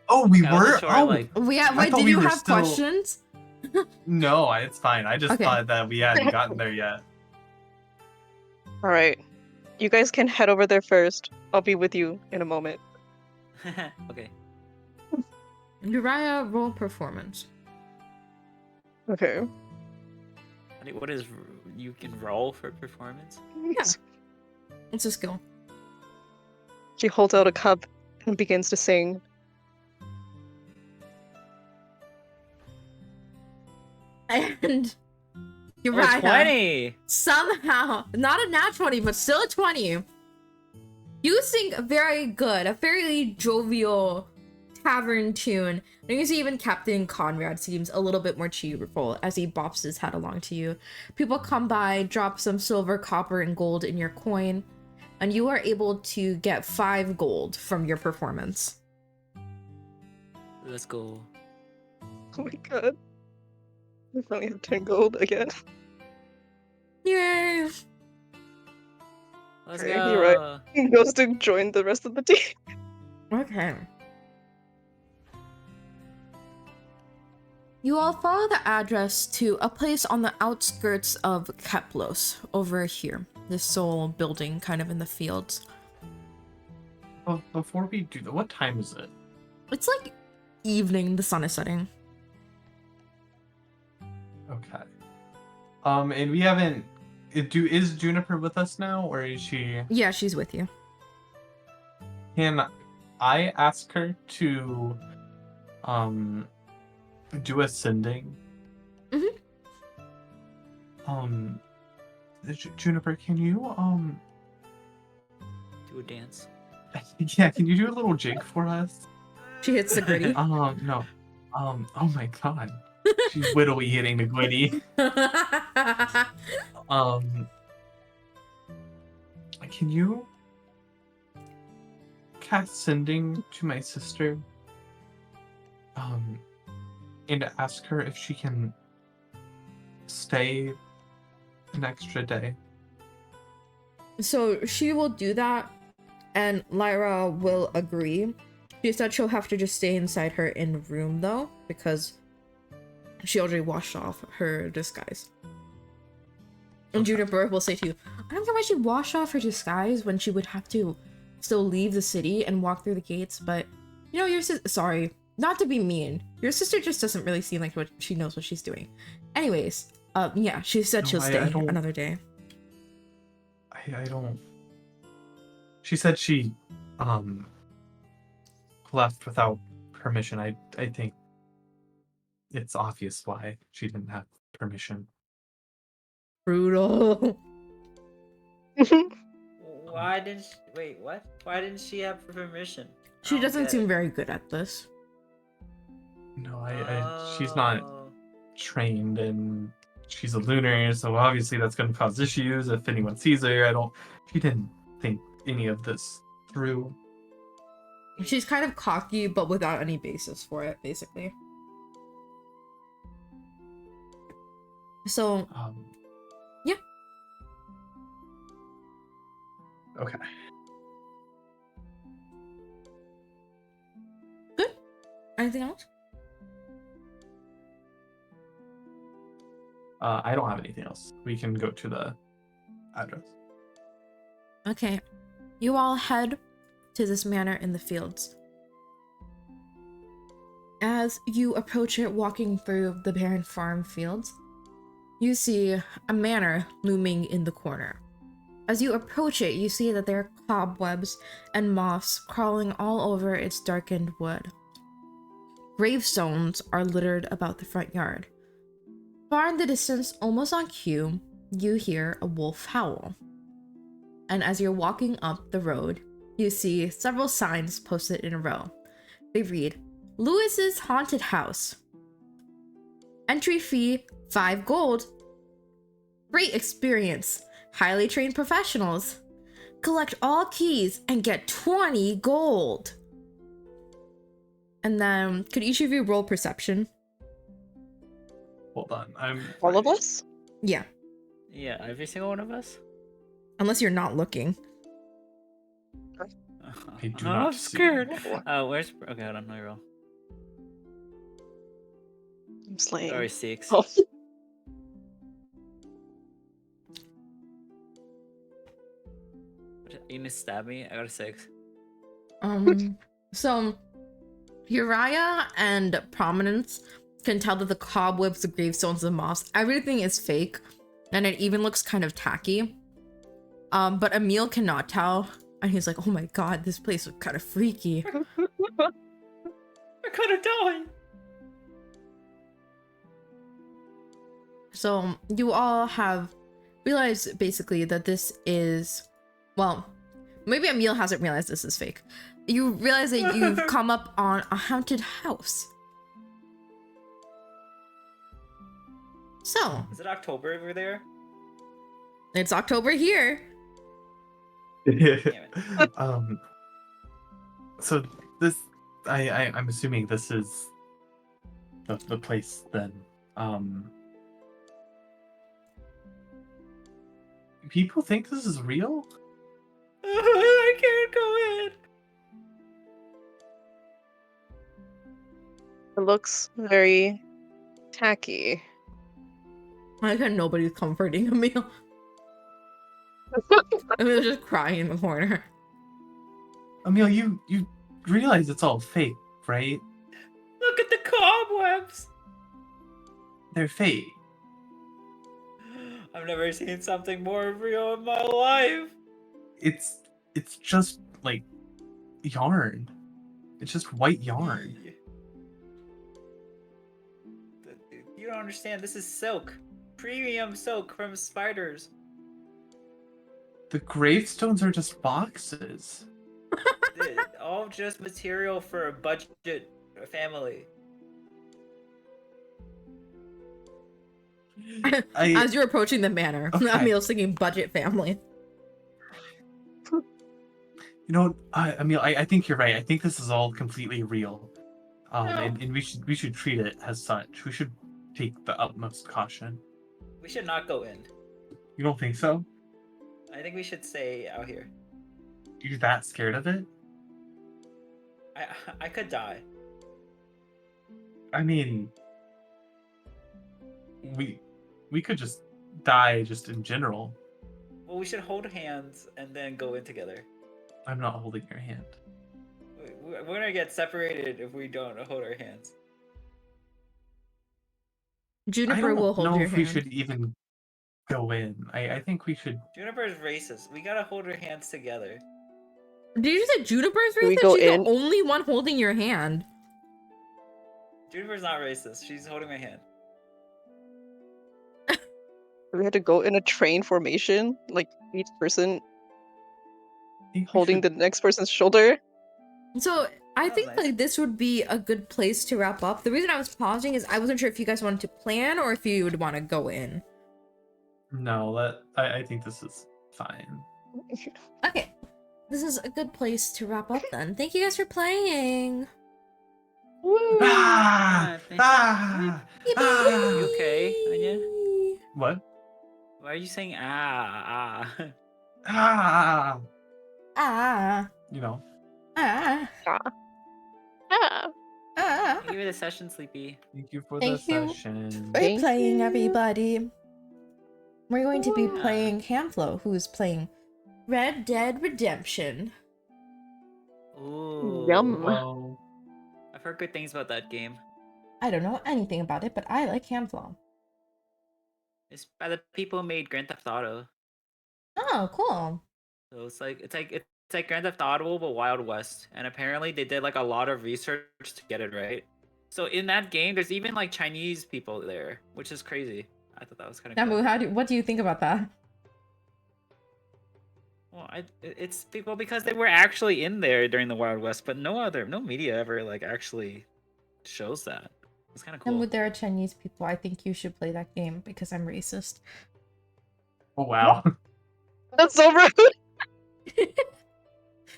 Oh, we
I wasn't
were.
sure,
Oh,
like-
Yeah.
I
Wait,
thought
did
we
you
were
have
still-
questions?
no, it's fine. I just
Okay.
thought that we hadn't gotten there yet.
All right. You guys can head over there first. I'll be with you in a moment.
Okay.
Uriah, roll performance.
Okay.
What is you can roll for performance?
Yeah. It's a skill.
She holds out a cup and begins to sing.
And
Oh,
Uriah,
20.
somehow, not a nat 20, but still a 20. You sing very good, a fairly jovial tavern tune. And you see even Captain Conrad seems a little bit more cheerful as he bops his head along to you. People come by, drop some silver, copper, and gold in your coin, and you are able to get 5 gold from your performance.
Let's go.
Oh my god. I finally have 10 gold again.
Yay!
Let's
Okay,
go.
you're right. He goes to join the rest of the team.
Okay. You all follow the address to a place on the outskirts of Keplos, over here. This sole building kind of in the fields.
Well, before we do that, what time is it?
It's like evening, the sun is setting.
Okay. And we haven't. Is Juniper with us now, or is she?
Yeah, she's with you.
Can I ask her to, do ascending?
Mhm.
Juniper, can you
Do a dance.
yeah, can you do a little jig for us?
She hits the gritty.
No. Oh my god. She's widowy hitting the gritty. Can you cast sending to my sister? and ask her if she can stay an extra day.
So she will do that, and Lyra will agree. She said she'll have to just stay inside her in room though, because she already washed off her disguise. And
Okay.
Juniper will say to you, I don't get why she washed off her disguise when she would have to still leave the city and walk through the gates, but you know, your sister, sorry, not to be mean, your sister just doesn't really seem like what she knows what she's doing. Anyways, yeah, she said
No,
she'll
I
stay
don't-
another day.
I don't. She said she left without permission. I think it's obvious why she didn't have permission.
Brutal.
Why didn't she, wait, what? Why didn't she have permission?
She
I don't
doesn't
get
seem
it.
very good at this.
No, she's not trained, and she's a lunar, so obviously that's going to cause issues if anyone sees her. She didn't think any of this through.
She's kind of cocky, but without any basis for it, basically. So, yeah.
Okay.
Good. Anything else?
I don't have anything else. We can go to the address.
Okay. You all head to this manor in the fields. As you approach it, walking through the barren farm fields, you see a manor looming in the corner. As you approach it, you see that there are cobwebs and moths crawling all over its darkened wood. Gravestones are littered about the front yard. Far in the distance, almost on cue, you hear a wolf howl. And as you're walking up the road, you see several signs posted in a row. They read, Lewis's Haunted House. Entry fee, 5 gold. Great experience. Highly trained professionals. Collect all keys and get 20 gold. And then, could each of you roll perception?
Hold on. I'm
All of
ready.
us?
Yeah,
Yeah, every single one of us.
unless you're not looking.
I do
I'm
not see.
scared. Where's? Okay, hold on. Let me roll.
I'm slaying.
Or 6.
Oh.
You gonna stab me? I got a 6.
So Uriah and Prominence can tell that the cobwebs, the gravestones, the moss, everything is fake, and it even looks kind of tacky. But Emil cannot tell, and he's like, "Oh my god, this place is kind of freaky."
I could have died.
So you all have realized basically that this is, well, maybe Emil hasn't realized this is fake. You realize that you've come up on a haunted house. So
Is it October over there?
it's October here.
So this, I'm assuming this is the place then. People think this is real?
I can't go in.
It looks very tacky.
I like nobody's comforting Emil. Emil's just crying in the corner.
Emil, you realize it's all fake, right?
Look at the cobwebs.
They're fake.
I've never seen something more real in my life.
It's just like yarn. It's just white yarn.
You don't understand. This is silk. Premium silk from spiders.
The gravestones are just boxes.
All just material for a budget family.
As you're approaching the manor,
Okay.
Emil's thinking budget family.
You know, Emil, I think you're right. I think this is all completely real. And we should treat it as such. We should take the utmost caution.
We should not go in.
You don't think so?
I think we should stay out here.
You're that scared of it?
I could die.
I mean, we could just die just in general.
Well, we should hold hands and then go in together.
I'm not holding your hand.
We're gonna get separated if we don't hold our hands.
I
Juniper
don't
will hold
know
your
if
hand.
we should even go in. I think we should.
Juniper is racist. We gotta hold our hands together.
Did you say Juniper's
Do we
racist?
go
She's
in?
the only one holding your hand.
Juniper's not racist. She's holding my hand.
We had to go in a train formation, like each person
I think we
holding
should-
the next person's shoulder.
So I
Sounds
think
nice.
like this would be a good place to wrap up. The reason I was pausing is I wasn't sure if you guys wanted to plan or if you would want to go in.
No, I think this is fine.
Okay, this is a good place to wrap up then. Thank you guys for playing.
Woo!
Ah!
thank
Ah! Ah!
You okay, Anya?
What?
Why are you saying ah?
Ah!
Ah,
You know.
ah,
Ah,
ah.
Thank you for the session, Sleepy.
Thank you for
Thank
the
you.
session.
We're
Thank
playing,
you.
everybody. We're going to be
Wow.
playing Hamflo, who's playing Red Dead Redemption.
Ooh.
Yum.
Whoa.
I've heard good things about that game.
I don't know anything about it, but I like Hamflo.
It's by the people who made Grand Theft Auto.
Oh, cool.
So it's like Grand Theft Auto but Wild West, and apparently they did like a lot of research to get it right. So in that game, there's even like Chinese people there, which is crazy. I thought that was kind of cool.
Namu, what do you think about that?
Well, it's people because they were actually in there during the Wild West, but no media ever like actually shows that. It's kind of cool.
Namu, there are Chinese people. I think you should play that game because I'm racist.
Oh wow.
that's so rude.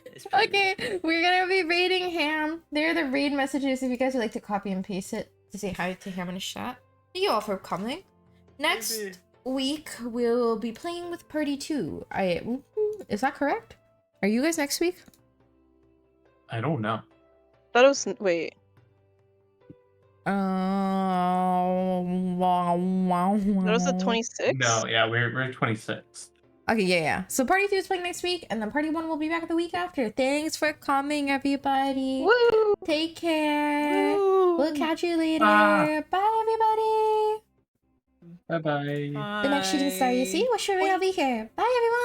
It's pretty good.
Okay, we're gonna be raiding Ham. There are the raid messages if you guys would like to copy and paste it to say hi to Ham in a chat. Thank you all for coming. Next
Maybe.
week we'll be playing with Party 2. Is that correct? Are you guys next week?
I don't know.
That was wait.
That
That was the 26th.
No, yeah, we're 26.
Okay, yeah. So Party 2 is playing next week, and then Party 1 will be back the week after. Thanks for coming, everybody.
Woo!
Take care. We'll catch you later.
Ah.
Bye, everybody.
Bye bye.
The next shooting star you see will surely be here. Bye, everyone.